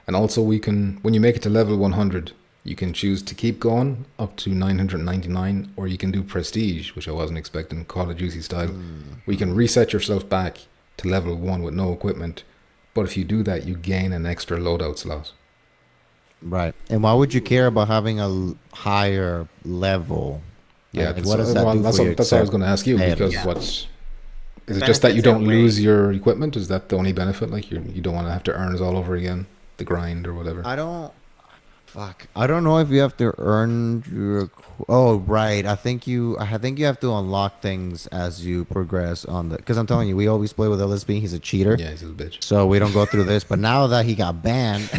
And also when you make it to level 100, you can choose to keep going up to 999, or you can do prestige, which I wasn't expecting, Call of Duty style. Where you can reset yourself back to level 1 with no equipment, but if you do that, you gain an extra loadout slot. Right. And why would you care about having a higher level? Yeah, Like, that's, what does that do that's, for what, your that's what I was going to ask you, Yeah. because Yeah. is it just that you Benefits don't outweigh- lose your equipment? Is that the only benefit? Like you don't want to have to earn it all over again, the grind or whatever? I don't. Fuck. I don't know if you have to earn your. Oh, right. I think you have to unlock things as you progress on the. Because I'm telling you, we always play with LSB. He's a cheater. Yeah, he's a little bitch. So we don't go through this. But now that he got banned,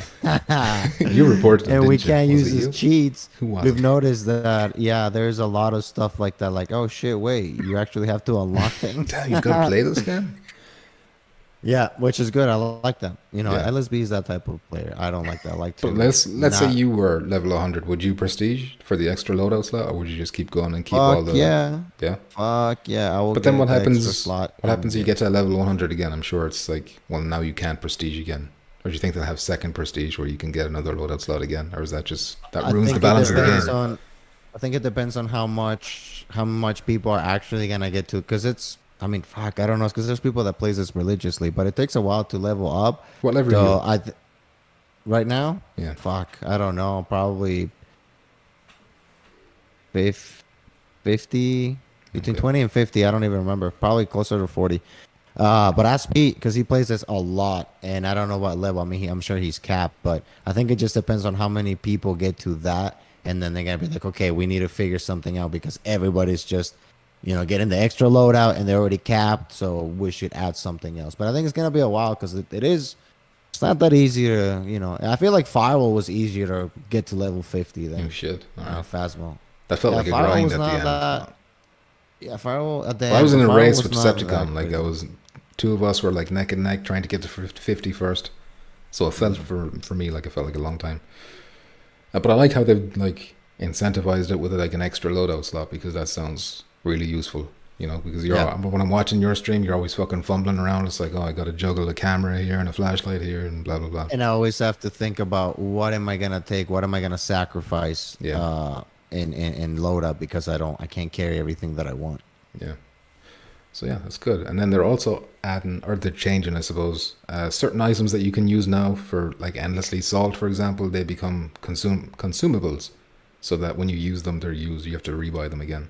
You reported him, and we didn't you? can't Was use it his you? cheats, Who was we've it? noticed that there's a lot of stuff like that. Like, oh shit, wait, you actually have to unlock things. Damn, you've got to play this game? Yeah, which is good. I like that. You know, Yeah. LSB is that type of player. I don't like that. I like to. But let's say not- you were level 100. Would you prestige for the extra loadout slot, or would you just keep going and keep Fuck all the? yeah. Yeah. Fuck yeah. I will. But then get what the extra happens? slot What happens if you and- get to level 100 again? I'm sure it's like, well, now you can't prestige again. Or do you think they'll have second prestige where you can get another loadout slot again, or is that just that I ruins the think balance it of the depends game? on. I think it depends on how much people are actually gonna get to. Because it's. I mean, fuck. I don't know. Because there's people that plays this religiously, but it takes a while to level up. What level So are you? right now. Yeah. Fuck. I don't know. Probably. 50 between Okay. 20 and 50. I don't even remember. Probably closer to 40. But ask Pete because he plays this a lot, and I don't know what level. I mean, I'm sure he's capped, but I think it just depends on how many people get to that, and then they're gonna be like, okay, we need to figure something out because everybody's just, getting the extra loadout, and they're already capped, so we should add something else. But I think it's gonna be a while because it is. It's not that easy to, I feel like Firewall was easier to get to level 50 Oh than shit! All right. Phasmo. That felt Yeah, like a Firewall grind was at the not end. that- Yeah, Firewall at the Well, I end, was in but a Firewall race was with not that Decepticon. Like crazy. I was, two of us were like neck and neck trying to get to 50 first. So it felt for me like it felt like a long time. But I like how they've like incentivized it with like an extra loadout slot because that sounds really useful. Because when I'm watching your stream, you're always fucking fumbling around. It's like, oh, I got to juggle a camera here and a flashlight here and blah blah blah. And I always have to think about what am I gonna take, what am I gonna sacrifice, Yeah. in load up because I can't carry everything that I want. Yeah. So yeah, that's good. And then they're also adding, or they're changing, I suppose, certain items that you can use now for like endlessly salt, for example, they become consumables, so that when you use them, they're used. You have to rebuy them again.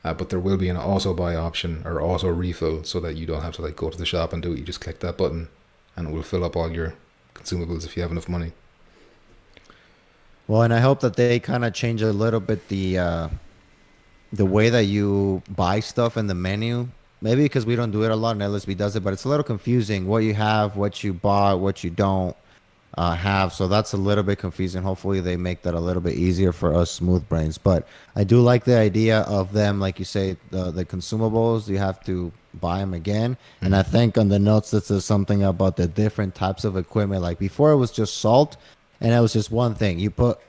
But there will be an auto buy option or auto refill, so that you don't have to like go to the shop and do it. You just click that button, and it will fill up all your consumables if you have enough money. Well, and I hope that they kind of change a little bit the way that you buy stuff in the menu. Maybe because we don't do it a lot and LSB does it, but it's a little confusing what you have, what you bought, what you don't have. So that's a little bit confusing. Hopefully they make that a little bit easier for us smooth brains. But I do like the idea of them, like you say, the consumables, you have to buy them again. And I think on the notes that says something about the different types of equipment. Like before it was just salt and it was just one thing. You put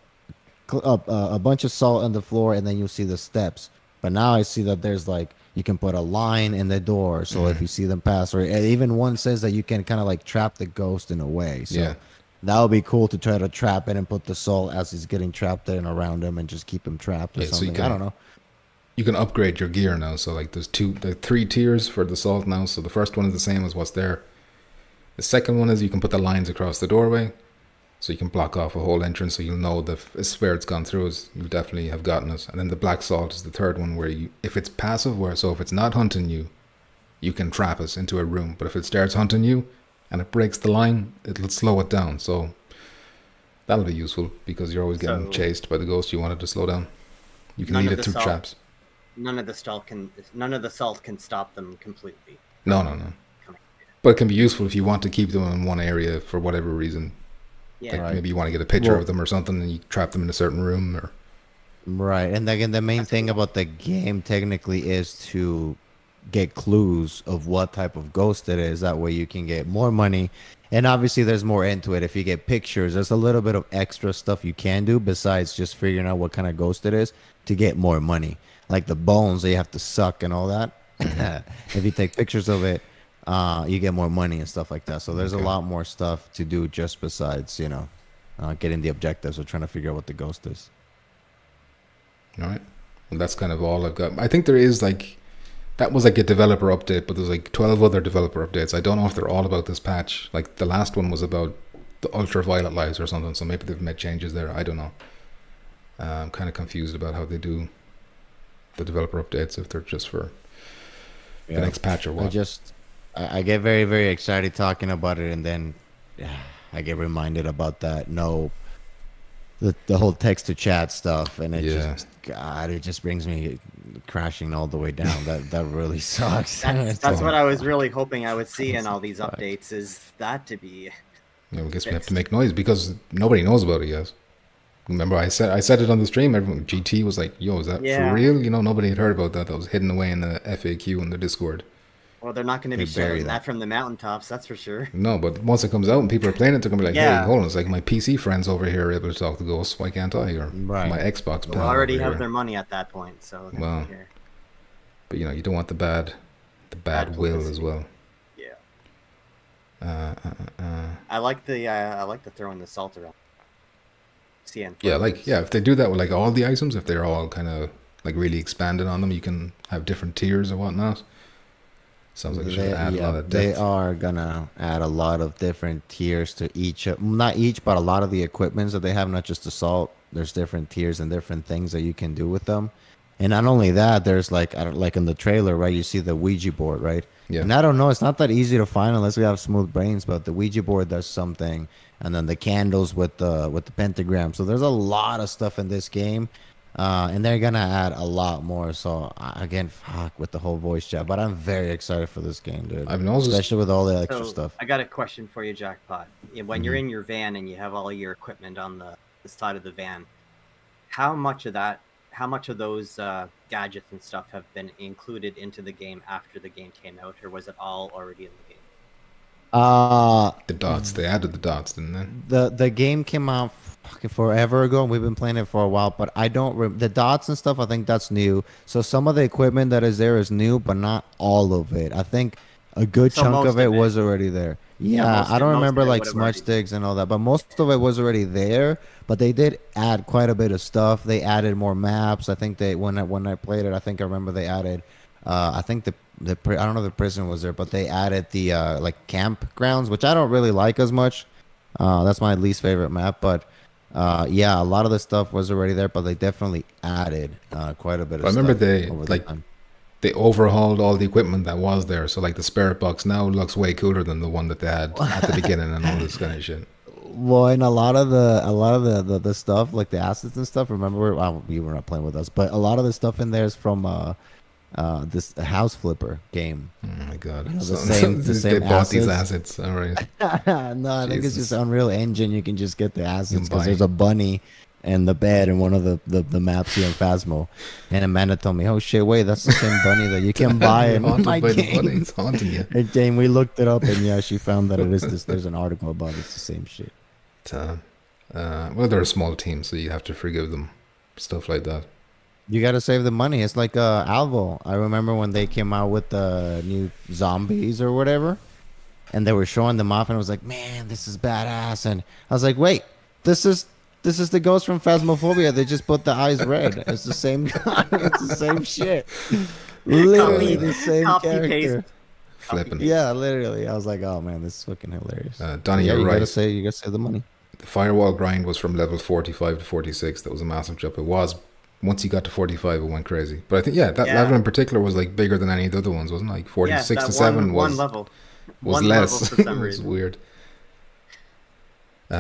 a bunch of salt on the floor and then you see the steps. But now I see that there's like, you can put a line in the door. So if you see them pass, or even one says that you can kind of like trap the ghost in a way. So Yeah. that would be cool to try to trap it and put the salt as he's getting trapped in around him and just keep him trapped or Yeah, so you something. can- I don't know. You can upgrade your gear now. So like there's 3 tiers for the salt now. So the first one is the same as what's there. The second one is you can put the lines across the doorway, so you can block off a whole entrance, so you'll know that if it's gone through us, you'll definitely have gotten it. And then the black salt is the third one, where if it's passive, so if it's not hunting you, you can trap us into a room. But if it starts hunting you and it breaks the line, it'll slow it down. So that'll be useful because you're always getting So- chased by the ghost you wanted to slow down. You can None lead of it the through salt- traps. None of the salt can stop them completely. No. But it can be useful if you want to keep them in one area for whatever reason. Yeah. Like Right. maybe you want to get a picture Well- of them or something, and you trap them in a certain room. Or Right. And again, the main thing about the game technically is to get clues of what type of ghost it is. That way you can get more money. And obviously there's more into it. If you get pictures, there's a little bit of extra stuff you can do besides just figuring out what kind of ghost it is to get more money. Like the bones that you have to suck and all that. If you take pictures of it, you get more money and stuff like that. So there's Okay. a lot more stuff to do just besides, getting the objectives or trying to figure out what the ghost is. all right, well that's kind of all I've got. I think there is like that was like a developer update, but there's like 12 other developer updates. I don't know if they're all about this patch. Like the last one was about the ultraviolet lights or something, so maybe they've made changes there. I don't know. I'm kind of confused about how they do the developer updates, if they're just for the next patch or what. I get very, very excited talking about it, and then I get reminded about that no the whole text to chat stuff, and it Yeah. just God, it just brings me crashing all the way down. That really sucks. That's what I was really hoping I would see in all these updates, is that to be I guess we have fixed. to make noise because nobody knows about it yet. Remember, I said it on the stream. Everyone, GT was like, "Yo, is that Yeah. for real?" Nobody had heard about that. That was hidden away in the FAQ in the Discord. Well, they're not going to be They bury shouting that. that from the mountaintops, that's for sure. No, but once it comes out and people are playing it, they're gonna be like, Yeah. "Hey, hold on, it's like my PC friends over here are able to talk to ghosts. Why can't I?" Or Right. my Xbox They'll pal already over have here. their money at that point, so they Wow. don't care. But you don't want the bad Bad will as publicity. well. Yeah. I like the throwing the salt around. CN. Yeah, if they do that with like all the items, if they're all kind of like really expanded on them, you can have different tiers or whatnot. Sounds like it should add a lot of They depth. are gonna add a lot of different tiers to each. Not each, but a lot of the equipments that they have. Not just assault. There's different tiers and different things that you can do with them. And not only that, there's like in the trailer, right? You see the Ouija board, right? Yeah. And I don't know, it's not that easy to find unless we have smooth brains. But the Ouija board does something, and then the candles with the pentagram. So there's a lot of stuff in this game, and they're gonna add a lot more. So again, fuck with the whole voice chat. But I'm very excited for this game, dude. I've also Especially with all the extra So stuff. I got a question for you, Jackpot. When you're Mm-hmm. in your van and you have all your equipment on the side of the van, how much of those gadgets and stuff have been included into the game after the game came out, or was it all already in the game? the dots. They added the dots, didn't they? The game came out fucking forever ago, and we've been playing it for a while. But I don't the dots and stuff. I think that's new. So some of the equipment that is there is new, but not all of it. I think a good So chunk most of it of it. was already there. Yeah, most I of- don't most of remember it like would've smudge already- sticks and all that, but most of it was already there. But they did add quite a bit of stuff. They added more maps. I think they when I played it, I think I remember they added. I think I don't know if the prison was there, but they added the like campgrounds, which I don't really like as much. That's my least favorite map, but yeah, a lot of the stuff was already there, but they definitely added quite a bit of I stuff. remember they, over the like, time. They overhauled all the equipment that was there. So like the spirit box now looks way cooler than the one that they had at the beginning and all this kind of shit. Well, and a lot of the stuff, like the assets and stuff. Remember, you were not playing with us, but a lot of the stuff in there is from this house flipper game. Oh my god! know, the So- same- the they same bought these assets. assets. All right. No, I think it's Jesus. just Unreal Engine. You can just get the assets buy. because there's a bunny and the bed in one of the maps here in Phasmo. And Amanda told me, "Oh shit, wait, that's the same bunny that you can buy in Haunted my by the bunny. game." It's haunting you. And Jane, we looked it up, and yeah, she found that it is this. There's an article about it. It's the same shit. Well, they're a small team, so you have to forgive them. Stuff like that. You got to save the money. It's like Alvo. I remember when they came out with the new zombies or whatever, and they were showing them off, and I was like, "Man, this is badass." And I was like, "Wait, this is the ghost from Phasmophobia. They just put the eyes red. It's the same guy. It's the same shit. Literally the same Copy, character." paste. Flipping. Yeah, literally. I was like, "Oh man, this is fucking hilarious." Donnie, yeah, you're you right. gotta save the money. The firewall grind was from level 45 to 46. That was a massive jump. It was once you got to 45, it went crazy. But I think that Yeah. level in particular was like bigger than any of the other ones, wasn't it? Like 46 that to 7 one was level. was One less. level for some It was reason. weird.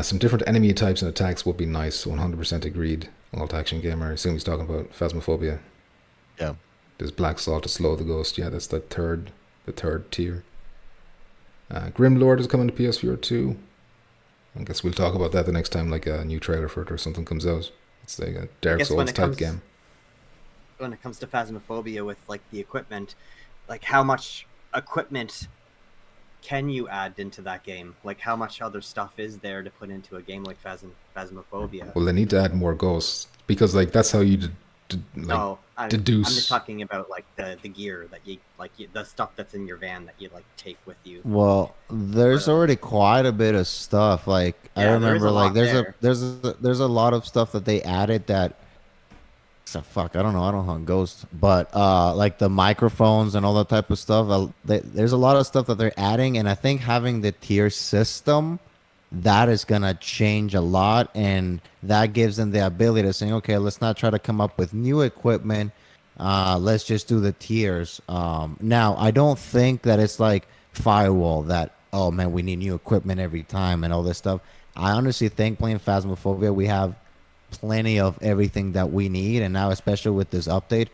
Some different enemy types and attacks would be nice. 100% agreed. Alt action gamer. I assume he's talking about Phasmophobia. Yeah. There's Black Salt to slow the ghost. Yeah, that's the third tier. Grimlord is coming to PSVR 2. I guess we'll talk about that the next time, like a new trailer for it or something comes out. It's like a Dark guess when Souls it type comes- game. When it comes to Phasmophobia with like the equipment, like how much equipment can you add into that game? Like how much other stuff is there to put into a game like Phasmophobia? Well, they need to add more ghosts because, like, that's how you No, I'm deduce. just talking about like the gear that you the stuff that's in your van that you like take with you. Well, there's already quite a bit of stuff. Like I Yeah, there is remember, a like lot there's a lot of stuff that they added that. So fuck, I don't know on Ghost, but like the microphones and all that type of stuff. There's a lot of stuff that they're adding, and I think having the tier system, that is gonna change a lot, and that gives them the ability to say, okay, let's not try to come up with new equipment. Let's just do the tiers. Now, I don't think that it's like Firewall that, oh man, we need new equipment every time and all this stuff. I honestly think playing Phasmophobia, we have plenty of everything that we need, and now especially with this update,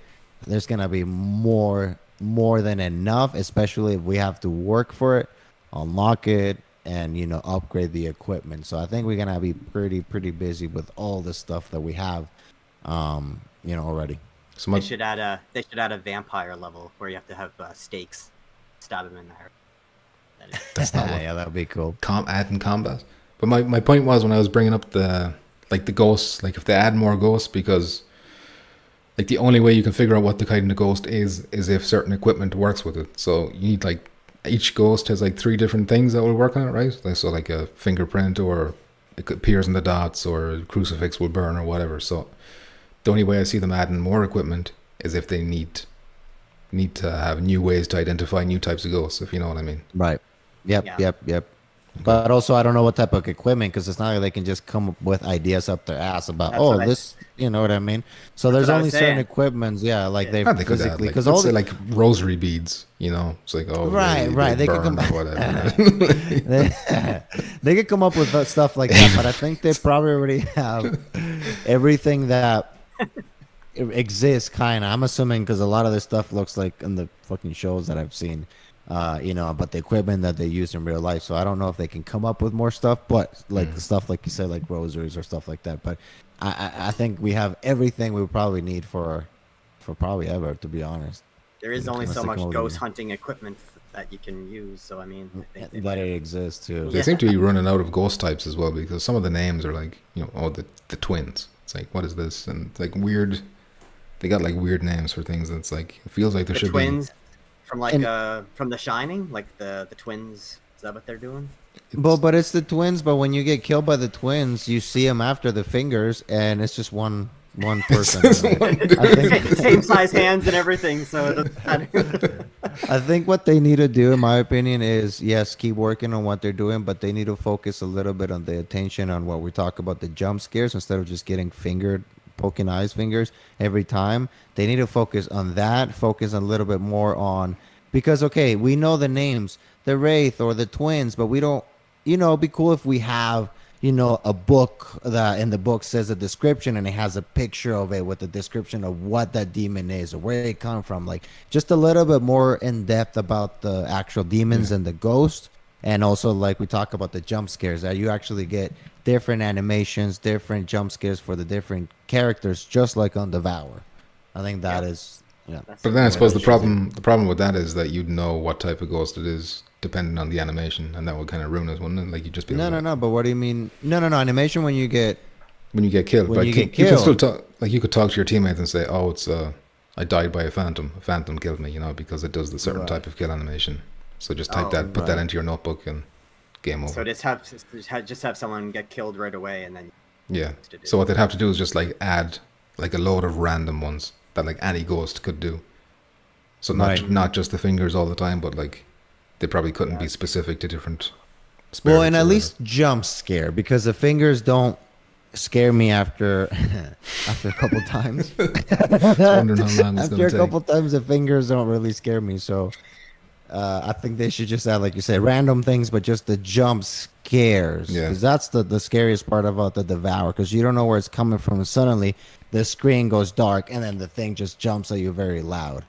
there's gonna be more than enough, especially if we have to work for it, unlock it, and upgrade the equipment. So I think we're gonna be pretty busy with all the stuff that we have, already. So They should add a vampire level where you have to have stakes, stab him in the heart. that's not what Yeah, that would be cool. add in combat. But my point was when I was bringing up the ghosts, like if they add more ghosts, because like the only way you can figure out what the kind of ghost is if certain equipment works with it. So you need like each ghost has like 3 different things that will work on it, right? So like a fingerprint, or it appears in the dots, or a crucifix will burn, or whatever. So the only way I see them adding more equipment is if they need to have new ways to identify new types of ghosts, if you know what I mean. Right. Yep. Yeah. Yep. But also, I don't know what type of equipment, because it's not like they can just come up with ideas up their ass about, this, you know what I mean? So there's only certain equipments, like they They could add, physically, like, because let's all say like rosary beads, it's like, right. They could burn come or whatever. they could come up with stuff like that, but I think they probably already have everything that exists, kind of. I'm assuming, because a lot of this stuff looks like in the fucking shows that I've seen. But the equipment that they use in real life. So I don't know if they can come up with more stuff, but like stuff like you said, like rosaries or stuff like that. But I think we have everything we would probably need for probably ever, to be honest. There is only so much ghost hunting equipment that you can use. So I mean, I think that it exists too. They seem to be running out of ghost types as well, because some of the names are like, the twins. It's like, what is this? And it's like weird. They got like weird names for things. That's like, it feels like there should twins. be. From The Shining, like the twins. Is that what they're doing? But it's the twins. But when you get killed by the twins, you see them after the fingers, and it's just one person. I think, same size hands and everything. So it doesn't matter. I think what they need to do, in my opinion, is yes, keep working on what they're doing, but they need to focus a little bit on the attention on what we talk about, the jump scares, instead of just getting fingered, poking eyes fingers every time. They need to focus on that, focus a little bit more on, because okay, we know the names, the Wraith or the twins, but we don't, it'd be cool if we have, a book that in the book says a description, and it has a picture of it with a description of what that demon is or where it come from, like just a little bit more in depth about the actual demons and the ghost. And also, like we talk about the jump scares, that you actually get different animations, different jump scares for the different characters, just like on Devour. I think that is, But then I suppose the problem with that is that you'd know what type of ghost it is depending on the animation, and that would kind of ruin it, wouldn't it? Like, you just be no. But what do you mean? No. Animation when you get killed. When but you you get can killed. still talk. Like, you could talk to your teammates and say, "Oh, it's I died by a phantom. A phantom killed me," because it does the certain type of kill animation. So just type that, put that into your notebook, and game over. So just have someone get killed right away, and then So what they'd have to do is just like add like a load of random ones that like any ghost could do. So not just the fingers all the time, but like they probably couldn't be specific to different spirits. Well, and at least jump scare, because the fingers don't scare me after a couple times. After a couple times, the fingers don't really scare me. So I think they should just add, like you said, random things, but just the jump scares. Because that's the scariest part about the Devour, because you don't know where it's coming from. And suddenly the screen goes dark, and then the thing just jumps at you very loud.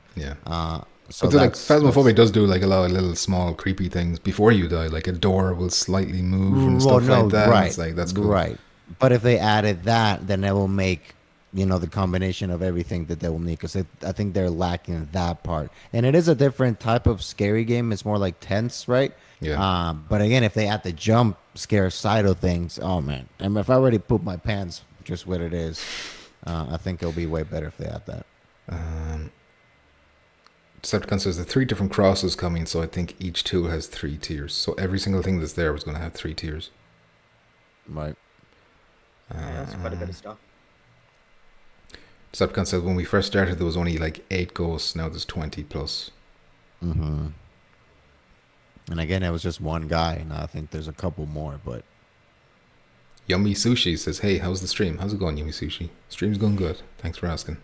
So but like Phasmophobia does do like a lot of little small creepy things before you die, like a door will slightly move and stuff like that. Right. It's like, that's cool. Right. But if they added that, then it will make the combination of everything that they will need, because I think they're lacking that part. And it is a different type of scary game. It's more like tense, right? Yeah. But again, if they add the jump scare side of things, oh man, I mean, if I already pooped my pants just what it is, I think it'll be way better if they add that. Decepticon says the 3 different crosses coming, so I think each tool has 3 tiers. So every single thing that's there was going to have 3 tiers. Right. That's quite a bit of stuff. Decepticon says when we first started there was only like 8 ghosts, now there's 20 plus. Mm-hmm. And again, it was just one guy. Now I think there's a couple more, but... Yummy Sushi says, hey, how's the stream? How's it going, Yummy Sushi? Stream's going good. Thanks for asking.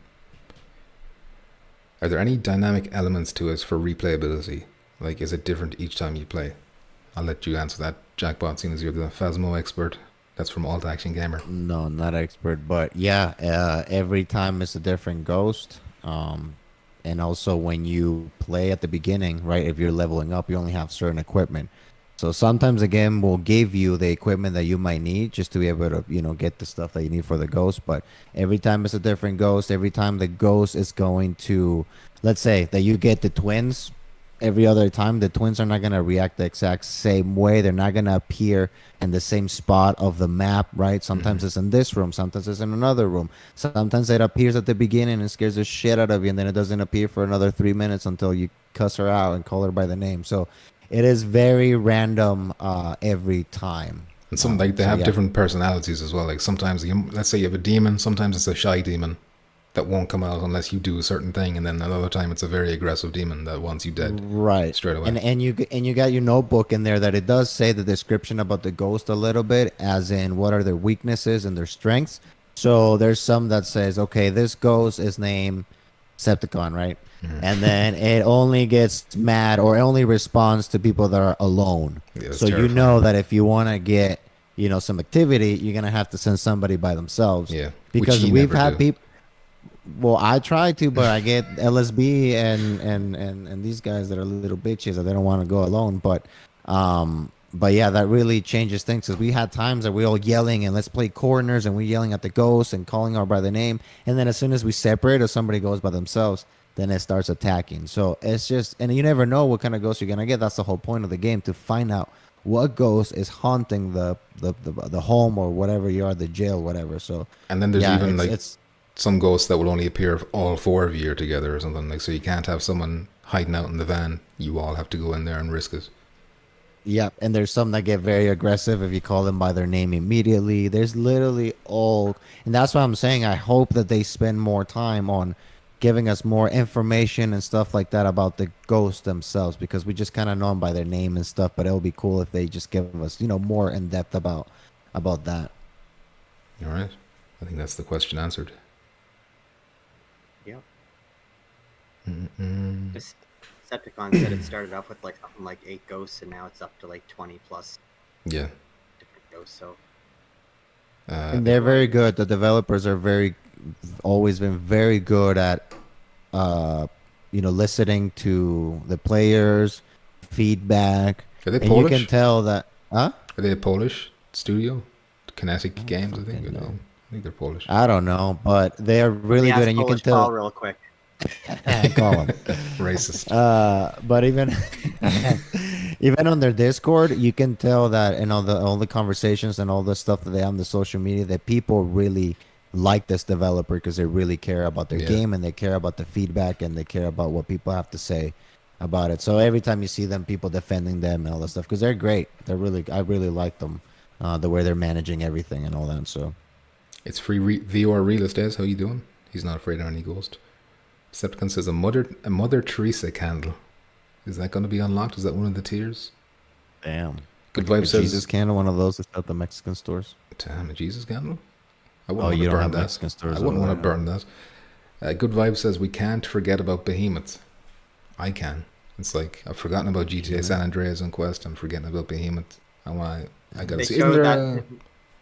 Are there any dynamic elements to it for replayability? Like, is it different each time you play? I'll let you answer that, Jackbot, seeing as you're the Phasmo expert. That's from Alt Action Gamer. No, not expert, but yeah, every time it's a different ghost. And also when you play at the beginning, right? If you're leveling up, you only have certain equipment. So sometimes the game will give you the equipment that you might need just to be able to, get the stuff that you need for the ghost. But every time it's a different ghost, every time the ghost is going to, let's say that you get the twins, every other time the twins are not going to react the exact same way. They're not going to appear in the same spot of the map, right? Sometimes it's in this room, sometimes it's in another room. Sometimes it appears at the beginning and scares the shit out of you, and then it doesn't appear for another 3 minutes until you cuss her out and call her by the name. So it is very random every time. And some they have different personalities as well. Like sometimes, let's say you have a demon, sometimes it's a shy demon that won't come out unless you do a certain thing, and then another time it's a very aggressive demon that wants you dead straight away. And you got your notebook in there that it does say the description about the ghost a little bit, as in what are their weaknesses and their strengths. So there's some that says, okay, this ghost is named Decepticon, right? And then it only gets mad or it only responds to people that are alone. Yeah, so terrifying. you know that if you want to get some activity, you're gonna have to send somebody by themselves. Yeah, because which we've never had do. people. Well, I try to, but I get LSB and these guys that are little bitches that they don't want to go alone. But yeah, that really changes things, because we had times that we're all yelling and let's play corners and we're yelling at the ghost and calling her by the name, and then as soon as we separate or somebody goes by themselves, then it starts attacking. So it's just, and you never know what kind of ghost you're gonna get. That's the whole point of the game, to find out what ghost is haunting the home or whatever you are, the jail, whatever. So And then there's even it's some ghosts that will only appear if all four of you are together or something. Like, so you can't have someone hiding out in the van. You all have to go in there and risk it. yeah, and there's some that get very aggressive if you call them by their name immediately. There's literally and that's why I'm saying I hope that they spend more time on giving us more information and stuff like that about the ghosts themselves, because we just kind of know them by their name and stuff. But it'll be cool if they just give us, more in depth about that. All right. I think that's the question answered. Yep. Mm-mm. Decepticon said it started off with something like 8 ghosts, and now it's up to 20 plus Yeah. different ghosts. So And they're very good. The developers are always been very good at, listening to the players' feedback. Are they And Polish? you can tell that, huh? Are they a Polish studio? Kinetic Games, I think. fucking know. I think they're Polish. I don't know, but they are really Let me good, ask and you can Polish tell. Paul real quick. Call them. Racist. But even even on their Discord, you can tell that in all the conversations and all the stuff that they have on the social media, that people really like this developer because they really care about their game, and they care about the feedback, and they care about what people have to say about it. So every time you see them, people defending them and all that stuff, because they're great. I really like them, the way they're managing everything and all that. So It's free VR realist Des. How you doing? He's not afraid of any ghost. Decepticon says a Mother Teresa candle. Is that going to be unlocked? Is that one of the tiers? damn. Good Like Vibe a says. Jesus candle, one of those that's at the Mexican stores. Damn, a Jesus candle? I Oh, wouldn't want you to don't burn have that. Mexican stores I wouldn't over want to there. burn that. Good Vibe says we can't forget about Behemoth. I can. It's like I've forgotten about GTA San Andreas and Quest. I'm forgetting about Behemoth. I gotta They see. Isn't showed there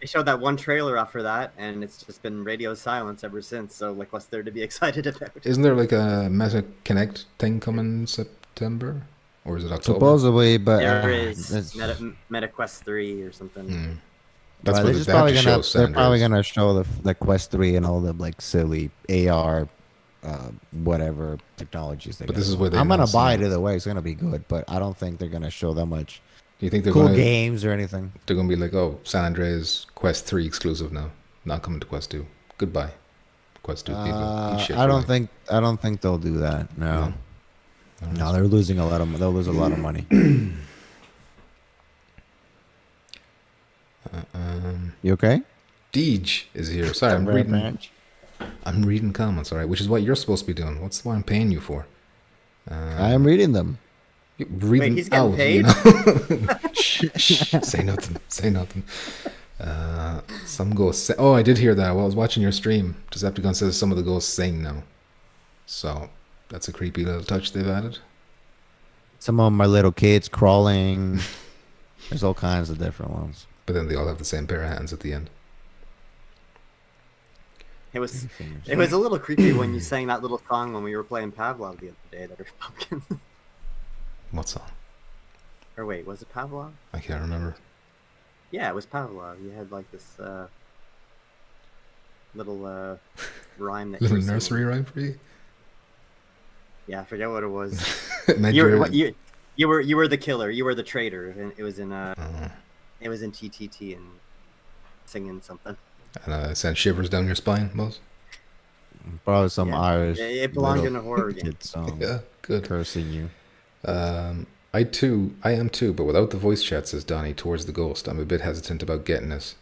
they showed that one trailer after that, and it's just been radio silence ever since. So what's there to be excited about? Isn't there like a Meta Connect thing coming in September, or is it October? Supposedly, but There is it's- Meta Quest 3 or something. That's Well, what they're just they have probably to gonna show. San they're probably Andreas. gonna show the Quest 3 and all the silly AR whatever technologies they But got. this is where they I'm gonna announced buy it them. either way. It's gonna be good, but I don't think they're gonna show that much Do you think they're cool gonna games or anything. they're gonna be like, oh, San Andreas Quest 3 exclusive now, not coming to Quest 2? Goodbye, Quest 2 people. Eat shit I for don't life. think they'll do that. No, No. no, they'll lose a lot of money. You okay? Deej is here. Sorry, I'm reading comments. All right, which is what you're supposed to be doing. What's what I'm paying you for? I am reading them. You breathing he's getting out, paid? Shh, shh, say nothing. Say nothing. Some ghosts. Oh, I did hear that while I was watching your stream. Decepticon says some of the ghosts sing now. So that's a creepy little touch they've added. Some of them are little kids crawling. There's all kinds of different ones. But then they all have the same pair of hands at the end. It was a little creepy when you sang that little song when we were playing Pavlov the other day. That was pumpkins. What song? Or wait, was it Pavlov? I can't remember. Yeah, it was Pavlov. You had like this little rhyme that Little you were nursery singing. rhyme for you? Yeah, I forget what it was. It meant You were the killer. You were the traitor, and it was in TTT and singing something. And sent shivers down your spine, Mose? Probably some Yeah. Irish. It belonged little in a horror game. kid song. Yeah, good. Cursing you. I am too, but without the voice chat, says Donnie, towards the ghost. I'm a bit hesitant about getting it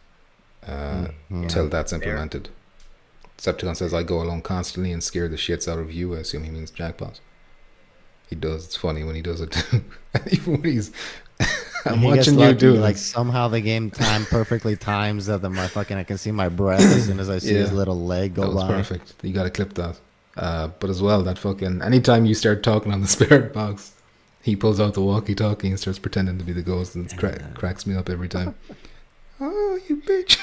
till that's fair. implemented. Decepticon says, I go alone constantly and scare the shits out of you. I assume he means Jackpot. He does. It's funny when he does it too. Even when he's... I'm He gets watching you lucky, do like it. somehow the game time perfectly times that I can see my breath as soon as I see his Yeah. little leg That go was by. perfect. You got to clip that. But as well, that fucking... Anytime you start talking on the spirit box, he pulls out the walkie-talkie and starts pretending to be the ghost, and it cracks me up every time. Oh, you bitch.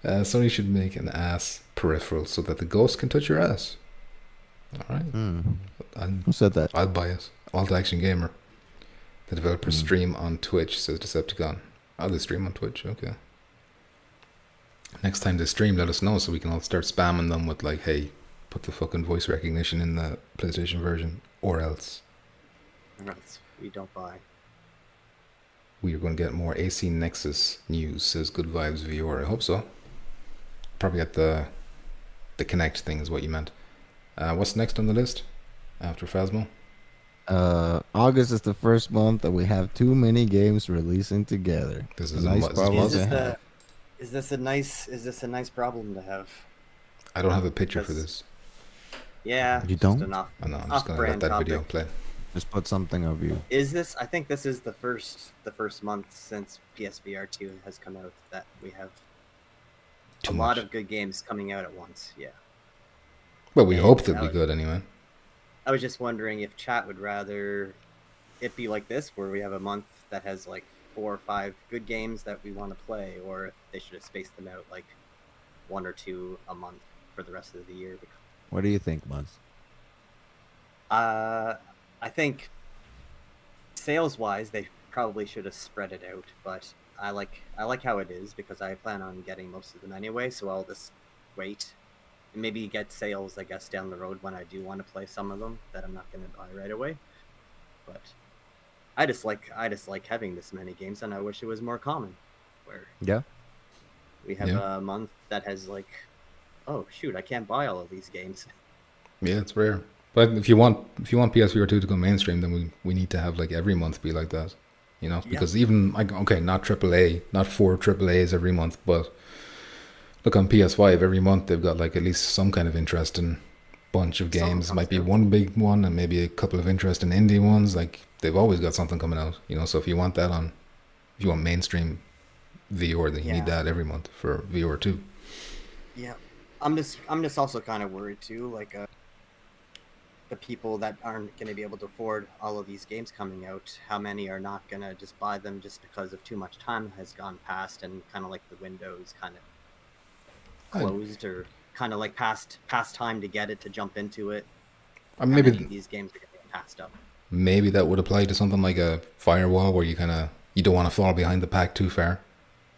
Sony should make an ass peripheral so that the ghost can touch your ass. All right. Who said that? I'll buy it. Alt Action Gamer. The developers stream on Twitch, says Decepticon. Oh, they stream on Twitch, okay. Next time they stream, let us know so we can all start spamming them with like, hey, put the fucking voice recognition in the PlayStation version, or else Or else we don't buy. we are going to get more AC Nexus news, says Good Vibes VR. I hope so. Probably at the Kinect thing is what you meant. What's next on the list after Phasmo? August is the first month that we have too many games releasing together. This A is nice a problem Is to this, have. is this a nice problem to have? I don't have a picture for That's- this. Yeah. You just don't? an off- I know, I'm just going to let off-brand that video topic. play. Just put something of you. I think this is the first month since PSVR 2 has come out that we have Too a lot much. of good games coming out at once. Yeah. Well, we and hope they'll be Alex- good anyway. I was just wondering if chat would rather it be like this, where we have a month that has like 4 or 5 good games that we want to play, or if they should have spaced them out like 1 or 2 a month for the rest of the year. What do you think, Muzz? I think sales-wise, they probably should have spread it out, but I like how it is because I plan on getting most of them anyway, so I'll just wait and maybe get sales, I guess, down the road when I do want to play some of them that I'm not going to buy right away. But I just like having this many games, and I wish it was more common, where Yeah. we have Yeah. a month that has like, oh shoot, I can't buy all of these games. Yeah, it's rare. But if you want PSVR 2 to go mainstream, then we need to have like every month be like that. You know, Yeah. because even like, okay, not AAA, not 4 AAAs every month, but look on PS5 every month they've got like at least some kind of interesting bunch of Something games. comes Might be out. one big one and maybe a couple of interesting indie ones. Like they've always got something coming out. You know, so if you want mainstream VR, then you need Yeah. that every month for VR 2. Yeah, I'm just also kind of worried too, like the people that aren't going to be able to afford all of these games coming out, how many are not going to just buy them just because of too much time has gone past and kind of like the window's kind of closed or kind of like past time to get it, to jump into it. How Maybe many of these games are going to be passed up? maybe that would apply to something like a firewall where you don't want to fall behind the pack too far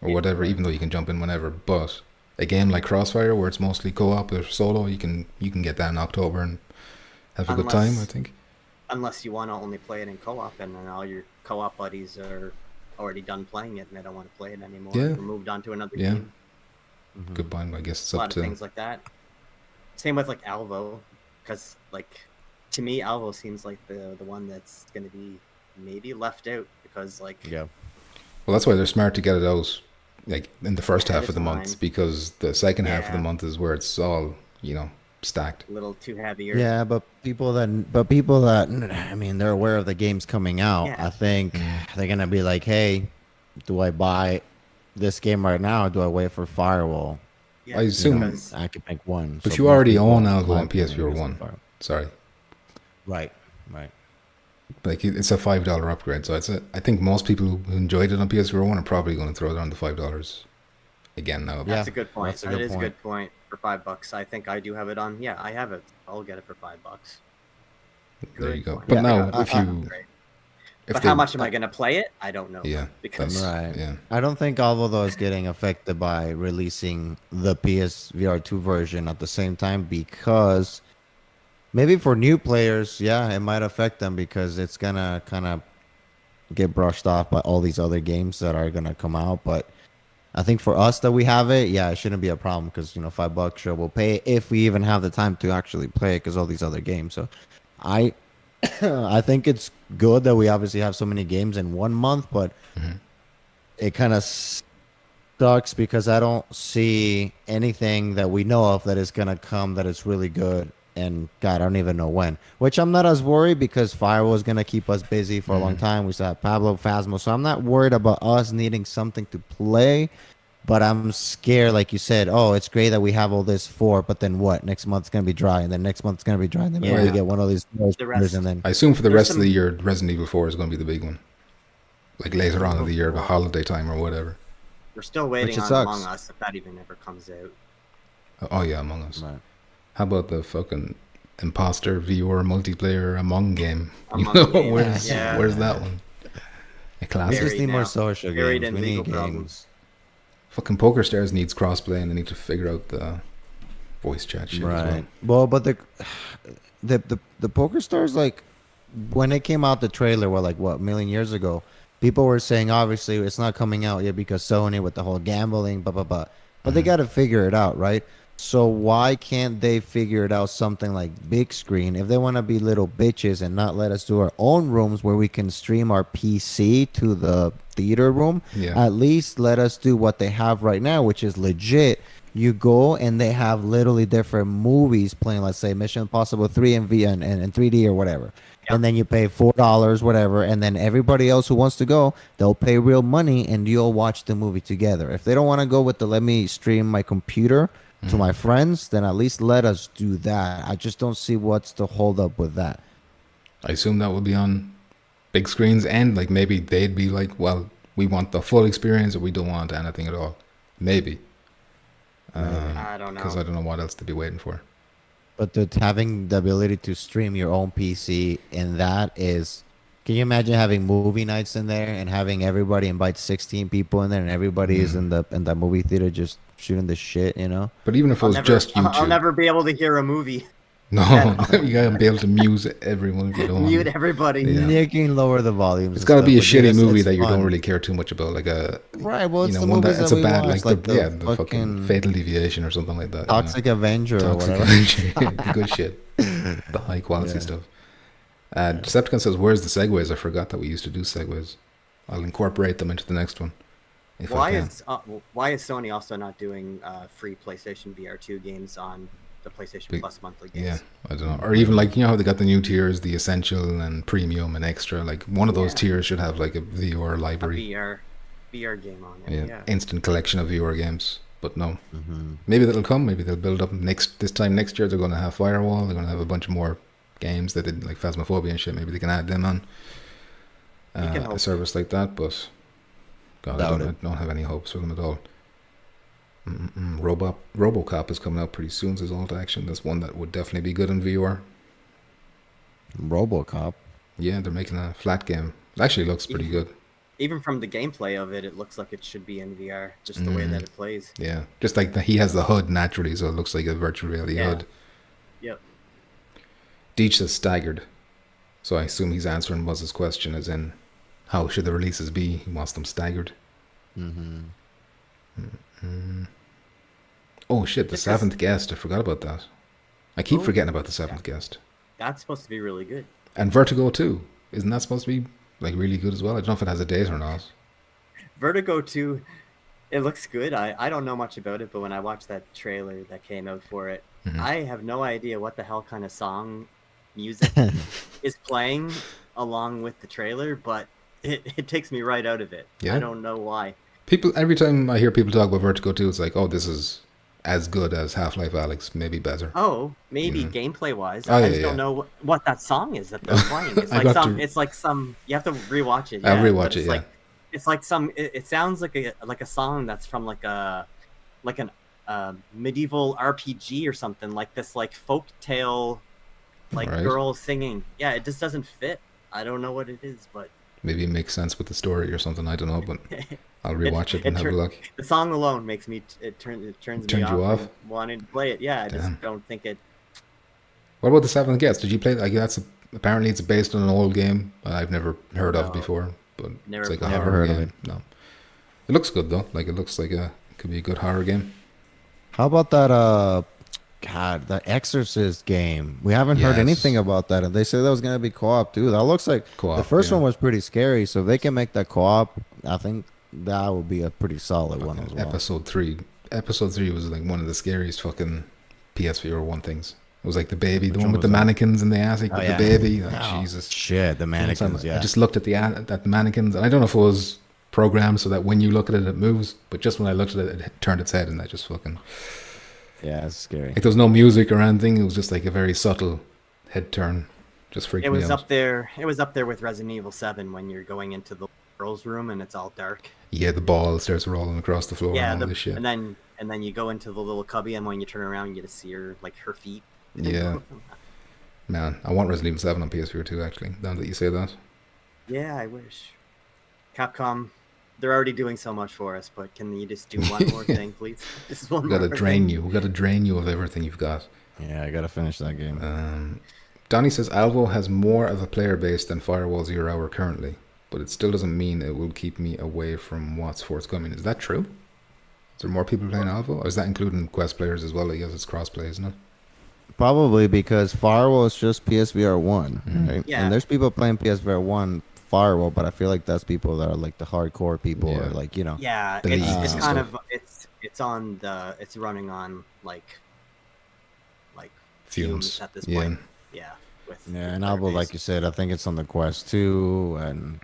or Yeah, whatever, right. even though you can jump in whenever. But a game like Crossfire where it's mostly co-op or solo, you can get that in October and have a good time, I Unless- think. Unless you want to only play it in co-op and then all your co-op buddies are already done playing it and they don't want to play it anymore, Yeah. or moved on to another Yeah. game. Good point. I guess it's A up lot of to things like that. Same with like Alvo, because like to me Alvo seems like the one that's going to be maybe left out because like Yeah. Well, that's why they're smart to get it out like in the first Ahead half of of the month, time. because the second half of the Yeah. month is where it's all, stacked. a little too heavier. Yeah, but people that I mean, they're aware of the games coming out. Yeah. I think they're gonna be like, hey, do I buy this game right now? Or do I wait for Firewall? Yeah, I assume- because- I could pick one. But So you most already people own in Alvo my on opinion are PSVR using 1. Firewall. Sorry. Right. Like it's a $5 upgrade, so I think most people who enjoyed it on PS4 are probably going to throw it on the $5 again now. Yeah, That's a good point. that's a That good is a point. good point for $5. I think I do have it on. Yeah, I have it. I'll get it for $5. There you Good go. point. But Yeah, now, Yeah, if you, great. if But they, how much am I gonna play it? I don't know. yeah, Because that's Right. yeah, I don't think Alvaro is getting affected by releasing the PSVR 2 version at the same time because maybe for new players, yeah, it might affect them because it's gonna kind of get brushed off by all these other games that are gonna come out. But I think for us that we have it, yeah, it shouldn't be a problem because $5, sure, we'll pay it if we even have the time to actually play it because all these other games. So I I think it's good that we obviously have so many games in 1 month, but it kind of sucks because I don't see anything that we know of that is gonna come that is really good. And God, I don't even know when. Which I'm not as worried because Firewall is gonna keep us busy for a long time. We still have Pavlov Phasmo, so I'm not worried about us needing something to play. But I'm scared, like you said. Oh, it's great that we have all this for, but then what? Next month's gonna be dry, and then next month's gonna be dry, and then maybe we Yeah. get one of these The rest- and then I assume for the There's rest of the some- year, Resident Evil 4 is going to be the big one. Like later on in the year, the holiday time or whatever. we're still waiting it on sucks. Among Us if that even ever comes out. Oh yeah, Among Us. right. How about the fucking imposter VR multiplayer Among game? Among game, where's yeah. where's that one? A We classic. just Buried need more now. social Buried games. in We legal need problems. games. Fucking Poker Stars needs crossplay, and they need to figure out the voice chat shit as well. Right. Well, but the Poker Stars, like when it came out, the trailer, well, like what, a million years ago, people were saying obviously it's not coming out yet because Sony with the whole gambling, blah blah blah. But they got to figure it out, right? So why can't they figure it out something like big screen if they want to be little bitches and not let us do our own rooms where we can stream our PC to the theater room? Yeah. At least let us do what they have right now, which is legit. You go and they have literally different movies playing, let's say Mission Impossible 3 and 3D or whatever. And then you pay $4, whatever, and then everybody else who wants to go, they'll pay real money and you'll watch the movie together. If they don't want to go with the let me stream my computer to my friends, then at least let us do that. I just don't see what's the hold up with that. I assume that would be on big screens, and like maybe they'd be like, well, we want the full experience, or we don't want anything at all. Maybe. I don't know. Because I don't know what else to be waiting for. But having the ability to stream your own PC and that is, can you imagine having movie nights in there and having everybody invite 16 people in there and everybody is in the movie theater just shooting the shit, you know? But even if it I'll was never, just YouTube, I'll never be able to hear a movie. no, you gotta be able to mute everyone if you don't. Mute want. everybody. Yeah. You can lower the volumes. It's and got to stuff, be a but yeah, shitty it's- movie it's that you don't fun. really care too much about, like a Right, well, it's you the know, one movies that it's that a we bad watch, like, the the fucking fucking Fatal Deviation or something like that. you know. Toxic Avenger or Toxic whatever. Avenger, the good shit, the high quality Yeah. stuff. Decepticon says, "Where's the segues? I forgot that we used to do segues. I'll incorporate them into the next one if I can." Why is Sony also not doing free PlayStation VR2 games on the PlayStation Be- Plus monthly games? Yeah, I don't know. Or even like, you know how they got the new tiers, the essential and premium and extra. Like one of those Yeah. tiers should have like a VR A library. VR game on it. Yeah, Yeah. instant collection of VR games. But no, Mm-hmm. maybe that'll come. Maybe they'll build up this time next year. They're going to have Firewall. They're going to have a bunch more games that did like Phasmophobia and shit. Maybe they can add them on can a hope. service like that. But God, Doubt I don't have any hopes for them at all. RoboCop is coming out pretty soon. There's alt action. That's one that would definitely be good in VR. RoboCop. Yeah, they're making a flat game. It actually looks pretty good. Even from the gameplay of it, it looks like it should be in VR, just the way that it plays. Yeah, just like he has the HUD naturally, so it looks like a virtual reality Yeah. HUD. Yep. Deech says staggered. So I assume he's answering Buzz's question as in, how should the releases be? He wants them staggered. Mm-hmm. Oh shit, the Because- seventh guest. I forgot about that. I keep Oh, forgetting about the seventh guest. That's supposed to be really good. And Vertigo too. Isn't that supposed to be like really good as well? I don't know if it has a date or not. Vertigo 2, it looks good. I don't know much about it, but when I watched that trailer that came out for it, Mhm. I have no idea what the hell kind of song music is playing along with the trailer, but it takes me right out of it. Yeah? I don't know why. People, every time I hear people talk about Vertigo 2, it's like, oh, this is as good as Half-Life Alyx, maybe better. Oh, maybe Mm. gameplay wise. Oh, I yeah, just don't yeah. know what that song is that they're playing. It's I like got some. to- It's like some. You have to rewatch it. I'll Yeah, rewatch but it, it's yeah. like it's like some. It sounds like a song that's from like an medieval RPG or something, like this like folk tale, like Right. girl singing. Yeah, it just doesn't fit. I don't know what it is, but Maybe it makes sense with the story or something. I don't know, but I'll rewatch it and have a look. the song alone makes me it turns me Turned you off, off? from wanting to play it. Yeah, I just Damn. don't think it. What about the Seventh Guest? Did you play? Like apparently it's based on an old game I've never heard of No. before, but Never it's like a played it. Never horror heard of game. No, it looks good though. Like it looks like it could be a good horror game. How about that? God, the Exorcist game. We haven't heard Yes. anything about that, and they said that was gonna be co-op too. That looks like Co-op, the first yeah. one was pretty scary. So if they can make that co-op, I think that would be a pretty solid one as well. Episode 3. Episode 3 was like one of the scariest fucking PSVR 1 things. It was like the baby, the Which one one with was the that? mannequins in the attic Oh, with yeah. the baby. Oh, Oh, Jesus. shit, the mannequins. I Yeah, just looked at the mannequins, and I don't know if it was programmed so that when you look at it, it moves. But just when I looked at it, it turned its head, and I just fucking yeah, it's scary. like there was no music or anything. It was just like a very subtle head turn. Just freaked It me was out. up there. It was up there with Resident Evil 7 when you're going into the girls' room and it's all dark. Yeah, the ball starts rolling across the floor Yeah, and all this shit. and then you go into the little cubby, and when you turn around, you get to see her like her feet. Yeah, man, I want Resident Evil 7 on PSVR 2 actually. Now that you say that, Yeah, I wish. Capcom, they're already doing so much for us, but can you just do one more thing, please? Just one we more gotta drain thing. you. We gotta drain you of everything you've got. Yeah, I gotta finish that game. Donnie says Alvo has more of a player base than Firewall 0 Hour currently, but it still doesn't mean it will keep me away from what's forthcoming. Is that true? Is there more people playing Alvo? Or is that including Quest players as well? I guess it's crossplay, isn't it? Probably because Firewall is just PSVR 1, Mhm. right? Yeah. And there's people playing PSVR 1 Firewall, but I feel like that's people that are like the hardcore people, Yeah. or like, you know. Yeah, The it's leagues and kind stuff. of it's running on like Fumes. at this Yeah. point. Yeah. With Yeah, and player Albo, like base. you said, I think it's on the Quest 2, and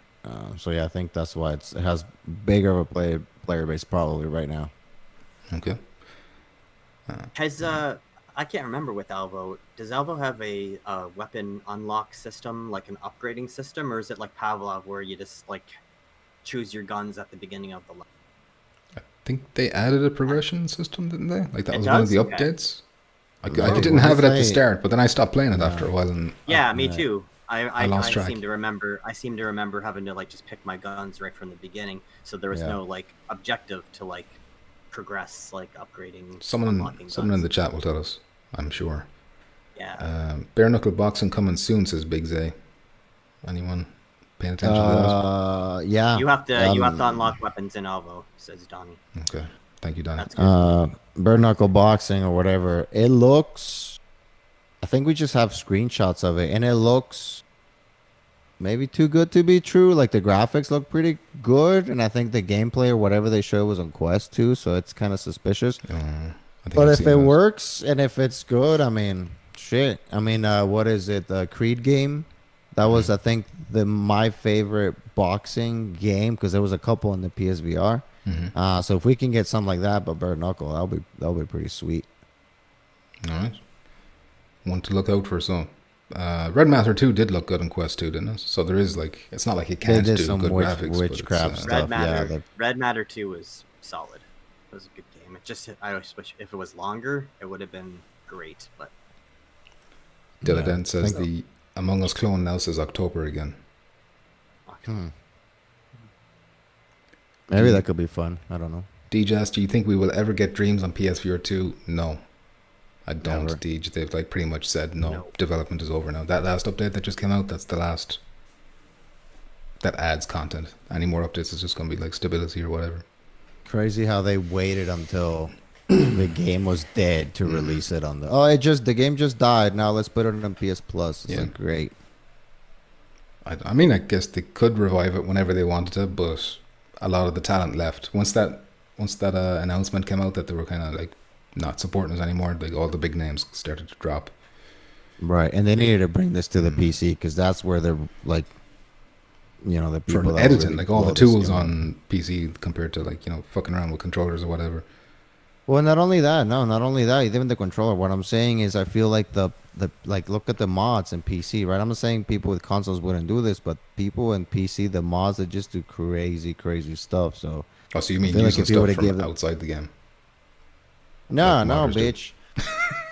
so yeah, I think that's why it has bigger of a player base probably right now. Okay. Has I can't remember with Alvo. Does Alvo have a weapon unlock system, like an upgrading system, or is it like Pavlov where you just like choose your guns at the beginning of the level? I think they added a progression system, didn't they? Like that It was one of the does? Okay. updates. I No, didn't what have it did at the they- start, but then I stopped playing it after a while. And Yeah, me yeah. too. I lost track. seem to remember. I seem to remember having to like just pick my guns right from the beginning, so there was Yeah. no like objective to like progress, like upgrading. someone unlocking in guns. the chat will tell us, I'm sure. Yeah. Bare knuckle boxing coming soon, says Big Zay. Anyone paying attention to Yeah. you have to unlock weapons in Alvo, says Donnie. that? Okay, thank you, Donnie. That's good. Bare knuckle boxing or whatever. It looks. I think we just have screenshots of it, and it looks maybe too good to be true. Like the graphics look pretty good, and I think the gameplay or whatever they showed was on Quest 2, so it's kind of suspicious. I think But I've if seen it that. works and if it's good, I mean, shit. I mean, what is it? The Creed game? That was, I think, my favorite boxing game because there was a couple in the PSVR. Mhm. So if we can get something like that, but bare knuckle, that'll be pretty sweet. All right. One to look out for. So, Red Matter 2 did look good on Quest 2, didn't it? So there is like, it's not like it They can't did do some good graphics. but it's, witchcraft stuff. Red Matter. Yeah, Red Matter 2 was solid. It was a good game. It just I always wish if it was longer, it would have been great. But Diligent I says think- the Among Us clone now says October again. maybe that could be fun. I don't know. DJs, do you think we will ever get Dreams on PSVR 2? No. I don't, Never. Deej. They've like pretty much said no. No. Development is over now. That last update that just came out, that's the last. That adds content. Any more updates is just going to be like stability or whatever. Crazy how they waited until the game was dead to Mm-hmm. release it on the game just died. Now let's put it on PS Plus. It's Yeah. like, great. I mean, I guess they could revive it whenever they wanted to, but a lot of the talent left. Once that announcement came out that they were kind of like not supporting us anymore, like all the big names started to drop. Right, and they needed to bring this to the Mm-hmm. PC because that's where they're like, you know, the people For that editing, really like all blow the this tools game up. on PC compared to like, you know, fucking around with controllers or whatever. Well, not only that, no, not only that, even the controller. What I'm saying is, I feel like the like look at the mods in PC, right? I'm not saying people with consoles wouldn't do this, but people in PC, the mods that just do crazy, crazy stuff. So Oh, so you I mean feel like using if you would stuff have from given them, outside the game, like no, no, modders do? bitch,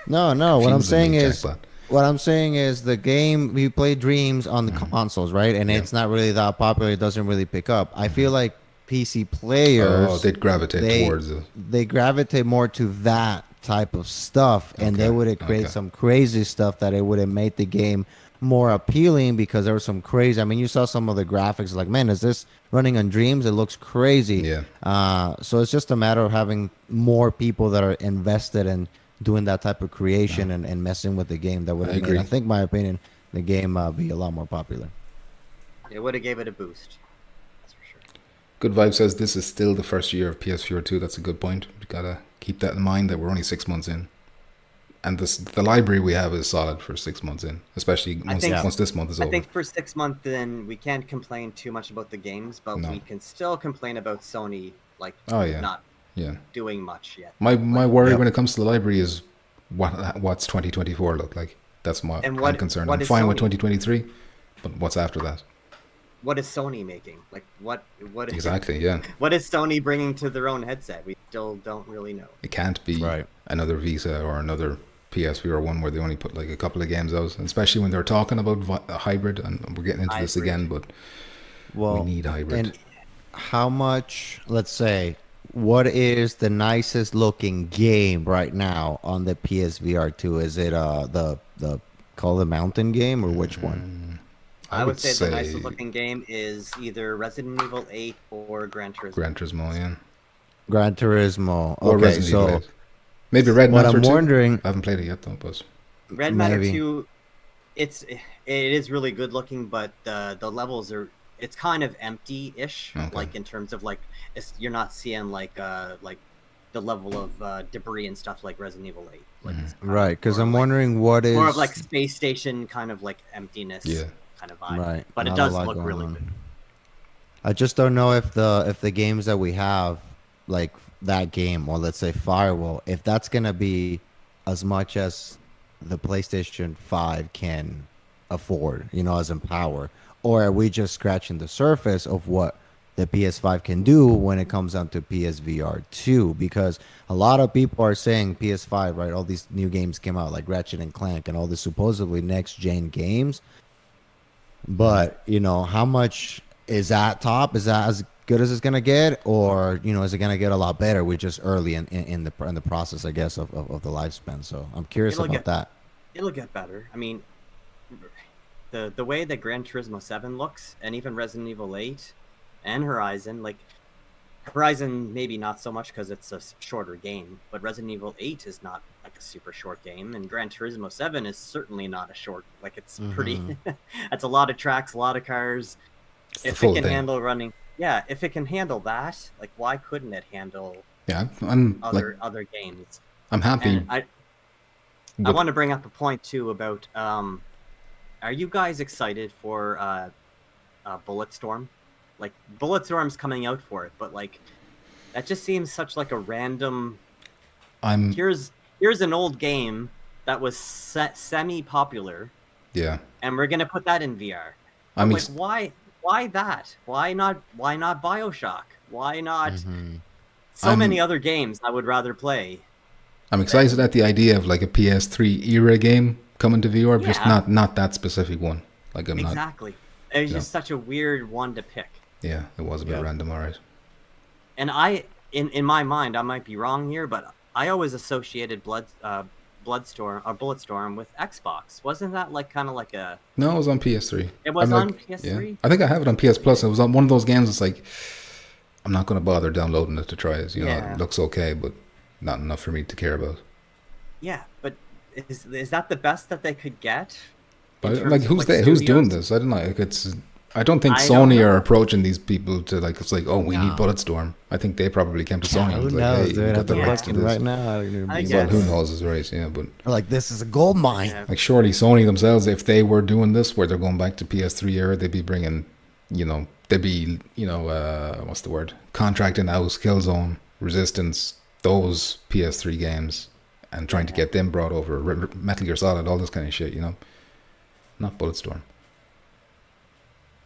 no, no. Confusing me, Jackpot. What I'm saying is the game we play Dreams on the consoles, right? And Yeah. it's not really that popular. It doesn't really pick up. I feel like PC Oh, players they'd gravitate they towards it. they gravitate more to that type of stuff, and they Okay. would have created Okay. some crazy stuff that it would have made the game more appealing because there was some crazy. I mean, you saw some of the graphics, like, man, is this running on Dreams? It looks crazy. Yeah. So it's just a matter of having more people that are invested in doing that type of creation and messing with the game that would I have made, agree. I think, my opinion, the game be a lot more popular. It would have gave it a boost. That's for sure. Good Vibe says this is still the first year of PSVR 2. That's a good point. We gotta keep that in mind that we're only 6 months in, and the library we have is solid for 6 months in, especially once this month is I over. think for 6 months, then we can't complain too much about the games, but No. we can still complain about Sony, like, Oh, yeah. not Yeah. doing much yet. My worry Yep. when it comes to the library is what's 2024 look like. That's my And I'm concerned. what I'm is fine with Sony? 2023, but what's after that? What is Sony making? Like, what Exactly. Yeah. what is Sony bringing to their own headset? We still don't really know. It can't be Right. another Visa or another PSVR one where they only put like a couple of games out, especially when they're talking about a hybrid, and we're getting into this Hybrid. again, but Well, we need hybrid. and how much, let's say, what is the nicest looking game right now on the PSVR 2? Is it the Call of the Mountain game, or which one? I would say the nicest looking game is either Resident Evil 8 or Gran Turismo. Gran Turismo, yeah. Gran Turismo. Or Okay, Resident Evil so 8. Maybe Red what Matter I'm 2. wondering, I haven't played it yet though, but Red Matter Maybe. 2, it is really good looking, but the levels are, it's kind of empty-ish, Okay. like in terms of like you're not seeing like the level of debris and stuff like Resident Evil 8. Like it's kind of right? Because more I'm like- wondering what is more of like space station kind of like emptiness Yeah. kind of vibe. right, But it not a does lot look going really on. good. I just don't know if the games that we have, like that game, or let's say Firewall, if that's gonna be as much as the PlayStation 5 can afford, as in power, or are we just scratching the surface of what the PS5 can do when it comes down to PSVR 2? Because a lot of people are saying PS5, right? All these new games came out, like Ratchet and Clank and all the supposedly next gen games. But how much is that top? Is that as good as it's gonna get, or is it gonna get a lot better? We're just early in the process, I guess, of the lifespan. So I'm curious It'll about get- that. It'll get better. I mean, the way that Gran Turismo 7 looks, and even Resident Evil 8 and Horizon, like Horizon maybe not so much because it's a shorter game, but Resident Evil 8 is not like a super short game, and Gran Turismo 7 is certainly not a short, like it's pretty, that's a lot of tracks, a lot of cars. it's the If full it can thing. handle running, yeah, if it can handle that, like why couldn't it handle Yeah, I'm like other games? I'm happy. And I with- want to bring up a point too about are you guys excited for Bulletstorm? Like Bulletstorm's coming out for it, but like that just seems such like a random. I'm Here's an old game that was semi-popular, yeah. and we're gonna put that in VR. I'm Like ex- why that? Why not BioShock? Why not so I'm- many other games I would rather play? I'm excited at the idea of like a PS3 era game coming to VR, but just Yeah. not that specific one. Like I'm not. Exactly. It was Yeah. just such a weird one to pick. Yeah, it was a bit Yeah. random. All right. And in my mind, I might be wrong here, but I always associated Bulletstorm with Xbox. Wasn't that like kind of like a? No, it was on PS3. It was I'm on like, PS3? Yeah. I think I have it on PS Plus. It was on one of those games. It's like I'm not going to bother downloading it to try it. Yeah. It looks okay, but not enough for me to care about. Yeah, but is that the best that they could get? in But terms like, of, who's doing studios? this? I don't know. Like, it's. I don't think I don't Sony know. are approaching these people to like. It's like, oh, we need No. Bulletstorm. I think they probably came to Sony. and Who was like, knows, hey, we dude? got I'm the rights to looking this. right now. I don't even I believe Well, guess. who it. knows is right, yeah, but Like, this is a gold mine. Yeah. like surely Sony themselves, if they were doing this, where they're going back to PS3 era, they'd be bringing, they'd be, what's the word? Contracting out Killzone, Resistance, those PS3 games and trying to get them brought over. Metal Gear Solid, all this kind of shit, you know. Not Bulletstorm.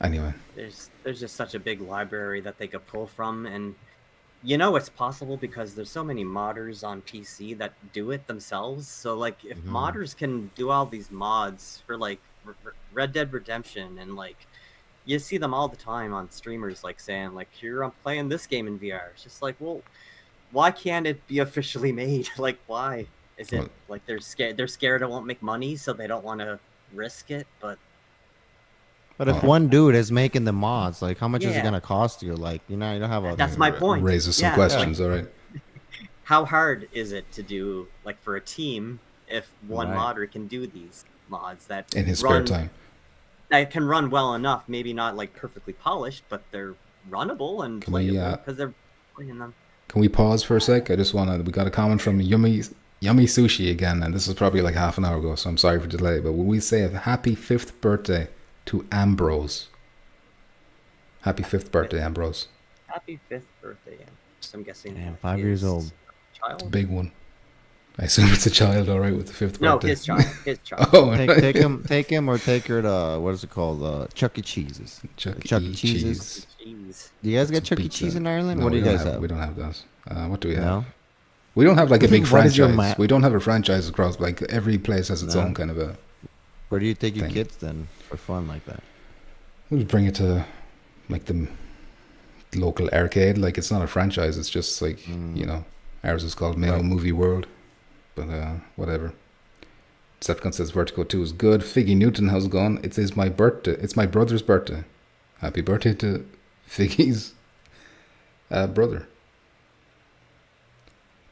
Anyway. There's just such a big library that they could pull from, and you know it's possible because there's so many modders on PC that do it themselves. So like if modders can do all these mods for like Red Dead Redemption, and like you see them all the time on streamers like saying like, here I'm playing this game in VR. It's just like, well, why can't it be officially made? Like, why is it like they're scared it won't make money, so they don't want to risk it? But if one dude is making the mods, like how much is it gonna cost you? Like, you know, you don't have a. That's my point. Raises some questions, all right. How hard is it to do, like, for a team if one modder can do these mods that in his spare time? That can run well enough, maybe not like perfectly polished, but they're runnable and playable because they're playing them. Can we pause for a sec? We got a comment from Yummy Sushi again, and this is probably like half an hour ago, so I'm sorry for the delay, but will we say a happy 5th birthday to Ambrose? Happy 5th birthday, Ambrose. Happy 5th birthday. So I'm guessing. Damn, 5 years old. Child? It's a big one. I assume it's a child, all right, with the 5th birthday. No, his child. His child. Oh, take him or take her to, what is it called? Chuck E. Cheese's. Chuck E. Cheese. Do you guys get Chuck E. Cheese in Ireland? No, what do you guys have? We don't have those. What do we have? No? We don't have like a big franchise. We don't have a franchise across, like every place has its own kind of a. Where do you take your kids then for fun like that? We'll bring it to like the local arcade. Like it's not a franchise. It's just like, you know, ours is called Mayo Movie World. But whatever. Decepticon says Vertigo 2 is good. Figgy Newton, how's it going? It is my birthday. It's my brother's birthday. Happy birthday to Figgy's brother.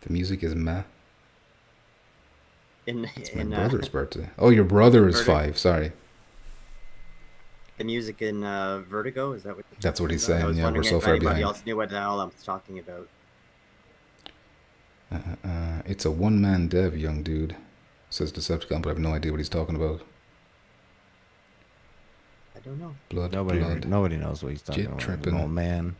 The music is meh. It's my brother's birthday. Oh, your brother is 5. Sorry. The music in Vertigo, is that what? That's what he's saying. Yeah, we're so if far anybody behind. else knew what the hell I was talking about. It's a one-man dev, young dude, says Decepticon, but I have no idea what he's talking about. I don't know. Nobody knows what he's talking about. Tripping. Oh man.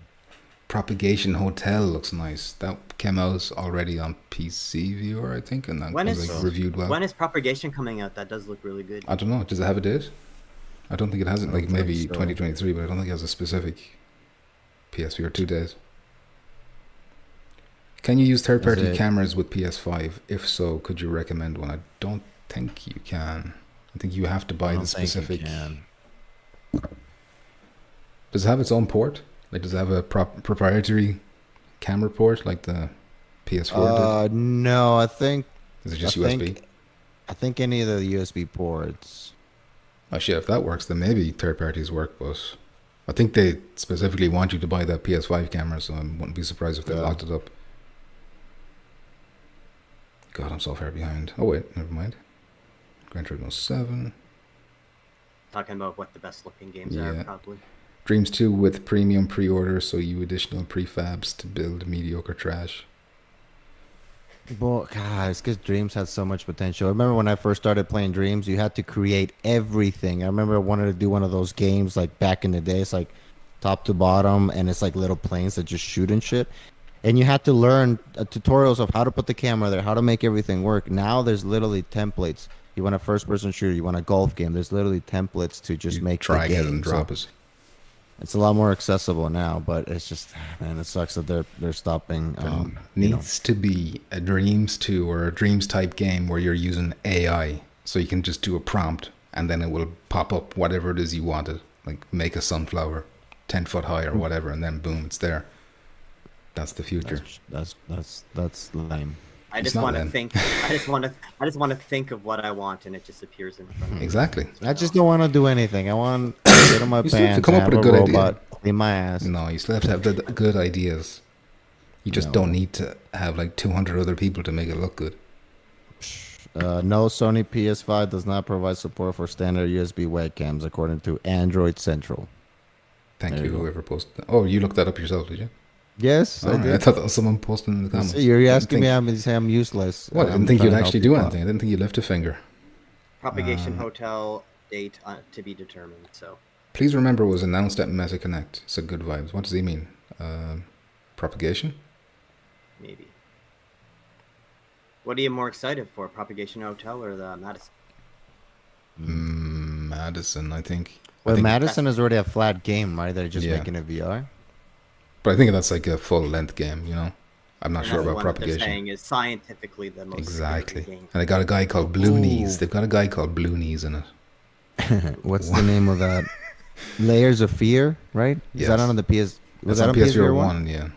Propagation Hotel looks nice. That came out already on PC VR, I think, and that was like reviewed well. When is Propagation coming out? That does look really good. I don't know. Does it have a date? I don't think it has it. Like maybe 2023, but I don't think it has a specific PSVR 2 days. Can you use third-party cameras with PS5? If so, could you recommend one? I don't think you can. I think you have to buy the specific. Does it have its own port? Like, does it have a proprietary camera port like the PS4 did? No, I think. Is it just USB? I think any of the USB ports. Oh shit! If that works, then maybe third parties work. But I think they specifically want you to buy that PS5 camera, so I wouldn't be surprised if they locked it up. God, I'm so far behind. Oh wait, never mind. Gran Turismo 7. Talking about what the best looking games are, probably. Dreams 2 with premium pre-order, so you additional prefabs to build mediocre trash. Well, God, it's because Dreams had so much potential. I remember when I first started playing Dreams, you had to create everything. I remember I wanted to do one of those games like back in the day. It's like top to bottom, and it's like little planes that just shoot and shit. And you had to learn tutorials of how to put the camera there, how to make everything work. Now there's literally templates. You want a first-person shooter, you want a golf game. There's literally templates to just make try the game. And drop us. It's a lot more accessible now, but it's just, man, it sucks that they're stopping. Needs to be a Dreams 2 or a Dreams type game where you're using AI, so you can just do a prompt and then it will pop up whatever it is you wanted, like make a sunflower 10 foot high or whatever, and then boom, it's there. That's the future. That's lame. I just want to think. I just want to think of what I want, and it just appears in front of me. Exactly. I just don't want to do anything. I want to get on my pants. Have to come up with a good idea in my ass. No, you still have to have the good ideas. You just don't need to have like 200 other people to make it look good. No, Sony PS5 does not provide support for standard USB webcams, according to Android Central. Thank you, whoever posted that. Oh, you looked that up yourself, did you? Yes, I did. I thought that was someone posting in the comments. You're asking me, I'm useless. Well, I didn't think you'd actually do anything. I didn't think you'd lift a finger. Propagation Hotel date to be determined. So please remember, it was announced at Meta Connect. So good vibes. What does he mean? Propagation? Maybe. What are you more excited for, Propagation Hotel or the Madison? Madison, I think. Well, I think, Madison is already a flat game, right? They're just Yeah. making it VR. but I think that's like a full length game. I'm not And sure that's the about one that they're Propagation. saying is scientifically the most Exactly. scary game. And they got a guy called Blue Ooh. Knees. They've got a guy called Blue Knees in it. What's the name of that? Layers of Fear, right? Is Yes. that on the PS? Was That's that on on PSVR one? 1, yeah.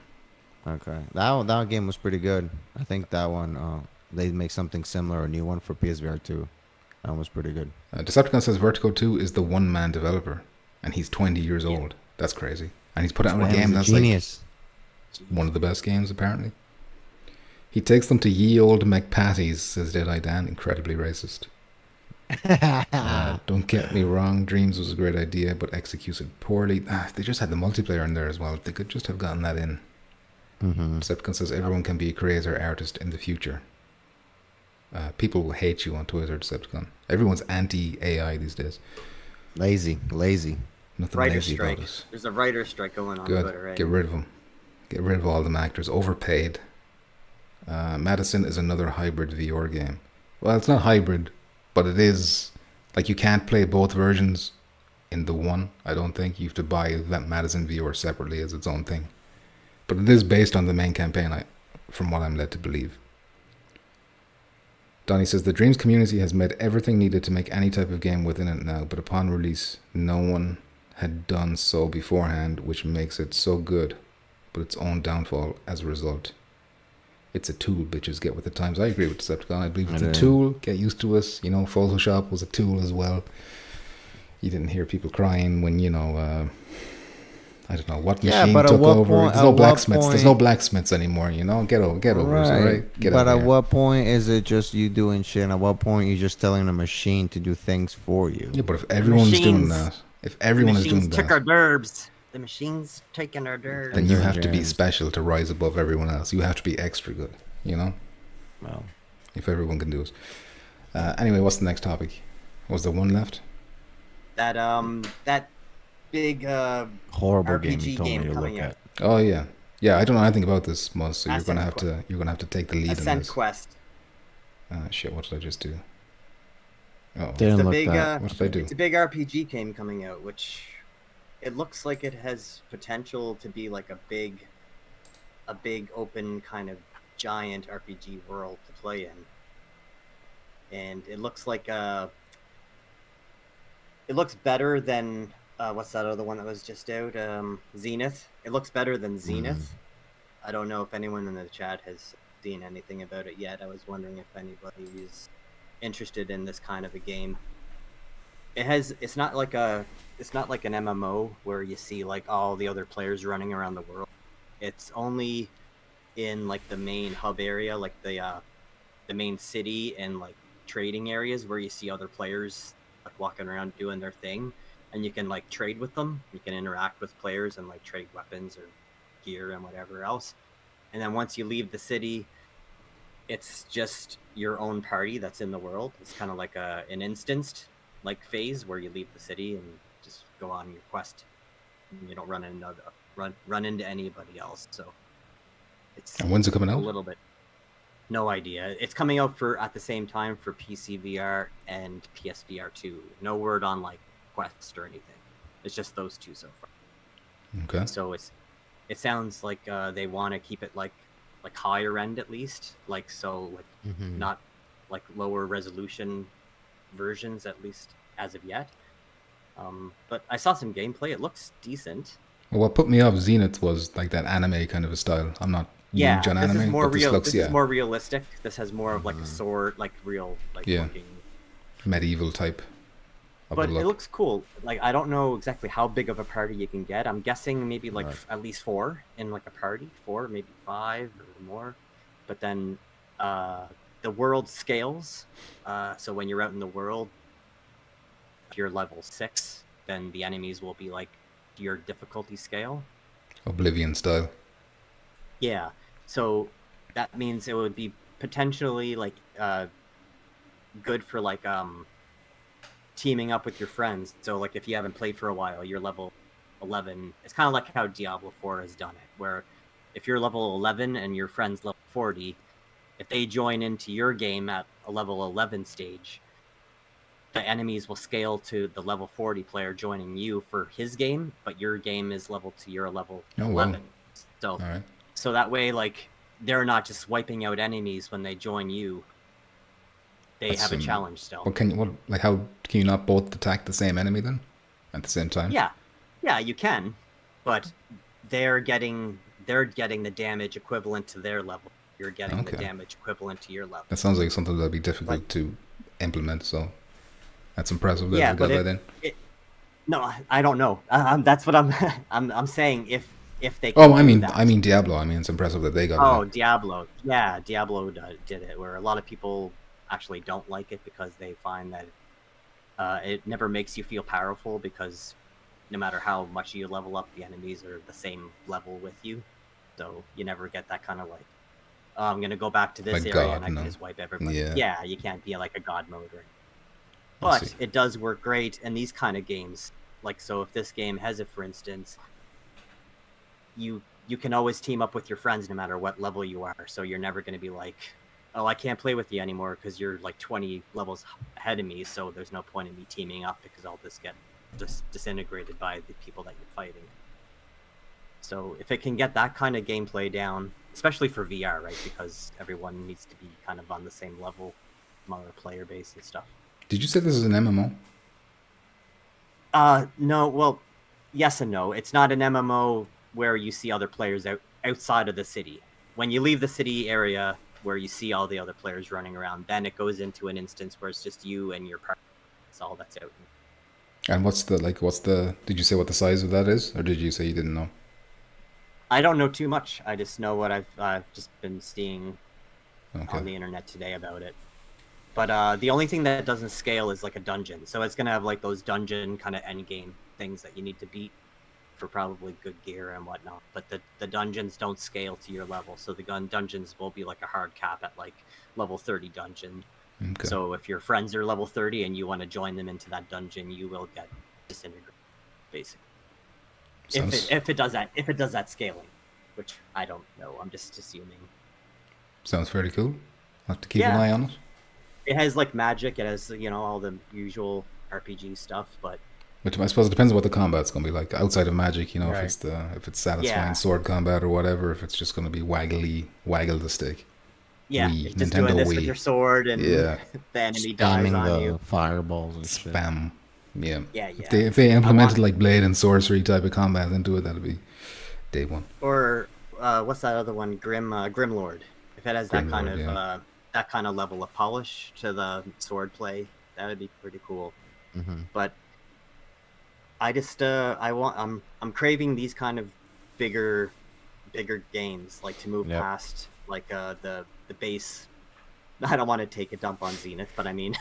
Okay, that game was pretty good. I think that one they make something similar, a new one for PSVR 2. That one was pretty good. Decepticon says Vertigo 2 is the one-man developer, and he's 20 years old. That's crazy. And he's put out a Man, game he's a that's genius. like one of the best games, apparently. He takes them to ye old McPatties, says Deadeye Dan. Incredibly racist. Don't get me wrong, Dreams was a great idea, but executed poorly. They just had the multiplayer in there as well. They could just have gotten that in. Decepticon says everyone can be a creator artist in the future. People will hate you on Twitter, Decepticon. Everyone's anti-AI these days. Lazy. Nothing Writer lazy strike. about it. There's a writer strike going on Good. Twitter, right? Get rid of them. Get rid of all them actors. Overpaid. Madison is another hybrid VR game. Well, it's not hybrid, but it is. Like, you can't play both versions in the one, I don't think. You have to buy that Madison VR separately as its own thing. But it is based on the main campaign, from what I'm led to believe. Donnie says, the Dreams community has made everything needed to make any type of game within it now, but upon release, no one had done so beforehand, which makes it so good, but its own downfall as a result. It's a tool, bitches. Get with the times. I agree with Decepticon. I believe it's a tool. Get used to us. Photoshop was a tool as well. You didn't hear people crying when, I don't know what machine took over. There's no blacksmiths. There's no blacksmiths anymore. Get over it, all right? Get but out at there. what point is it just you doing shit? And at what point you just telling a machine to do things for you? Yeah, but if everyone's doing machines- that, if everyone is doing machines took that, our derbs. The machine's taking our derbs. then you have to be Germs. special to rise above everyone else. You have to be extra good. Well, If everyone can do it. Anyway, what's the next topic? Was there one left? That big horrible RPG game you told game me to coming look out. at. Oh yeah, I don't know anything about this, Muzz. So you're Ascent gonna have to take the lead in Ascent this. Quest. Shit, what did I just do? Oh, Didn't The look big that. what did I do? It's a big RPG game coming out, which it looks like it has potential to be like a big open kind of giant RPG world to play in. And it looks like it looks better than what's that other one that was just out? Zenith. It looks better than Zenith. I don't know if anyone in the chat has seen anything about it yet. I was wondering if anybody is interested in this kind of a game. It's not like an MMO where you see like all the other players running around the world. It's only in like the main hub area, like the main city and like trading areas where you see other players like walking around doing their thing, and you can like trade with them. You can interact with players and like trade weapons or gear and whatever else. And then once you leave the city, it's just your own party that's in the world. It's kind of like an instanced like phase where you leave the city and just go on your quest. And you don't run into anybody else. So it's And when's it coming a out? little bit. No idea. It's coming out at the same time for PC VR and PSVR 2. No word on like Quest or anything. It's just those two so far. Okay. So it sounds like they want to keep it like higher end at least, like so like not like lower resolution versions at least as of yet. But I saw some gameplay. It looks decent. Well, what put me off Zenith was like that anime kind of a style. I'm not huge on this anime, is more but this real. looks This is more realistic. This has more of like a sword, like real, like looking. medieval type of But a look. it looks cool. Like I don't know exactly how big of a party you can get. I'm guessing maybe like at least 4 in like a party, 4 maybe 5 or more. But then the world scales. So when you're out in the world, if you're level 6, then the enemies will be like your difficulty scale. Oblivion style. Yeah. So that means it would be potentially like good for like teaming up with your friends. So like if you haven't played for a while, you're level 11. It's kind of like how Diablo 4 has done it, where if you're level 11 and your friend's level 40, if they join into your game at a level 11 stage, the enemies will scale to the level 40 player joining you for his game, but your game is level to your level Oh, 11. wow. So, All right. so that way, like, they're not just wiping out enemies when they join you. They That's have a some- challenge still. How can you not both attack the same enemy then at the same time? Yeah, you can, but they're getting the damage equivalent to their level. You're getting the Okay. damage equivalent to your level. That sounds like something that'd be difficult to implement. So that's impressive that they got that in. No, I don't know. That's what I'm I'm saying. If they Oh, can do that. I mean Diablo. I mean, it's impressive that they got it. Oh, in. Diablo. Yeah, Diablo did it, where a lot of people actually don't like it because they find that it never makes you feel powerful, because no matter how much you level up, the enemies are the same level with you. So you never get that kind of like, oh, I'm going to go back to this Like area God, and I can no. just wipe everybody. Yeah. Yeah, you can't be like a god mode. Right? I But see. it does work great in these kind of games. Like, so if this game has it, for instance, you can always team up with your friends no matter what level you are. So you're never going to be like, oh, I can't play with you anymore because you're like 20 levels ahead of me, so there's no point in me teaming up because I'll just get disintegrated by the people that you're fighting. So if it can get that kind of gameplay down, especially for VR, right, because everyone needs to be kind of on the same level among our player base and stuff. Did you say this is an MMO? No, well, yes and no. It's not an MMO where you see other players outside of the city. When you leave the city area where you see all the other players running around, then it goes into an instance where it's just you and your partner. That's all that's out. And did you say what the size of that is? Or did you say you didn't know? I don't know too much. I just know what I've just been seeing Okay. on the internet today about it. But the only thing that doesn't scale is like a dungeon. So it's going to have like those dungeon kind of end game things that you need to beat for probably good gear and whatnot. But the dungeons don't scale to your level. So the dungeons will be like a hard cap at like level 30 dungeon. Okay. So if your friends are level 30 and you want to join them into that dungeon, you will get disintegrated, basically. If it does that scaling, which I don't know. I'm just assuming. Sounds fairly cool. I'll have to keep an Yeah. eye on it. It has like magic. It has, all the usual RPG stuff, but Which I suppose it depends on what the combat's gonna be like. Outside of magic, if Right. it's satisfying Yeah. sword combat or whatever, if it's just gonna be waggle the stick. yeah, Wii, you're just Nintendo doing this Wii. with your sword and Yeah. the enemy dies Spamming on the you. fireballs and shit. Spam. Yeah. Yeah, If they implemented like blade and sorcery type of combat into it, that'd be day one. Or what's that other one? Grimlord. If it has that kind Grimlord, of yeah. that kind of level of polish to the sword play, that would be pretty cool. Mm-hmm. But I just I'm craving these kind of bigger games, like to move Yep. past like the base. I don't want to take a dump on Zenith, but I mean,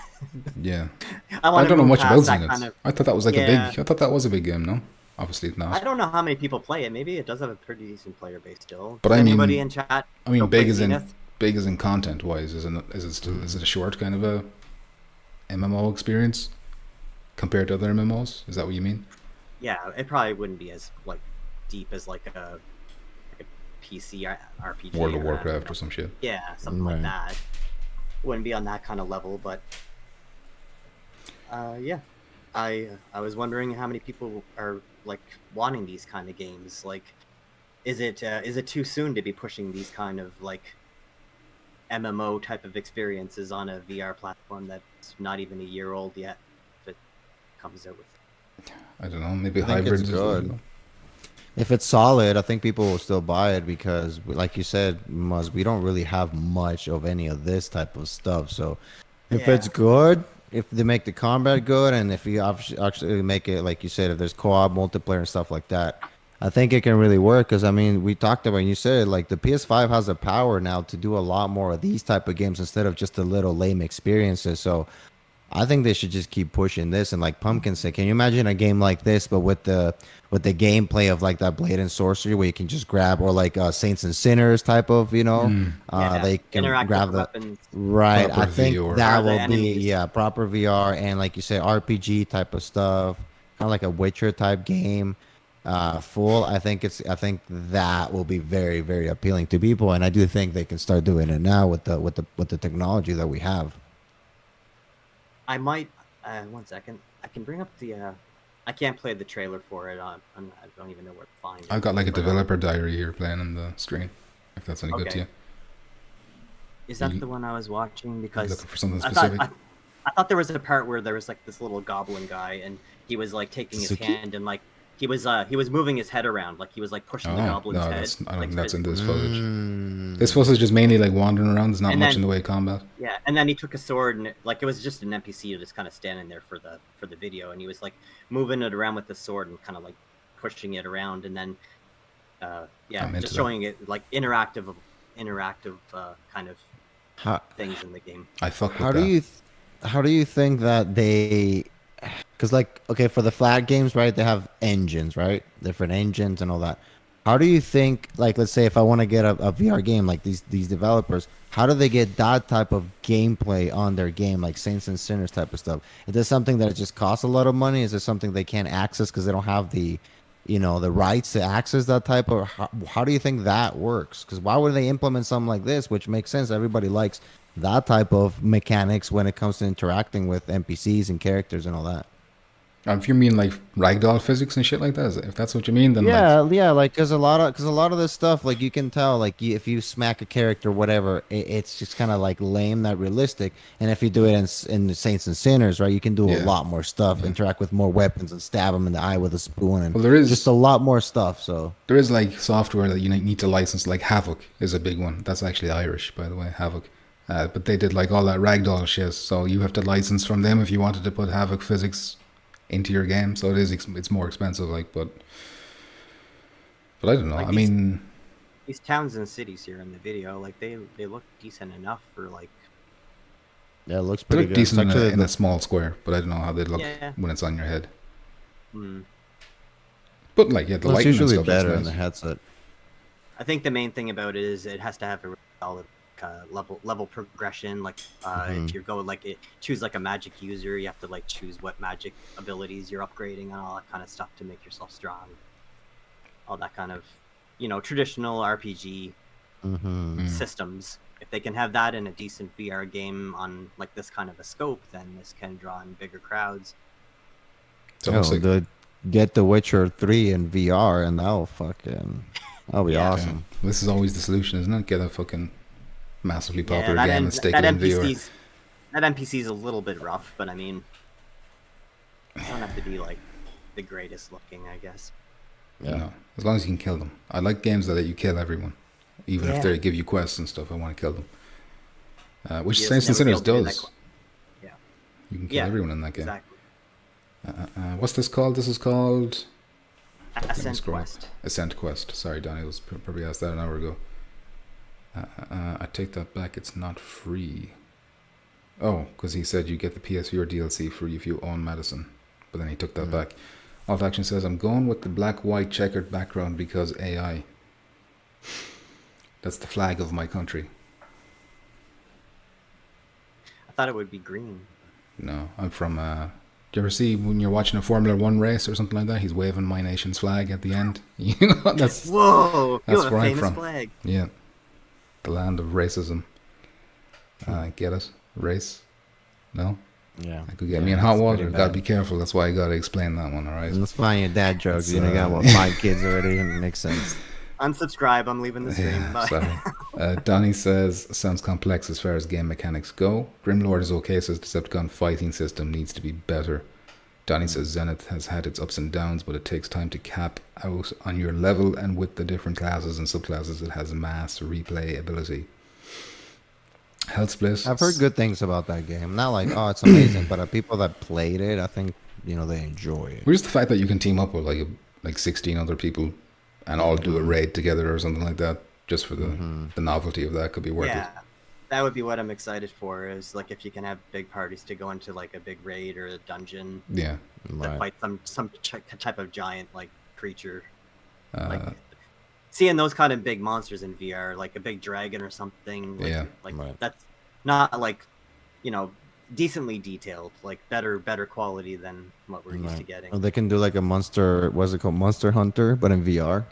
Yeah. I I want to don't know move much about past that Zenith. kind of. I thought that was like Yeah. I thought that was a big game, no? Obviously it's I not. don't know how many people play it. Maybe it does have a pretty decent player base still. But Does I mean- anybody in chat? I mean go play big as Zenith? in content wise. Is it a short kind of a MMO experience compared to other MMOs? Is that what you mean? Yeah, it probably wouldn't be as like deep as like a PC RPG. World of or, Warcraft or some shit. Yeah, something Right. like that. Wouldn't be on that kind of level, but yeah. I was wondering how many people are like wanting these kind of games. Like, is it too soon to be pushing these kind of like MMO type of experiences on a VR platform that's not even a year old yet? If it comes out with. I don't know. Maybe I think hybrids it's is what, good. If it's solid, I think people will still buy it because, like you said, Muzz, we don't really have much of any of this type of stuff. So if Yeah. it's good, if they make the combat good, and if you actually make it, like you said, if there's co-op, multiplayer, and stuff like that, I think it can really work. Because, I mean, we talked about, and you said, like, the PS5 has the power now to do a lot more of these type of games instead of just the little lame experiences. So I think they should just keep pushing this. And like Pumpkin said, can you imagine a game like this, but with the gameplay of like that blade and sorcery, where you can just grab, or like Saints and Sinners type of, Yeah, they can interactive grab the weapons. right. Proper I think VR. that Or the will be enemies. proper VR, and like you said, RPG type of stuff, kind of like a Witcher type game. full, I think that will be very, very appealing to people, and I do think they can start doing it now with the technology that we have. I might. 1 second. I can bring up the. I can't play the trailer for it. I don't even know where to find it. I've got like a developer diary here playing on the screen. If that's any good to you. Is that the one I was watching? Because looking for something specific. I thought there was a part where there was like this little goblin guy, and he was like taking his hand and like he was moving his head around, like he was like pushing the goblin's head. I don't like, think that's in this footage. This footage is mainly like wandering around. There's not much in the way of combat. Yeah, and then he took a sword and it was just an NPC just kind of standing there for the video, and he was like moving it around with the sword and kind of like pushing it around, and then just showing it like interactive kind of things in the game. I fuck with that. How do you think that they? Because like, okay, for the flat games, right? They have engines, right? Different engines and all that. How do you think, like, let's say if I want to get a VR game, like these developers, how do they get that type of gameplay on their game, like Saints and Sinners type of stuff? Is this something that it just costs a lot of money? Is it something they can't access because they don't have the rights to access that type of? How do you think that works? Because why would they implement something like this, which makes sense? Everybody likes that type of mechanics when it comes to interacting with NPCs and characters and all that. If you mean like ragdoll physics and shit like that, if that's what you mean, then like because a lot of this stuff, like you can tell, like if you smack a character, whatever, it's just kind of like lame, not realistic. And if you do it in the Saints and Sinners, right, you can do a lot more stuff, interact with more weapons, and stab them in the eye with a spoon, and there is just a lot more stuff. So there is like software that you need to license, like Havoc is a big one. That's actually Irish, by the way, Havoc. But they did like all that ragdoll shit, so you have to license from them if you wanted to put Havoc physics into your game. So it's more expensive, like, but I don't know. Like these towns and cities here in the video, like they look decent enough for like. Yeah, it looks pretty good. They look decent in a small square, but I don't know how they look when it's on your head. But like, the lighting usually and stuff better nice. in the headset. I think the main thing about it is it has to have a solid level progression. Like if you go choose like a magic user, you have to like choose what magic abilities you're upgrading and all that kind of stuff to make yourself strong. All that kind of traditional RPG systems. If they can have that in a decent VR game on like this kind of a scope, then this can draw in bigger crowds. Get The Witcher 3 in VR, and that'll be awesome. Yeah. This is always the solution, isn't it? Get a fucking massively popular game and stick it in VR. That NPC is a little bit rough, but I mean, you don't have to be like the greatest looking, I guess. Yeah, as long as you can kill them. I like games that let you kill everyone, even if they give you quests and stuff. I want to kill them. Which Saints and Sinners does. Yeah, you can kill everyone in that game. Exactly. What's this called? This is called Ascent Quest. Ascent Quest. Sorry, Donnie was probably asked that an hour ago. I take that back. It's not free. Oh, because he said you get the PSVR DLC free if you own Madison. But then he took that back. Alt Action says, I'm going with the black-white checkered background because AI. That's the flag of my country. I thought it would be green. No, I'm from... do you ever see when you're watching a Formula 1 race or something like that? He's waving my nation's flag at the end. That's whoa! That's you have where a I'm famous from. flag. Yeah. The land of racism. Get it? Race? No? Yeah. That could get me in hot water. Gotta be careful. That's why I gotta explain that one, alright? Let's find your dad jokes. You got 5 kids already, and it makes sense. Unsubscribe. I'm leaving the stream. Yeah, Bye. sorry. Donnie says, sounds complex as far as game mechanics go. Grimlord is okay, says Decepticon fighting system needs to be better. Donnie says Zenith has had its ups and downs, but it takes time to cap out on your level, and with the different classes and subclasses, it has mass replay ability. Hellsplit. I've heard good things about that game. Not like, oh, it's amazing, but people that played it, I think, they enjoy it. Where's the fact that you can team up with like 16 other people and all do a raid together or something like that, just for the novelty of that could be worth it. That would be what I'm excited for, is like if you can have big parties to go into like a big raid or a dungeon. Yeah. That fight some type of giant like creature. Like seeing those kind of big monsters in VR, like a big dragon or something. Like, that's not like, decently detailed, like better quality than what we're used to Right. getting. Or they can do like a monster. What's it called? Monster Hunter, but in VR.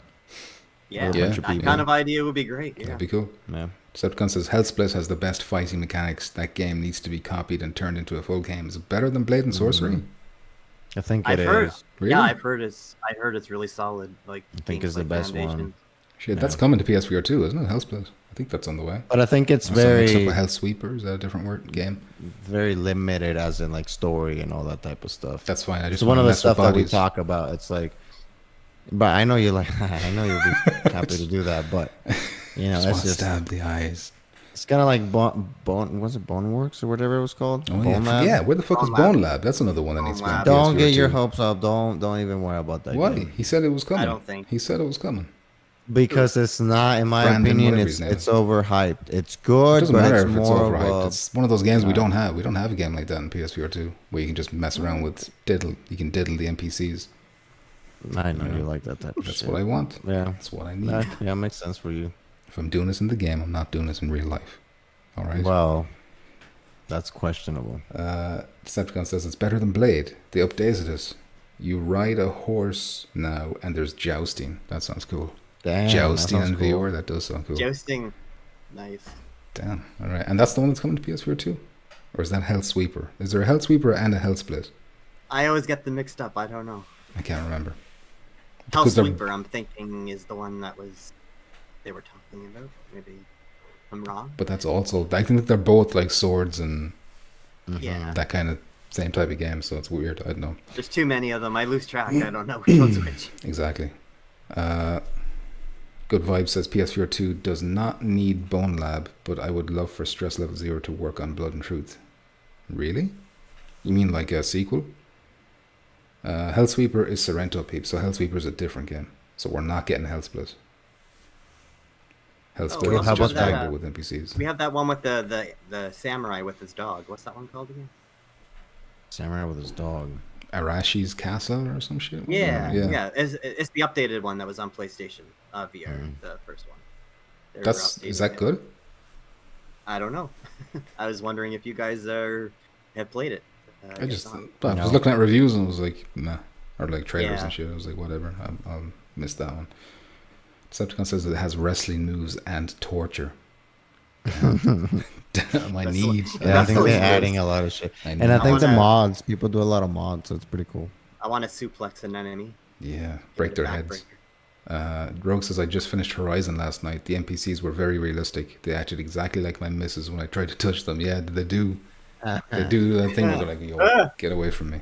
Yeah, a bunch of that people. kind of idea would be great. Yeah. That'd be cool. Yeah. Decepticon says Hellsplit has the best fighting mechanics. That game needs to be copied and turned into a full game. Is it better than Blade and Sorcery? I think I've it heard. is. Really? Yeah, I've heard it's really solid. Like I think it's the gameplay best one. foundation. Shit, that's coming to PSVR too, isn't it? Hellsplit. I think that's on the way. But I think it's Also mixed up very with Hellsweeper. Is that a different word game? very limited, as in like story and all that type of stuff. That's fine. I just It's one of wanna the mess with stuff that we bodies. talk about. It's like, but I know you like. I know you'll be happy to do that, but you know, Just that's want to just. stab the eyes. It's kind of like bone. Was it Boneworks or whatever it was called? Oh Bone yeah, Lab? yeah. Where the fuck Bone is Lab. Bone Lab? That's another one that needs to be on Lab. Don't PSVR get your too. hopes up. Don't even worry about that. Why? game. He said it was coming. don't think- He said it was coming. Because it's not, in my Brandon, opinion, whatever it's his name overhyped. It's It good, doesn't but matter it's if it's more overhyped. of a. It's one of those games we don't have. We don't have a game like that in PSVR 2 where you can just mess around with diddle. You can diddle the NPCs. I know you like that type of That's shit. what I want. Yeah, That's what I need. yeah, makes sense for you. If I'm doing this in the game, I'm not doing this in real life. All right. Well, that's questionable. Decepticon says it's better than Blade. They updated it. You ride a horse now, and there's jousting. That sounds cool. Damn, Jousting that in sounds cool. VR. That does sound cool. Jousting, nice. Damn. All right. And that's the one that's coming to PSVR 2? Or is that Hellsweeper? Is there a Hellsweeper and a Hellsplit? I always get them mixed up. I don't know. I can't remember. Because they're- Hellsweeper, I'm thinking, is the one that they were talking about. Maybe I'm wrong. But that's also, I think they're both like swords and Yeah. that kind of same type of game, so it's weird. I don't know. There's too many of them. I lose track. I don't know which one's which. Exactly. Good Vibe says PSVR 2 does not need Bone Lab, but I would love for Stress Level 0 to work on Blood and Truth. Really? You mean like a sequel? Hellsweeper is Sorrento Peep, so Hellsweeper is a different game. So we're not getting Hellsplit. Hellsplit well, is how just about that? Tango with NPCs. We have that one with the samurai with his dog. What's that one called again? Samurai with his dog. Arashi's Castle or some shit? Yeah, yeah. yeah. It's the updated one that was on PlayStation VR, the first one. They were Is updating that it. good? I don't know. I was wondering if you guys have played it. I just guess not. I was No. looking at reviews and was like, nah. Or like trailers Yeah. and shit. I was like, whatever. I'll miss that one. Decepticon says it has wrestling moves and torture. Damn, I That's need. what- Yeah, I That's think what they're it is. adding a lot of shit. I And I know. think the wanna- mods, people do a lot of mods, so it's pretty cool. I want to suplex an enemy. Yeah, break their heads. Backbreaker. Rogue says I just finished Horizon last night. The NPCs were very realistic. They acted exactly like my missus when I tried to touch them. Yeah, they do. They do that thing where they're like, yo, get away from me.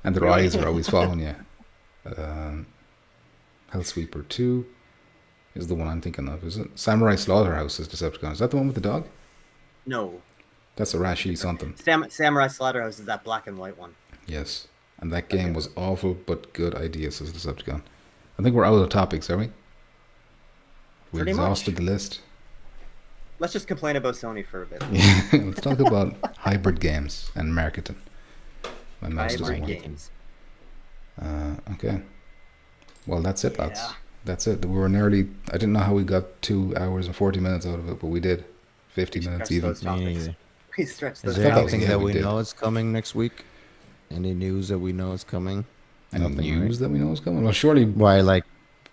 And their eyes are always following you. Hellsweeper 2 is the one I'm thinking of, is it? Samurai Slaughterhouse is Decepticon. Is that the one with the dog? No. That's Arashi something. Samurai Slaughterhouse is that black and white one. Yes. And that game was awful, but good idea, says Decepticon. I think we're out of topics, are we? We Pretty much. exhausted the list. Let's just complain about Sony for a bit. Let's talk about hybrid games and marketing. My mouse doesn't Hybrid work. games. Okay. Well, that's it, lads. Yeah. That's it. We were nearly. I didn't know how we got 2 hours and 40 minutes out of it, but we did. 50 minutes Stretch even. those topics. neither. We stretched Is those there thought that was- anything yeah, that we we did. know is coming next week? Any news that we know is coming? Any Nothing, news that we know is coming? Well, surely Why, like,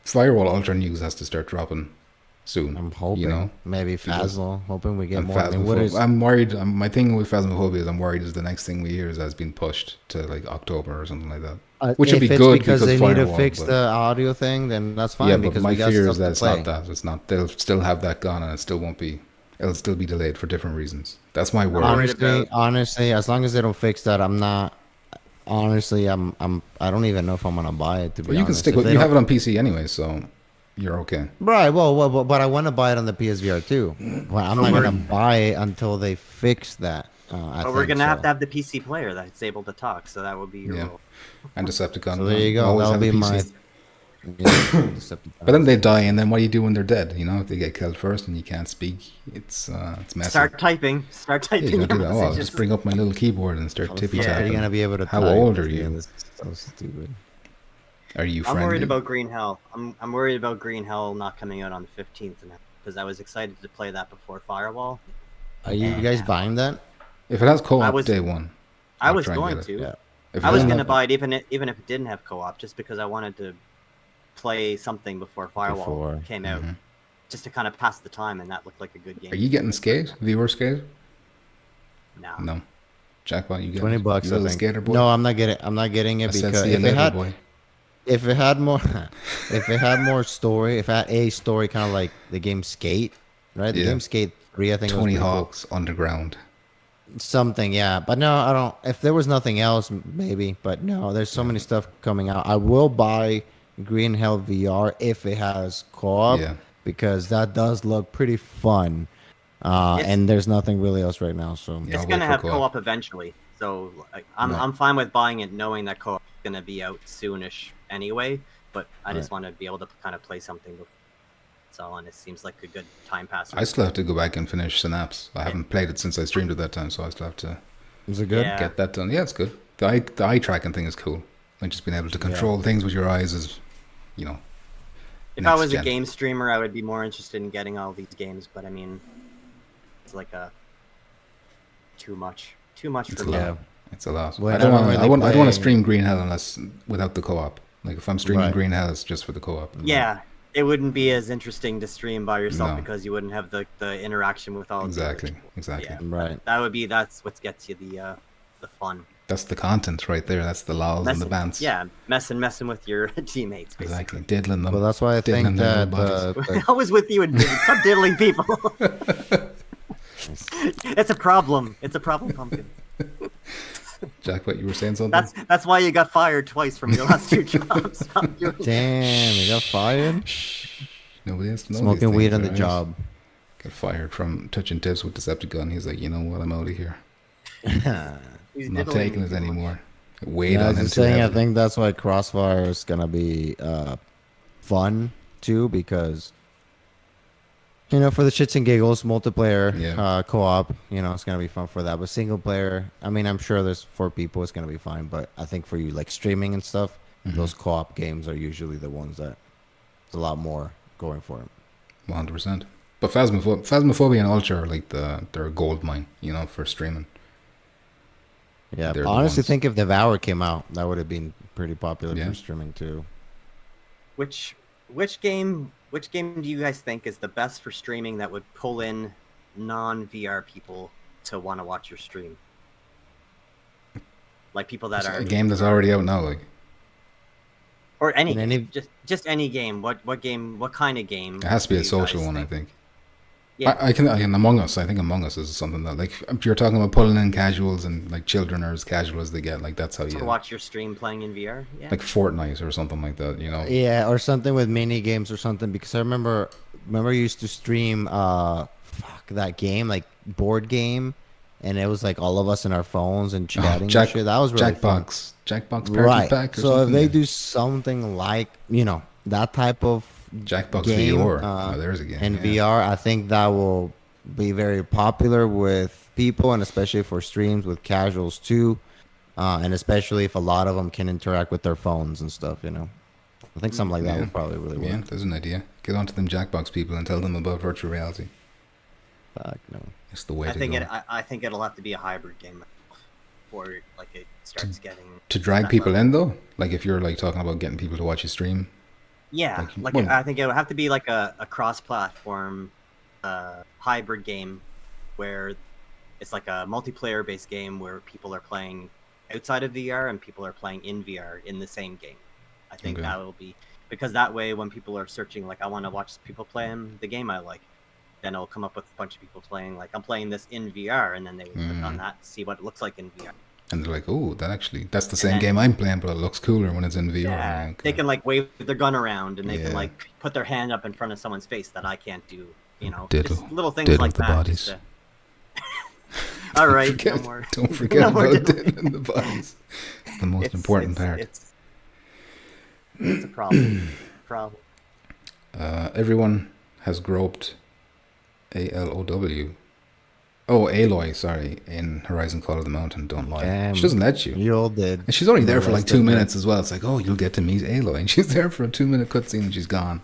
Firewall Ultra news has to start dropping soon. I'm hoping. You know? Maybe Because- Phasmo. Hoping we get And more. I mean, what is, I'm worried. My thing with Phasmophobia is I'm worried is the next thing we hear is that it's been pushed to like October or something like that. Which would if be it's good because because they need to Firewall, fix but- the audio thing, then that's fine. Yeah, but because my we got fear stuff is that to it's play. not that. It's not. They'll still have that gone, and it still won't be. It'll still be delayed for different reasons. That's my worry. Honestly, as long as they don't fix that, I'm not. Honestly, I don't even know if I'm gonna buy it. To be Well, you can honest, stick If with. they You don't- have it on PC anyway, so you're okay. Right. Well, but I want to buy it on the PSVR too. Well, I'm not we're- gonna buy it until they fix that. But we're gonna have to have the PC player that's able to talk, so that would be your Yeah. role. And Decepticon. So there you go. always That'll have a be PC. my. But then they die, and then what do you do when they're dead? You know, if they get killed first and you can't speak, it's messy. Start typing. Start Yeah, typing you your don't do that. Oh, I'll messages. just bring up my little keyboard and start tippy How are tapping. you gonna be able to? How type? old are Yeah, you? this is so stupid. Are you I'm friendly? worried about Green Hell. I'm worried about Green Hell not coming out on the 15th because I was excited to play that before Firewall. Are you guys buying that? If it has co-op was- day one, I I'll was try and going get it. to. Yeah. If I it was doesn't gonna have- buy it even if it didn't have co-op, just because I wanted to play something before Firewall Before. came out, just to kind of pass the time, and that looked like a good game. Are you getting Skate? Viewer Skate? No. No. Jackpot, you get $20, you I little think. skater boy? No, I'm not getting. I'm not getting it I said, because see you if it later, had, boy. if it had more, if it had more story, if it had a story, kind of like the game Skate, right? The Yeah. game Skate 3, I think. Tony was pretty cool. Hawk's Underground. Something, yeah. But no, I don't. If there was nothing else, maybe. But no, there's so many stuff coming out. I will buy Green Hell VR if it has co-op, Yeah. because that does look pretty fun. It's- And there's nothing really else right now. So Yeah. I'll It's wait gonna for have co-op. co-op eventually, so like, I'm Right. I'm fine with buying it, knowing that co-op is gonna be out soonish anyway. But I just want to be able to kind of play something before it's all, and it seems like a good time passer. I still have to go back and finish Synapse. I haven't played it since I streamed it that time, so I still have to is it good? Yeah. get that done. Yeah, it's good. The eye tracking thing is cool. Like just being able to control things with your eyes is, you know. If I next was gen. a game streamer, I would be more interested in getting all these games. But I mean, it's like a too much It's a for lot. me. Yeah. It's a lot. Well, I don't I want. don't I really want. I don't want to play- stream Green Hell unless without the co-op. Like if I'm streaming Right. Green Hell, it's just for the co-op. Yeah, it wouldn't be as interesting to stream by yourself No. because you wouldn't have the interaction with all the other Exactly. people. Exactly. Yeah. Right. That's what gets you the fun. That's the content right there. That's the lols and the bands. Yeah, messing with your teammates, basically. Exactly. Diddling them. Well, that's why I diddling think their that little bodies. I was with you and stop diddling people. It's a problem. It's a problem, Pumpkin. Jack, what you were saying something? That's why you got fired twice from your last two jobs. Stop doing that. damn, you got fired. Nobody has to know. Smoking these weed things, on the right? job. Got fired from touching tips with Decepticon. He's like, you know what? I'm out of here. He's I'm not diddling taking me it too much. anymore. Weighed Yeah, I on was him just too saying, I heavily. think that's why Crossfire is gonna be fun too, because for the shits and giggles, multiplayer, Yeah. co-op, it's gonna be fun for that. But single player, I mean, I'm sure there's 4 people, it's gonna be fine. But I think for you, like streaming and stuff, Mm-hmm. those co-op games are usually the ones that there's a lot more going for them. 100%. But Phasmophobia and Ultra are like they're a gold mine, for streaming. Yeah, They're I the honestly ones. think if Devour came out, that would have been pretty popular Yeah. for streaming too. Which game do you guys think is the best for streaming that would pull in non-VR people to want to watch your stream? Like people that It's are a game that's already out now. Like or any, In any- game. just any game. What game? What kind of game? it has to be do a you social guys one, I think. Yeah. I can Among Us. I think Among Us is something that, like, if you're talking about pulling in casuals and like children are as casual as they get, like that's how To you watch your stream playing in VR. Yeah. like Fortnite or something like that. Yeah, or something with mini games or something, because I remember you used to stream that game, like board game, and it was like all of us in our phones and chatting and shit. That was really fun. Jackbox Party Right. Pack. Or So if something, they yeah. do something like, that type of Jackbox game, VR. There's a game. in yeah. VR, I think that will be very popular with people, and especially for streams with casuals too, and especially if a lot of them can interact with their phones and stuff. I think something like that Yeah. would probably really work. Yeah, there's an idea. Get onto them Jackbox people and tell them about virtual reality. Fuck no. It's the way I to think go. I think it'll have to be a hybrid game before like it starts getting To drag that people level. in though, like if you're like talking about getting people to watch you stream. Yeah, Like, like well- I think it would have to be like a cross-platform hybrid game where it's like a multiplayer-based game where people are playing outside of VR and people are playing in VR in the same game. I think Okay. that will be because that way when people are searching like I want to watch people playing the game I like, then it'll come up with a bunch of people playing like I'm playing this in VR, and then they would click on that to see what it looks like in VR. And they're like, oh, that's the same then- game I'm playing, but it looks cooler when it's in VR. Yeah, Okay. they can like wave their gun around and they Yeah. can like put their hand up in front of someone's face that I can't do. Diddle- Just little things diddle like the that. bodies. just All right, Forget- no more. Don't forget no more about diddling. diddling the bodies. It's the most It's- important part. It's a problem. Problem. Everyone has groped ALOW. Oh, Aloy, sorry, in Horizon Call of the Mountain. Don't lie. Damn. She doesn't let you. You all did. And she's only there for like Molested 2 me. minutes as well. It's like, oh, you'll get to meet Aloy. And she's there for a 2-minute cutscene and she's gone.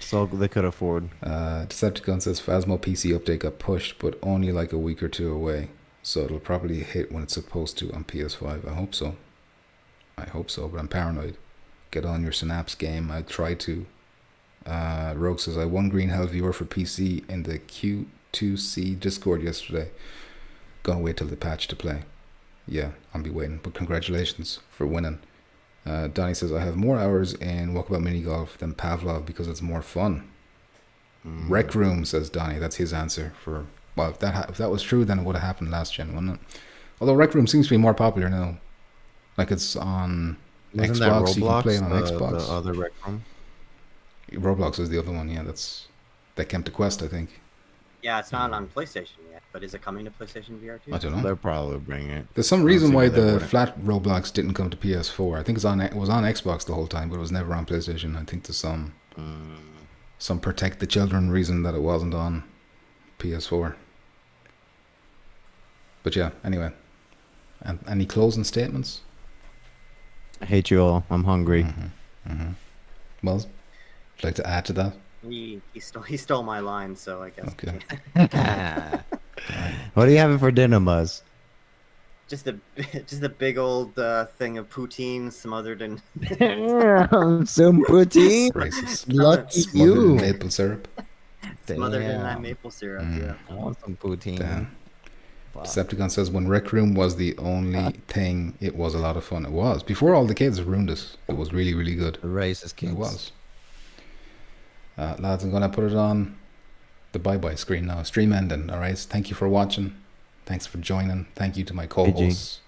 So they could afford. Decepticon says Phasmo PC update got pushed, but only like a week or 2 away. So it'll probably hit when it's supposed to on PS5. I hope so. But I'm paranoid. Get on your Synapse game. I try to. Rogue says, I won Green Hell Viewer for PC in the Q2C Discord yesterday. Gonna wait till the patch to play. Yeah, I'll be waiting. But congratulations for winning. Donnie says, I have more hours in Walkabout Mini Golf than Pavlov because it's more fun. Rec Room, says Donnie. That's his answer for... Well, if that was true, then it would have happened last gen, wouldn't it? Although Rec Room seems to be more popular now. Like it's on Isn't Xbox, that Roblox, you can play it on Xbox. The other Rec Room? Roblox is the other one, yeah. That came to Quest, I think. Yeah, it's not on PlayStation yet, but is it coming to PlayStation VR too? I don't know. They'll probably bring it. There's some reason why they the wouldn't. flat Roblox didn't come to PS4. I think it was on Xbox the whole time, but it was never on PlayStation. I think there's some protect the children reason that it wasn't on PS4. But yeah, anyway. And any closing statements? I hate you all. I'm hungry. Well, would you like to add to that? He stole my line, so I guess. Okay. What are you having for dinner, Muzz? Just a big old thing of poutine smothered in Some poutine. Racist. Lucky Smothered in you. maple syrup. smothered in that Damn. maple syrup. Yeah. I want some poutine. Damn. Fuck. Decepticon says, when Rec Room was the only thing, it was a lot of fun. It was. Before all the kids ruined it. It was really, really good. The racist kids. It was. Lads, I'm going to put it on the bye-bye screen now. Stream ending, alright? Thank you for watching. Thanks for joining. Thank you to my co-hosts.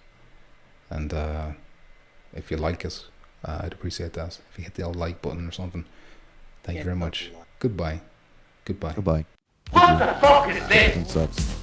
And if you like it, I'd appreciate that. If you hit the old like button or something. Thank you very much. Goodbye. Goodbye. Goodbye. What the fuck is this? It sucks.